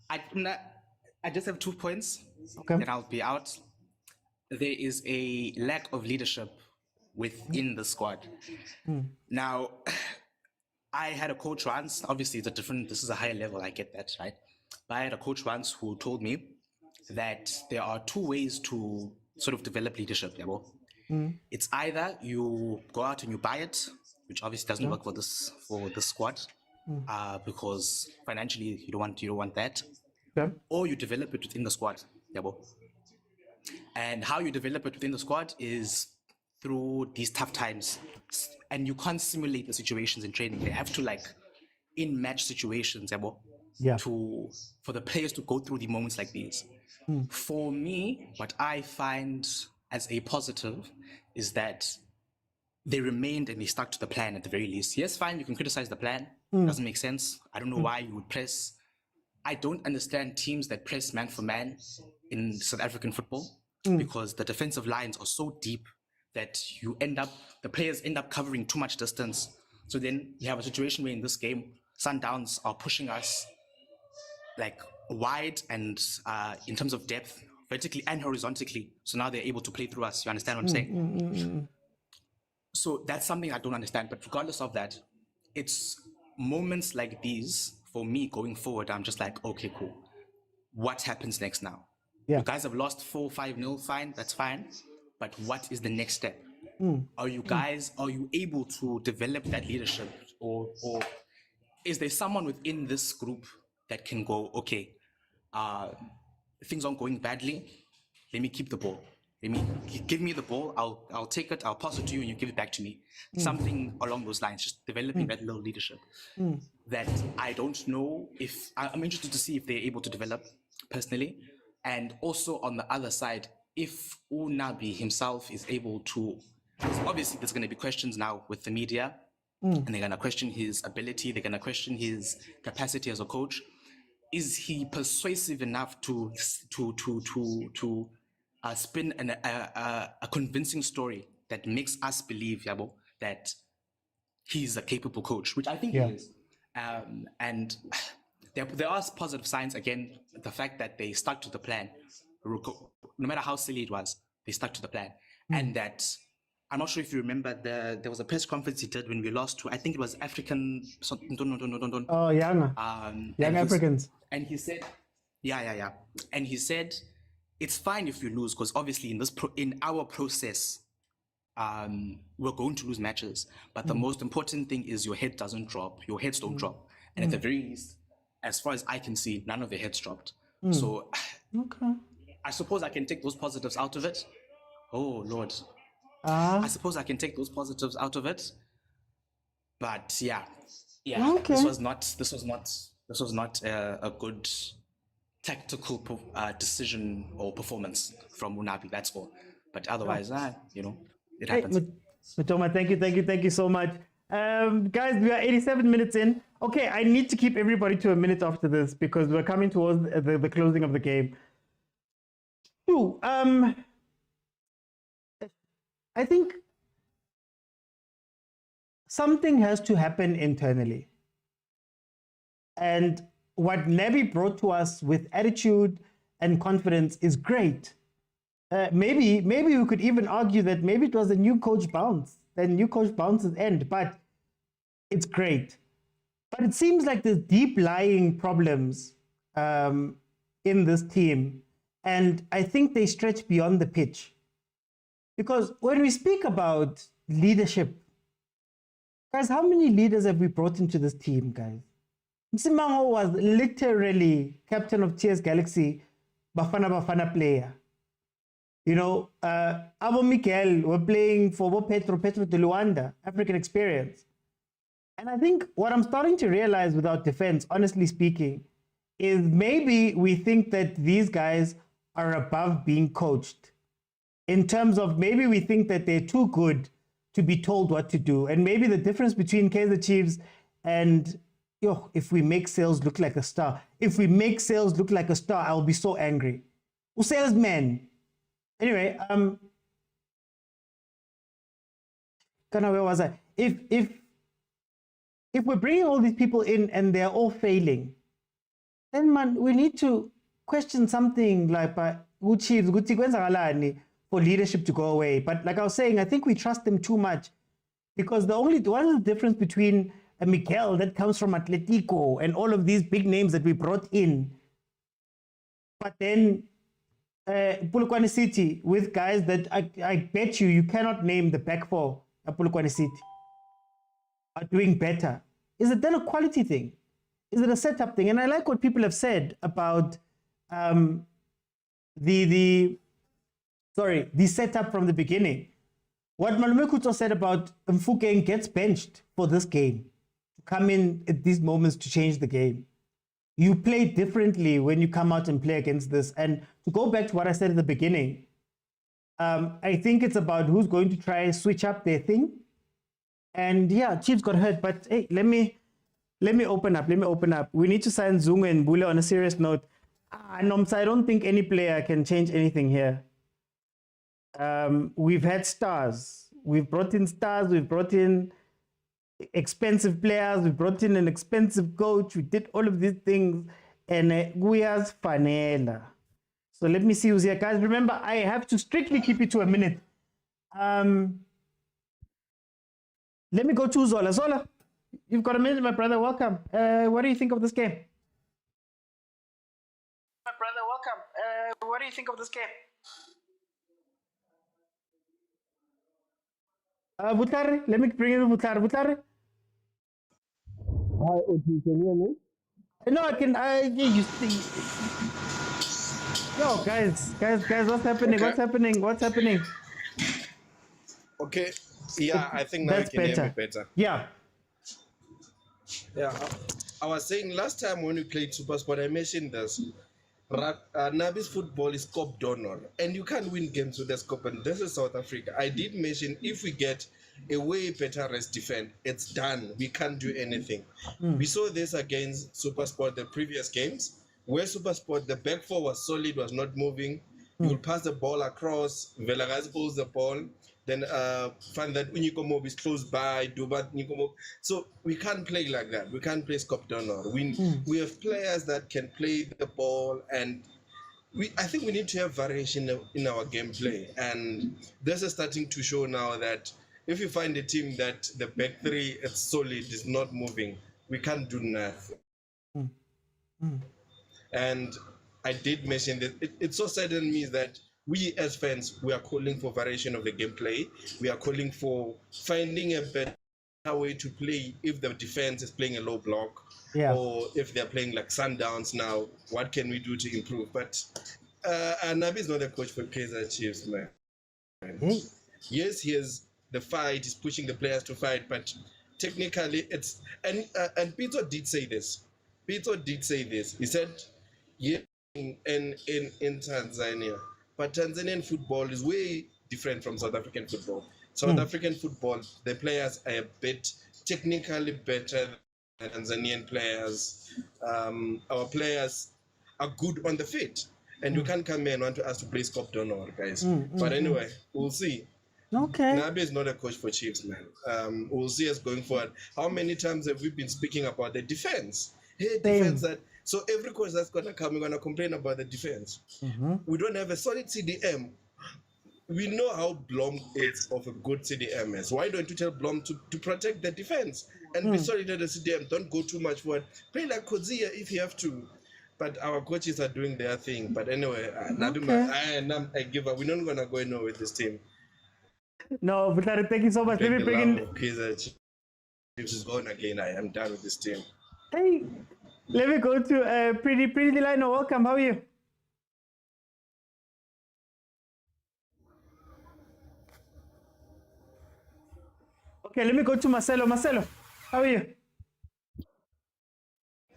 [SPEAKER 14] I just have 2 points.
[SPEAKER 1] Okay.
[SPEAKER 14] Then I'll be out. There is a lack of leadership within the squad. Now, I had a coach once. Obviously, this is a higher level. I get that, right? But I had a coach once who told me that there are 2 ways to sort of develop leadership. It's either you go out and you buy it, which obviously doesn't work for this squad, because financially you don't want that.
[SPEAKER 1] Okay.
[SPEAKER 14] Or you develop it within the squad. Yabo. And how you develop it within the squad is through these tough times. And you can't simulate the situations in training. They have to in match situations, yabo, for the players to go through the moments like these. For me, what I find as a positive is that they remained and they stuck to the plan at the very least. Yes, fine, you can criticize the plan. Doesn't make sense. I don't know why you would press. I don't understand teams that press man for man in South African football because the defensive lines are so deep that the players end up covering too much distance. So then you have a situation where in this game, Sundowns are pushing us wide and in terms of depth, vertically and horizontally. So now they're able to play through us. You understand what I'm saying? So that's something I don't understand. But regardless of that, it's moments like these, for me going forward, I'm just like, okay, cool. What happens next now? You guys have lost 4-5-0, fine, that's fine. But what is the next step? Are you able to develop that leadership? Or is there someone within this group that can go, okay, things aren't going badly, let me keep the ball. Give me the ball, I'll take it, I'll pass it to you and you give it back to me. Something along those lines, just developing that little leadership that I don't know if, I'm interested to see if they're able to develop personally. And also on the other side, if Unabi himself is able to, obviously there's going to be questions now with the media and they're going to question his ability, they're going to question his capacity as a coach. Is he persuasive enough to spin a convincing story that makes us believe, Yabo, that he's a capable coach, which I think he is. And there are positive signs. Again, the fact that they stuck to the plan, no matter how silly it was, they stuck to the plan. And that, I'm not sure if you remember, there was a press conference he did when we lost to, I think it was African.
[SPEAKER 1] Oh, young Africans.
[SPEAKER 14] And he said, yeah. And he said, it's fine if you lose, because obviously in our process, we're going to lose matches. But the most important thing is your head doesn't drop, your heads don't drop. And at the very least, as far as I can see, none of their heads dropped. So I suppose I can take those positives out of it. Oh, Lord. I suppose I can take those positives out of it. But this was not a good tactical decision or performance from Unabi, that's all. But otherwise, it happens.
[SPEAKER 1] Matoma, thank you so much. Guys, we are 87 minutes in. Okay, I need to keep everybody to a minute after this because we're coming towards the closing of the game. I think something has to happen internally. And what Nabi brought to us with attitude and confidence is great. Maybe we could even argue that maybe it was a new coach bounce, that new coach bounce's end, but it's great. But it seems like there's deep lying problems in this team. And I think they stretch beyond the pitch. Because when we speak about leadership, guys, how many leaders have we brought into this team, guys? Msimango was literally captain of TS Galaxy, Bafana player. Abo Mikel were playing for Petro de Luanda, African experience. And I think what I'm starting to realize without defense, honestly speaking, is maybe we think that these guys are above being coached. In terms of maybe we think that they're too good to be told what to do. And maybe the difference between Kaizer Chiefs and, if we make sales look like a star. If we make sales look like a star, I'll be so angry. Salesman. Anyway, where was I? If we're bringing all these people in and they're all failing, then man, we need to question something like for leadership to go away. But like I was saying, I think we trust them too much because what is the difference between a Miguel that comes from Atletico and all of these big names that we brought in, but then Polokwane City with guys that I bet you cannot name the back four at Polokwane City are doing better Is it then a quality thing? Is it a setup thing? And I like what people have said about the setup from the beginning. What Malume Kuto said about Mfukeng gets benched for this game to come in at these moments to change the game. You play differently when you come out and play against this. And to go back to what I said at the beginning, I think it's about who's going to try and switch up their thing. And yeah, Chiefs got hurt, but hey, let me open up. We need to sign Zungu and Bule on a serious note. I don't think any player can change anything here. We've had stars. We've brought in stars. We've brought in expensive players. We brought in an expensive coach. We did all of these things. And Guya's Fanela. So let me see who's here. Guys, remember, I have to strictly keep it to a minute. Let me go to Zola. Zola, you've got a minute, my brother. Welcome. What do you think of this game? My brother, welcome. What do you think of this game? Butare, let me bring in Butare. Butare?
[SPEAKER 15] Hi, Oti, can you hear me?
[SPEAKER 1] No, I can. You see. Yo, guys, what's happening?
[SPEAKER 15] Okay.
[SPEAKER 1] What's happening?
[SPEAKER 15] Okay. Yeah, I think now you
[SPEAKER 1] That's
[SPEAKER 15] can hear
[SPEAKER 1] better.
[SPEAKER 15] me better.
[SPEAKER 1] Yeah.
[SPEAKER 15] Yeah. I was saying last time when we played Supersport, I mentioned this. Nabi's football is cup donor, and you can't win games with the scope, and this is South Africa. I did mention if we get a way better rest defense, it's done. We can't do anything. We saw this against Supersport the previous games, where Supersport, the back four was solid, was not moving. You'll pass the ball across, Vilakazi holds the ball, then find that Unikomob is close by, Dubat Nikomob. So we can't play like that. We can't play Scop Donor. We have players that can play the ball, and I think we need to have variation in our gameplay. And this is starting to show now that if you find a team that the back three is solid, is not moving, we can't do nothing. And I did mention that it so saddened me that we as fans, we are calling for variation of the gameplay. We are calling for finding a better way to play if the defense is playing a low block, or if they're playing like Sundowns now, what can we do to improve? But Nabi is not a coach for Kaizer Chiefs, man. Yes, he has the fight, he's pushing the players to fight, but technically it's, and Pitso did say this. He said, yeah, in Tanzania, but Tanzanian football is way different from South African football. South African football, the players are a bit technically better than Tanzanian players. Our players are good on the fit, and you can't come here and want us to play Scop Donor, guys. But anyway, we'll see.
[SPEAKER 1] Okay.
[SPEAKER 15] Nabi is not a coach for Chiefs, man. We'll see us going forward. How many times have we been speaking about the defense? Hey, defense that. So every coach that's gonna come, we're gonna complain about the defense. We don't have a solid CDM. We know how Blom is of a good CDM is. Why don't you tell Blom to protect the defense and be solid at the CDM? Don't go too much forward. Play like Khoza if you have to. But our coaches are doing their thing. But anyway, I give up. We're not gonna go nowhere with this team.
[SPEAKER 1] No, but thank you so much. Let me bring in.
[SPEAKER 15] Kaizer Chiefs is going again. I am done with this team.
[SPEAKER 1] Hey, let me go to Pretty Delino. Welcome. How are you? Okay, let me go to Marcelo. Marcelo, how are you?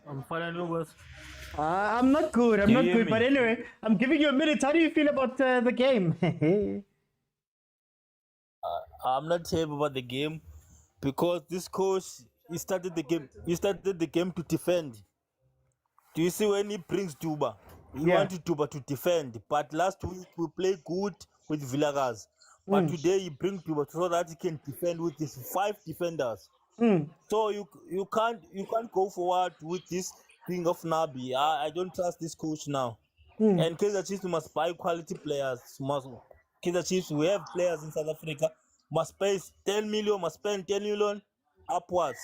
[SPEAKER 16] I'm fine, and you, boss?
[SPEAKER 1] I'm not good. I'm not good. But anyway, I'm giving you a minute. How do you feel about the game?
[SPEAKER 16] I'm not happy about the game because this coach he started the game to defend. Do you see when he brings Duba? He wanted Duba to defend. But last week we played good with Vilakazi. But today he brings Duba so that he can defend with his 5 defenders. So you can't go forward with this thing of Nabi. I don't trust this coach now. And Kaizer Chiefs must buy quality players. Kaizer Chiefs, we have players in South Africa, must pay 10 million, must spend 10 million upwards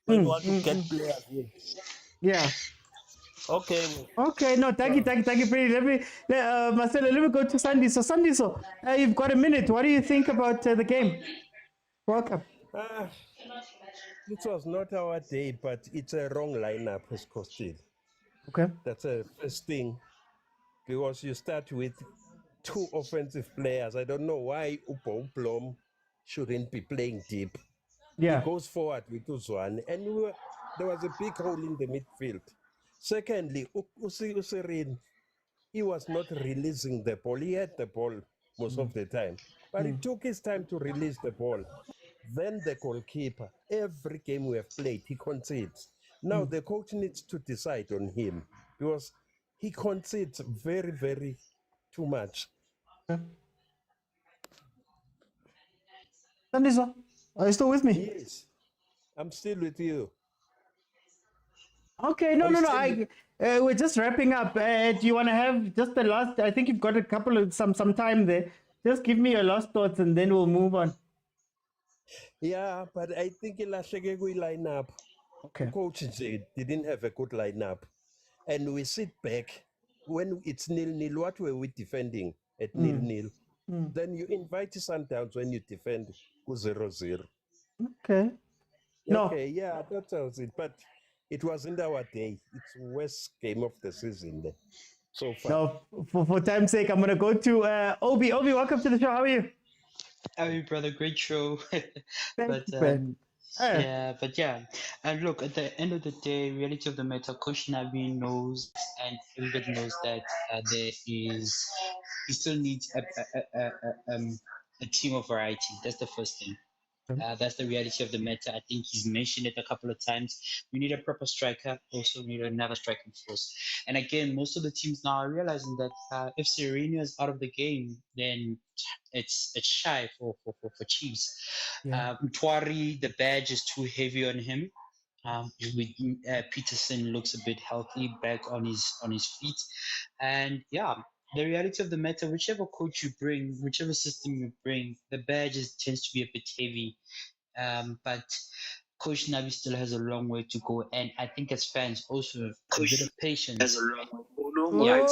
[SPEAKER 16] when you want to get players here.
[SPEAKER 1] Yeah.
[SPEAKER 16] Okay.
[SPEAKER 1] Okay, no, thank you, pretty. Marcelo, let me go to Sandy. So, Sandy, you've got a minute. What do you think about the game? Welcome.
[SPEAKER 17] It was not our day, but it's a wrong lineup, as Costil.
[SPEAKER 1] Okay.
[SPEAKER 17] That's a first thing, because you start with two offensive players. I don't know why Upo Blom shouldn't be playing deep.
[SPEAKER 1] Yeah.
[SPEAKER 17] He goes forward with Uzwane, and there was a big hole in the midfield. Secondly, Usirin, he was not releasing the ball. He had the ball most of the time, but it took his time to release the ball. Then the goalkeeper, every game we have played, he concedes. Now the coach needs to decide on him because he concedes very, very too much.
[SPEAKER 1] Sandisa, are you still with me?
[SPEAKER 17] Yes, I'm still with you.
[SPEAKER 1] Okay, no. We're just wrapping up. Do you want to have just the last? I think you've got a couple of some time there. Just give me your last thoughts, and then we'll move on.
[SPEAKER 17] Yeah, but I think Ilahleke lineup.
[SPEAKER 1] Okay.
[SPEAKER 17] Coach didn't have a good lineup, and we sit back when it's 0-0. What were we defending at 0-0? Then you invite Sundowns when you defend 0-0.
[SPEAKER 1] Okay. No.
[SPEAKER 17] Okay, yeah, that was it. But it wasn't our day. It's the worst game of the season there. So far.
[SPEAKER 1] No, for time's sake, I'm gonna go to Obi. Obi, welcome to the show. How are you?
[SPEAKER 18] Hey, brother, great show.
[SPEAKER 1] Thank you, friend.
[SPEAKER 18] Yeah. And look, at the end of the day, reality of the matter, Coach Nabi knows, and everybody knows that he still needs a team of variety. That's the first thing. That's the reality of the matter. I think he's mentioned it a couple of times. We need a proper striker. Also, we need another striking force. And again, most of the teams now are realizing that if Sereno is out of the game, then it's shy for Chiefs. Mtwari, the badge is too heavy on him. Peterson looks a bit healthy, back on his feet, and yeah. The reality of the matter, whichever coach you bring, whichever system you bring, the badge tends to be a bit heavy. But Coach Nabi still has a long way to go, and I think as fans also a bit of patience.
[SPEAKER 1] Oh, mute.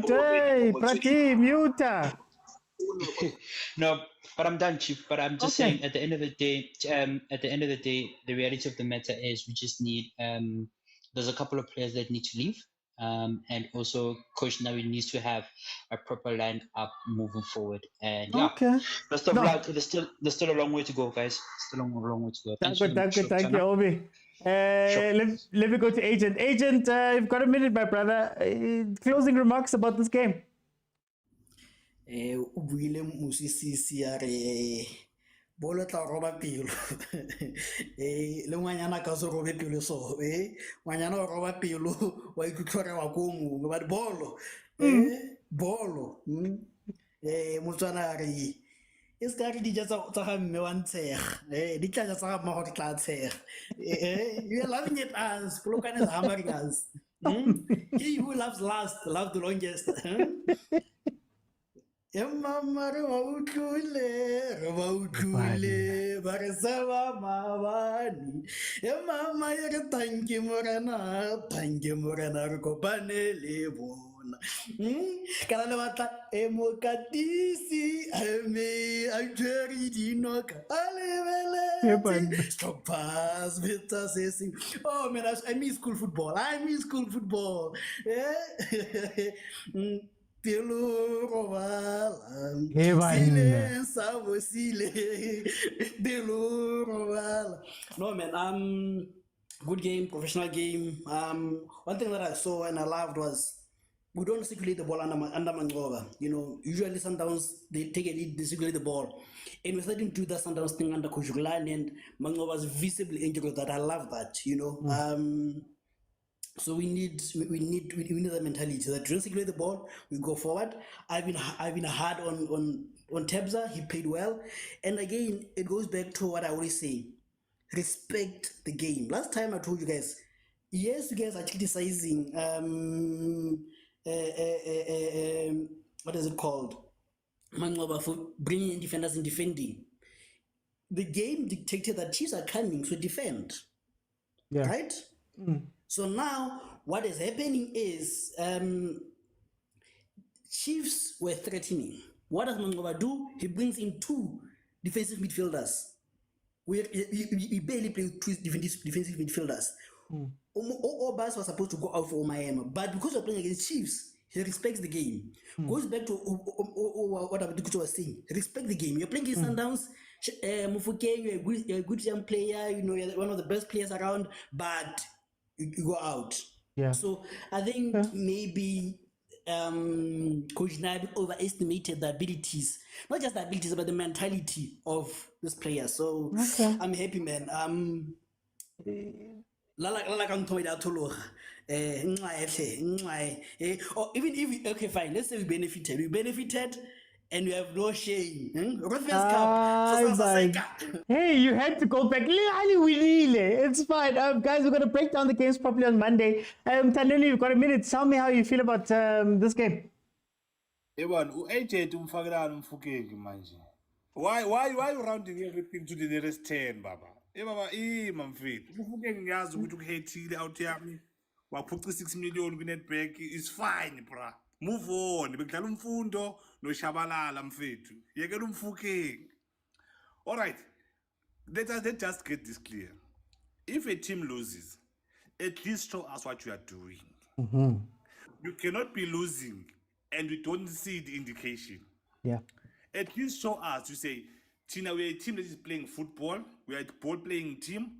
[SPEAKER 1] Hey, Prati, mute.
[SPEAKER 18] No, but I'm done, Chief. But I'm just saying, at the end of the day, the reality of the matter is we just need. There's a couple of players that need to leave. And also Coach Nabi needs to have a proper line up moving forward. And best of luck. There's still a long way to go, guys. Still a long way to go.
[SPEAKER 1] Thank you, Obi. Let me go to Agent. Agent, you've got a minute, my brother. Closing remarks about this game.
[SPEAKER 10] William Musisi are bolo tla roba pelo le ngwanyana ka se robe pelo so ngwanyana o roba pelo wa ikutlhore wa go mo ba bolo bolo motswana re is ka re di tsa ga mme wa ntshega di tla tsa ga mma go tla tshega you are loving it as Polokan is hammering us he who loves last loves the longest Mama, Rautlule, Barisava Mavani, Mama, Tanki Morana, Copane Lebon. Caravata, Emocatisi, I jerry dinoca, Alevele, stop pass, Vita says, oh, man, I miss school football. Pelo rovala, silêncio vocile, pelo rovala. No man, good game, professional game. One thing that I saw and I loved was we don't circulate the ball under Mangrova. You know, usually Sundowns they take a lead, they circulate the ball, and we're starting to do that Sundowns thing under Coach Rulani, and Mangrova was visibly injured with that. I love that. You know. So we need that mentality that don't circulate the ball, we go forward. I've been hard on Tebza, he played well. And again, it goes back to what I always say. Respect the game. Last time I told you guys, yes, you guys are criticizing what is it called? Mangoba for bringing in defenders and defending. The game dictated that Chiefs are coming, so defend.
[SPEAKER 1] Yeah.
[SPEAKER 10] Right? So now what is happening is Chiefs were threatening. What does Mangoba do? He brings in two defensive midfielders. We barely play with two defensive midfielders. All Obas was supposed to go out for Miami, but because we're playing against Chiefs, he respects the game. Goes back to what Abdikucho was saying. Respect the game. You're playing against Sundowns. Mufuke, you're a good young player. You know, you're one of the best players around, but you go out.
[SPEAKER 1] Yeah.
[SPEAKER 10] So I think maybe Coach Nabi overestimated the abilities, not just the abilities, but the mentality of this player. So I'm happy, man. Or even if okay, fine, let's say we benefited and we have no shame.
[SPEAKER 1] Hey, you had to go back. It's fine. Guys, we're going to break down the games properly on Monday. Tandeni, you've got a minute. Tell me how you feel about this game.
[SPEAKER 5] Why you rounding everything to the nearest 10, Baba? Baba, Mumford. Ufukeng ngiyazi ukuthi ukuhethile out yami. Waphuca 6 million kwi-Nedbank is fine, bra. Move on. Bekudlala umfundo noshabalala mfethu. Yekela umfukeng. All right. Let's just get this clear. If a team loses, at least show us what you are doing. You cannot be losing and we don't see the indication.
[SPEAKER 1] Yeah.
[SPEAKER 5] At least show us. You say, Tina, we're a team that is playing football. We are a ball-playing team,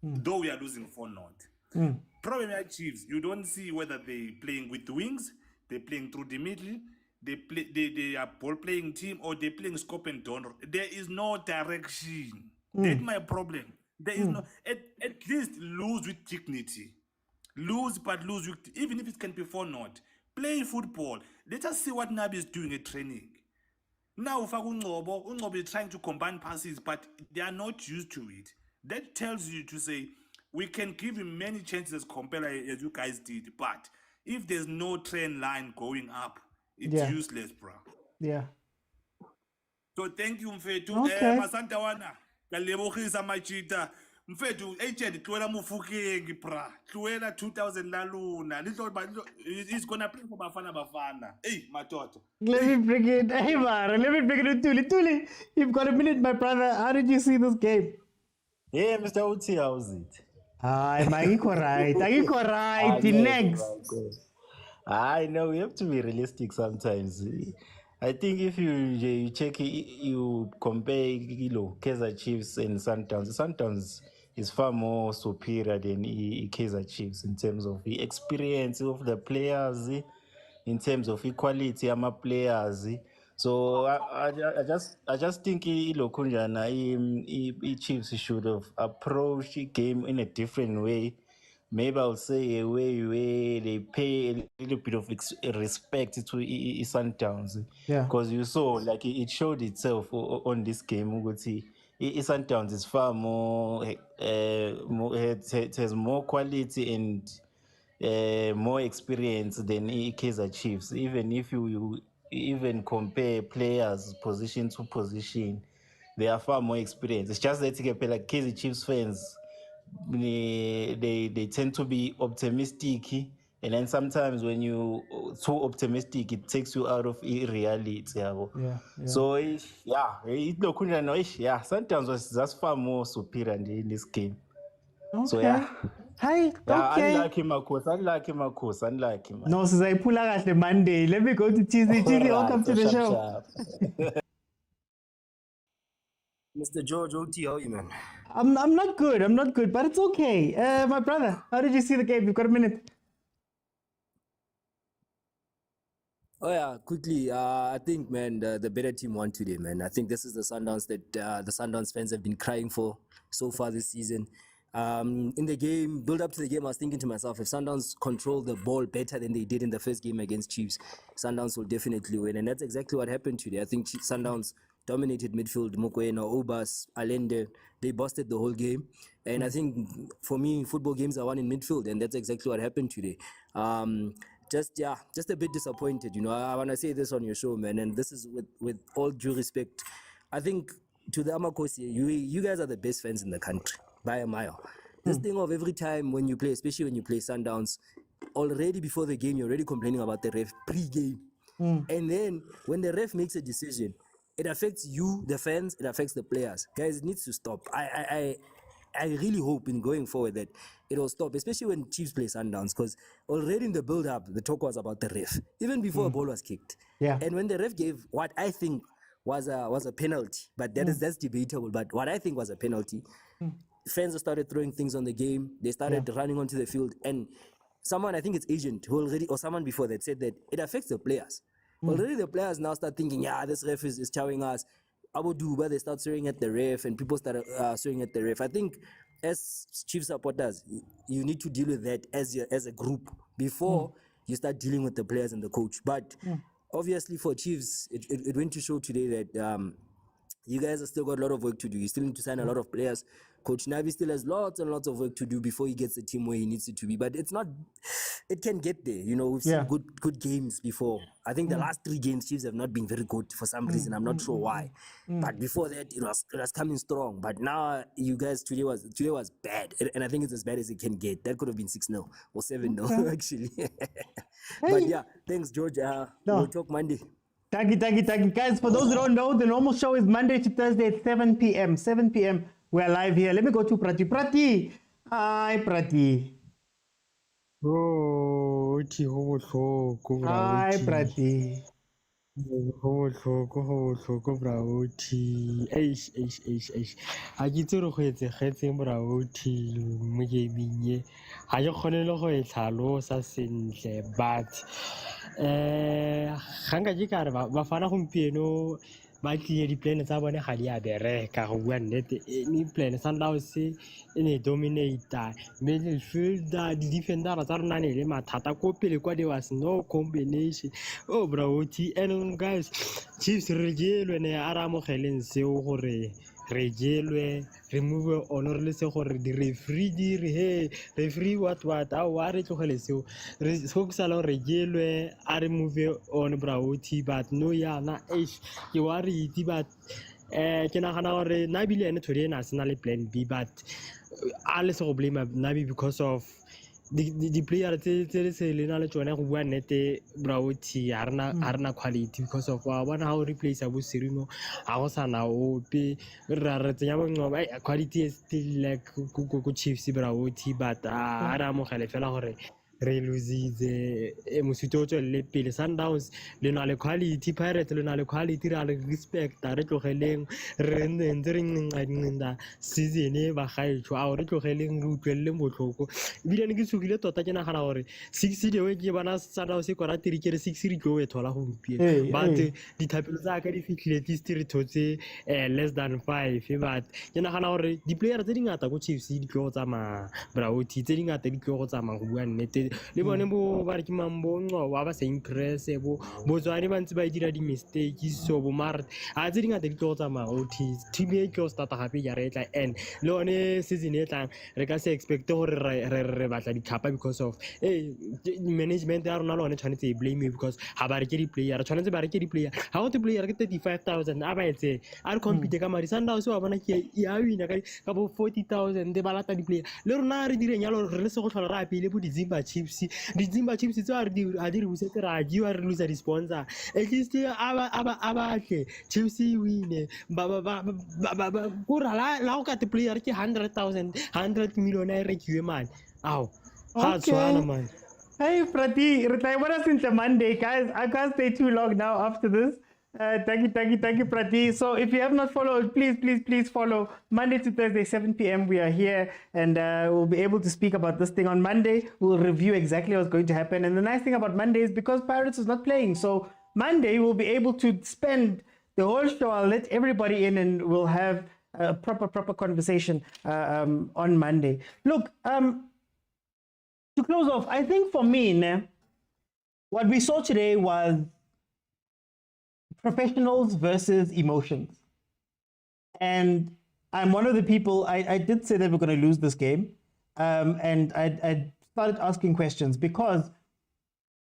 [SPEAKER 5] though we are losing 4-0. Problem with Chiefs, you don't see whether they're playing with wings, they're playing through the middle, they are ball-playing team, or they're playing scope and donor. There is no direction. That's my problem. There is no. At least lose with dignity. Lose, but lose with, even if it can be 4-0. Play football. Let us see what Nabi is doing at training. Now, Ungobo is trying to combine passes, but they are not used to it. That tells you to say, we can give him many chances compared as you guys did, but if there's no trend line going up, it's useless, bro.
[SPEAKER 1] Yeah.
[SPEAKER 5] So thank you, Mfetu.
[SPEAKER 1] Okay.
[SPEAKER 5] Masantawana, kalebokhisa machita. Mfetu, agent, Tuela Mufukeng, bra. Tuela 2000 Laluna. He's gonna play for Bafana. Hey, my daughter.
[SPEAKER 1] Let me bring it. Hey, Mara, let me bring it to Tuli. Tuli, you've got a minute, my brother. How did you see this game?
[SPEAKER 16] Yeah, Mr. Uti, how was it?
[SPEAKER 1] I'm right. The next.
[SPEAKER 16] I know we have to be realistic sometimes. I think if you check, you compare Kaizer Chiefs and Sundowns. Sundowns is far more superior than Kaizer Chiefs in terms of the experience of the players, in terms of equality of my players. So I just think Chiefs should have approached the game in a different way. Maybe I'll say a way where they pay a little bit of respect to Sundowns.
[SPEAKER 1] Yeah.
[SPEAKER 16] Because you saw, like, it showed itself on this game. Sundowns is far more, it has more quality and more experience than Kaizer Chiefs. Even if you even compare players position to position, they are far more experienced. It's just that like Kaizer Chiefs fans, they tend to be optimistic, and then sometimes when you too optimistic, it takes you out of reality. So Sundowns was just far more superior in this game.
[SPEAKER 1] Okay.
[SPEAKER 16] So yeah.
[SPEAKER 1] Hi, okay.
[SPEAKER 16] Unlucky man.
[SPEAKER 1] No, Sizayipula kahle Monday. Let me go to Cheesy. Cheesy, welcome to the show.
[SPEAKER 19] Mr. George OT, how are you, man?
[SPEAKER 1] I'm not good, but it's okay. My brother, how did you see the game? You've got a minute.
[SPEAKER 19] Oh yeah, quickly. I think, man, the better team won today, man. I think this is the Sundowns that the Sundowns fans have been crying for so far this season. In the game, build up to the game, I was thinking to myself, if Sundowns control the ball better than they did in the first game against Chiefs, Sundowns will definitely win. And that's exactly what happened today. I think Sundowns dominated midfield. Mokwena, Obas, Allende, they busted the whole game. And I think, for me, football games are won in midfield, and that's exactly what happened today. Just a bit disappointed, you know. I want to say this on your show, man, and this is with all due respect. I think, to the Amakosi, you guys are the best fans in the country, by a mile. This thing of every time when you play, especially when you play Sundowns, already before the game, you're already complaining about the ref pre-game. And then when the ref makes a decision, it affects you, the fans, it affects the players. Guys, it needs to stop. I really hope in going forward that it will stop, especially when Chiefs play Sundowns, because already in the build-up, the talk was about the ref, even before a ball was kicked.
[SPEAKER 1] Yeah.
[SPEAKER 19] And when the ref gave what I think was a penalty, but that's debatable, but what I think was a penalty, fans started throwing things on the game, they started running onto the field, and someone, I think it's Agent, who already, or someone before that said that it affects the players. Already the players now start thinking, yeah, this ref is chowing us. Abu Duba, they start swearing at the ref, and people start swearing at the ref. I think as Chiefs supporters, you need to deal with that as a group before you start dealing with the players and the coach. But obviously for Chiefs, it went to show today that you guys have still got a lot of work to do. You still need to sign a lot of players. Coach Navi still has lots and lots of work to do before he gets the team where he needs it to be. But it's not, it can get there. You know, we've seen good games before. I think the last 3 games, Chiefs have not been very good for some reason. I'm not sure why. But before that, it was coming strong. But now, you guys, today was bad. And I think it's as bad as it can get. That could have been 6-0 or 7-0, actually. But yeah, thanks, George. We'll talk Monday.
[SPEAKER 1] Thank you. Guys, for those who don't know, the normal show is Monday to Thursday at 7 p.m. 7 p.m. We're live here. Let me go to Prati. Prati. Hi, Prati.
[SPEAKER 20] Oh,
[SPEAKER 1] hi, Prati.
[SPEAKER 20] Ha ke itse re go etsegetseng braoti mo gaming e ha ke kgone le go e tlhalosa sentle but ga nka ke kare bafana gompieno ba tlile di-plan tsa bone ga di a bereka go bua nnete ni plan Sundowns e ne dominator midfielder di-defendera tsa rona ne le mathata ko pele kwa there was no combination oh braoti and guys Chiefs re jelwe ne a re amogeleng seo gore re jelwe re move on re le se gore di-referee di re hey referee what a wa re tlogele seo re fokusala re jelwe a re move on braoti but no yana ke worried but ke nagana gore Nabi ene today na sena le plan B but a le se go blame Nabi because of the player tse se le na le tsone go bua nnete braoti ha rena quality because of wa bona how replace a bo Serino ha go sana ope re tsenya bonqoba quality is still like go Chiefs braoti but a ra mo gale fela gore re lositse mosuto o tswelele pele Sundowns le na le quality Pirates le na le quality ra le respect re tlogeleng re ntse re nqinqa season e ba gaetsho a re tlogeleng re utlwelle botlhoko ebile ne ke tsogile tota ke nagana gore 6 di we ke bona Sundowns e kora tiri ke re 6 re tlo e thola go mpie but dithapelo tsa ka di fitlhile di stiri thotse less than 5 but ke nagana gore di player tse dingata go Chiefs di tlo go tsama braoti tse dingata di tlo go tsama go bua nnete le bone bo ba re ke mambongo wa ba sa impress bo tswane ba ntse ba dira di mistakes so bo mar a tse dingata di tlo tsamaya OT team e tlo starta gape ya re tla and le one season e tlang re ka se expect gore re batla di khapa because of management ya rona lone tshwanetse e blame because ha ba re ke di player tshwanetse ba re ke di player ha o te player ke 35000 a ba etse a re compete ka mari Sundowns wa bona ke ya wina ka bo 40000 de balata di player le rona re direng yalo re le se go tlhola ra pele bo di Zimba Chiefs tse a di re busetse ra jiwa re lose di sponsor at least aba tle Chiefs win go la o ka te player ke 100 million a re kiwe man aw ha tswana man.
[SPEAKER 1] Hey Prati, what us into Monday, guys. I can't stay too long now after this. Thank you, Prati. So if you have not followed, please follow. Monday to Thursday, 7 p.m. We are here and we'll be able to speak about this thing on Monday. We'll review exactly what's going to happen. And the nice thing about Monday is because Pirates is not playing. So Monday we'll be able to spend the whole show. I'll let everybody in and we'll have a proper conversation on Monday. Look, to close off, I think for me, what we saw today was professionals versus emotions. And I'm one of the people, I did say that we're going to lose this game. And I started asking questions because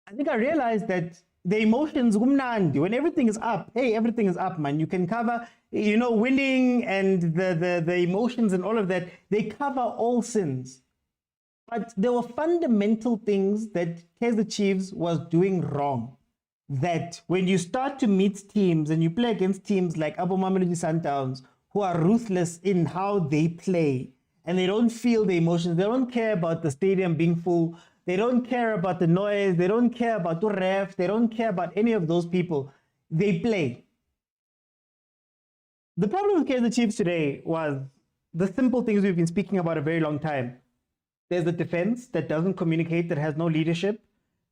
[SPEAKER 1] I think I realized that the emotions, when everything is up, hey, everything is up, man. You can cover, winning and the emotions and all of that, they cover all sins. But there were fundamental things that Kaizer Chiefs was doing wrong. that when you start to meet teams and you play against teams like Mamelodi Sundowns, who are ruthless in how they play, and they don't feel the emotions, they don't care about the stadium being full, they don't care about the noise, they don't care about the ref, they don't care about any of those people. They play. The problem with Kaizer Chiefs today was the simple things we've been speaking about a very long time. There's a defense that doesn't communicate, that has no leadership.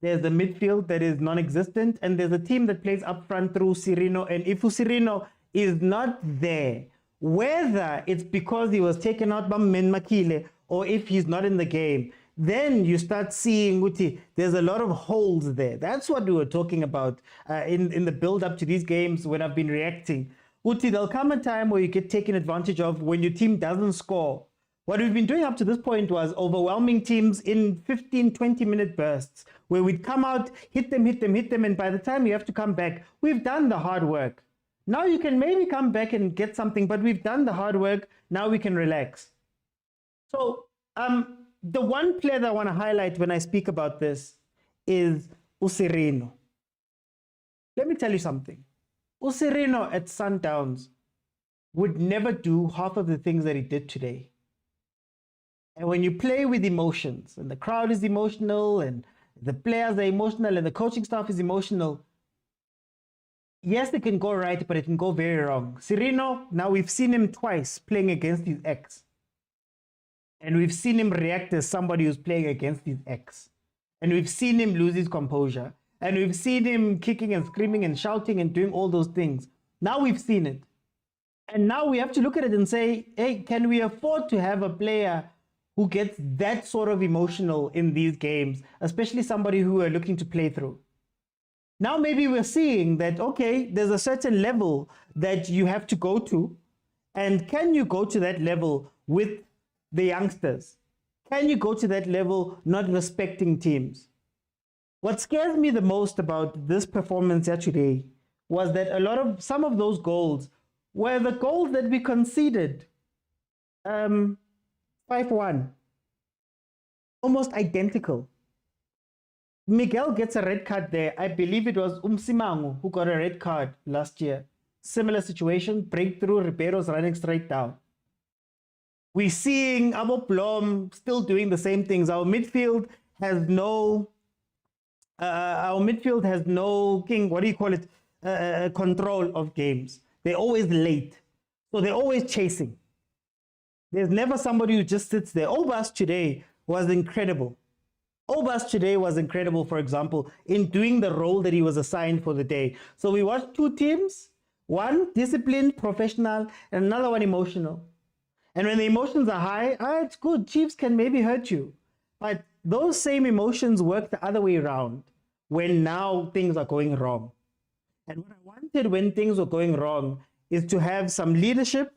[SPEAKER 1] There's the midfield that is non-existent. And there's a team that plays up front through Sirino. And if Sirino is not there, whether it's because he was taken out by Makile or if he's not in the game, then you start seeing Uti, there's a lot of holes there. That's what we were talking about in the build-up to these games when I've been reacting. Uti, there'll come a time where you get taken advantage of when your team doesn't score. What we've been doing up to this point was overwhelming teams in 15, 20-minute bursts, where we'd come out, hit them, and by the time you have to come back, we've done the hard work. Now you can maybe come back and get something, but we've done the hard work. Now we can relax. So the one player that I want to highlight when I speak about this is Sirino. Let me tell you something. Sirino at Sundowns would never do half of the things that he did today. And when you play with emotions, and the crowd is emotional, and the players are emotional, and the coaching staff is emotional, yes, it can go right, but it can go very wrong. Sirino, now we've seen him twice playing against his ex. And we've seen him react as somebody who's playing against his ex. And we've seen him lose his composure. And we've seen him kicking and screaming and shouting and doing all those things. Now we've seen it. And now we have to look at it and say, hey, can we afford to have a player who gets that sort of emotional in these games, especially somebody who are looking to play through? Now maybe we're seeing that, okay, there's a certain level that you have to go to. And can you go to that level with the youngsters? Can you go to that level not respecting teams? What scares me the most about this performance here today was that some of those goals were the goals that we conceded. 5-1. Almost identical. Miguel gets a red card there. I believe it was Umsimangu who got a red card last year. Similar situation, breakthrough, Ribeiro's running straight down. We're seeing Abo Blom still doing the same things. Our midfield has no control of games. They're always late. So they're always chasing. There's never somebody who just sits there. Obas today was incredible. Obas today was incredible, for example, in doing the role that he was assigned for the day. So we watched two teams, one disciplined, professional, and another one emotional. And when the emotions are high, it's good. Chiefs can maybe hurt you. But those same emotions work the other way around when now things are going wrong. And what I wanted when things were going wrong is to have some leadership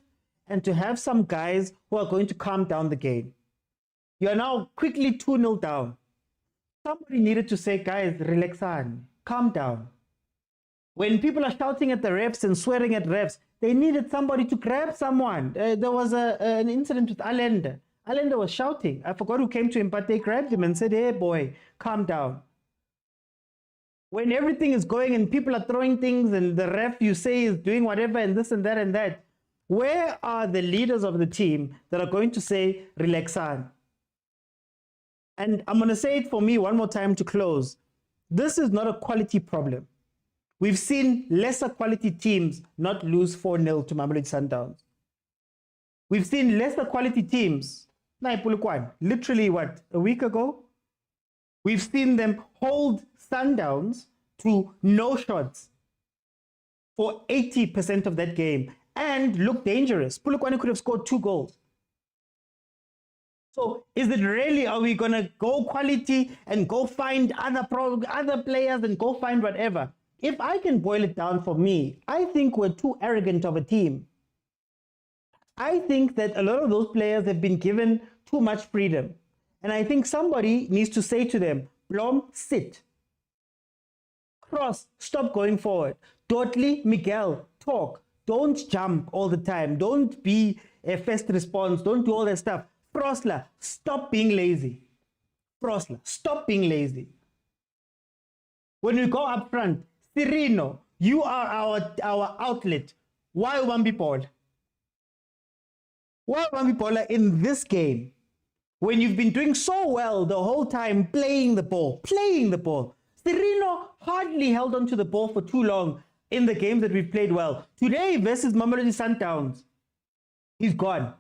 [SPEAKER 1] and to have some guys who are going to calm down the game. You are now quickly 2-0 down. Somebody needed to say, guys, relax on, calm down. When people are shouting at the refs and swearing at refs, they needed somebody to grab someone. There was an incident with Allende. Allende was shouting. I forgot who came to him, but they grabbed him and said, hey, boy, calm down. When everything is going and people are throwing things and the ref you say is doing whatever and this and that and that, where are the leaders of the team that are going to say, relax on? And I'm going to say it for me one more time to close. This is not a quality problem. We've seen lesser quality teams not lose 4-0 to Mamelodi Sundowns. We've seen lesser quality teams, literally what, a week ago? We've seen them hold Sundowns to no shots for 80% of that game and look dangerous. Polokwane could have scored 2 goals. So is it really, are we going to go quality and go find other players and go find whatever? If I can boil it down for me, I think we're too arrogant of a team. I think that a lot of those players have been given too much freedom. And I think somebody needs to say to them, Blom, sit. Cross, stop going forward. Dottley, Miguel, talk. Don't jump all the time. Don't be a first response. Don't do all that stuff. Frosler, stop being lazy. Frosler, stop being lazy. When we go up front, Sirino, you are our outlet. Why Wambipola? Why Wambipola in this game? When you've been doing so well the whole time, playing the ball. Sirino hardly held on to the ball for too long in the games that we've played well. Today versus Mamelodi Sundowns, he's gone.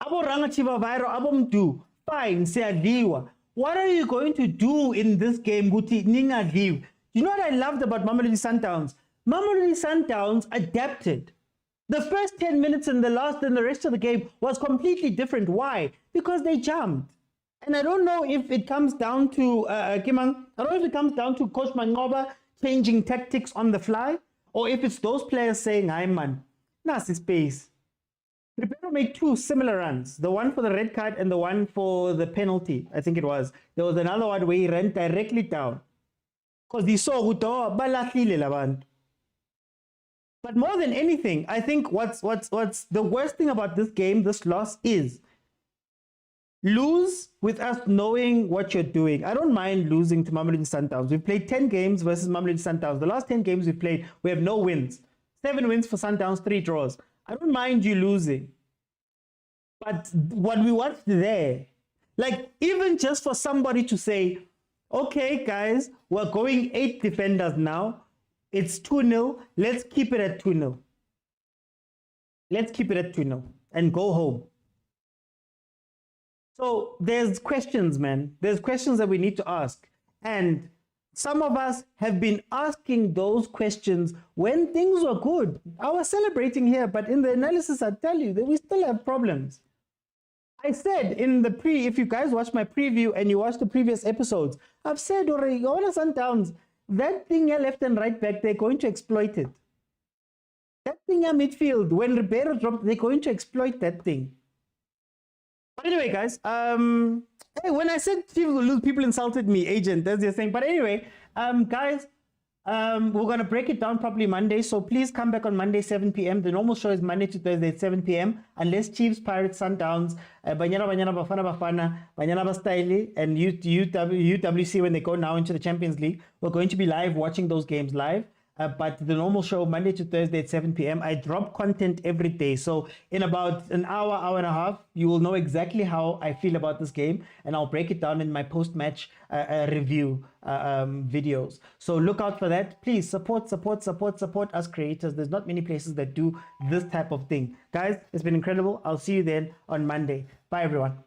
[SPEAKER 1] Abo Rangachiva Vairo, Abomdu, fine, Seadiwa. What are you going to do in this game, Guti Ninga Div? You know what I loved about Mamelodi Sundowns? Mamelodi Sundowns adapted. The first 10 minutes and the rest of the game was completely different. Why? Because they jumped. And I don't know if it comes down to Kimang. I don't know if it comes down to Coach Mangoba changing tactics on the fly, or if it's those players saying, "Hi man, nasi space." Ribeiro made two similar runs. The one for the red card and the one for the penalty. I think it was. There was another one where he ran directly down. Because he saw Guto balahlile labantu. But more than anything, I think what's the worst thing about this game, this loss, is lose with us knowing what you're doing. I don't mind losing to Mamelodi Sundowns. We've played 10 games versus Mamelodi Sundowns. The last 10 games we've played, we have no wins. 7 wins for Sundowns, 3 draws. I don't mind you losing. But what we watched there, like even just for somebody to say, okay, guys, we're going 8 defenders now. It's 2-0. Let's keep it at 2-0. Let's keep it at 2-0 and go home. So there's questions, man. There's questions that we need to ask. And some of us have been asking those questions when things were good. I was celebrating here, but in the analysis, I tell you that we still have problems. I said in the if you guys watch my preview and you watch the previous episodes, I've said already, all the Sundowns, that thing here left and right back, they're going to exploit it. That thing here midfield, when Ribeiro dropped, they're going to exploit that thing. But anyway, guys, hey, when I said Chiefs will lose, people insulted me, agent, that's the thing. But anyway, guys, we're going to break it down probably Monday. So please come back on Monday, 7 p.m. The normal show is Monday to Thursday at 7 p.m. Unless Chiefs, Pirates, Sundowns, Banyana, Bafana, Banyana Bastyle, and UWC, when they go now into the Champions League, we're going to be live watching those games live. But the normal show, Monday to Thursday at 7 p.m. I drop content every day. So in about an hour, hour and a half, you will know exactly how I feel about this game. And I'll break it down in my post-match review videos. So look out for that. Please support us creators. There's not many places that do this type of thing. Guys, it's been incredible. I'll see you then on Monday. Bye, everyone.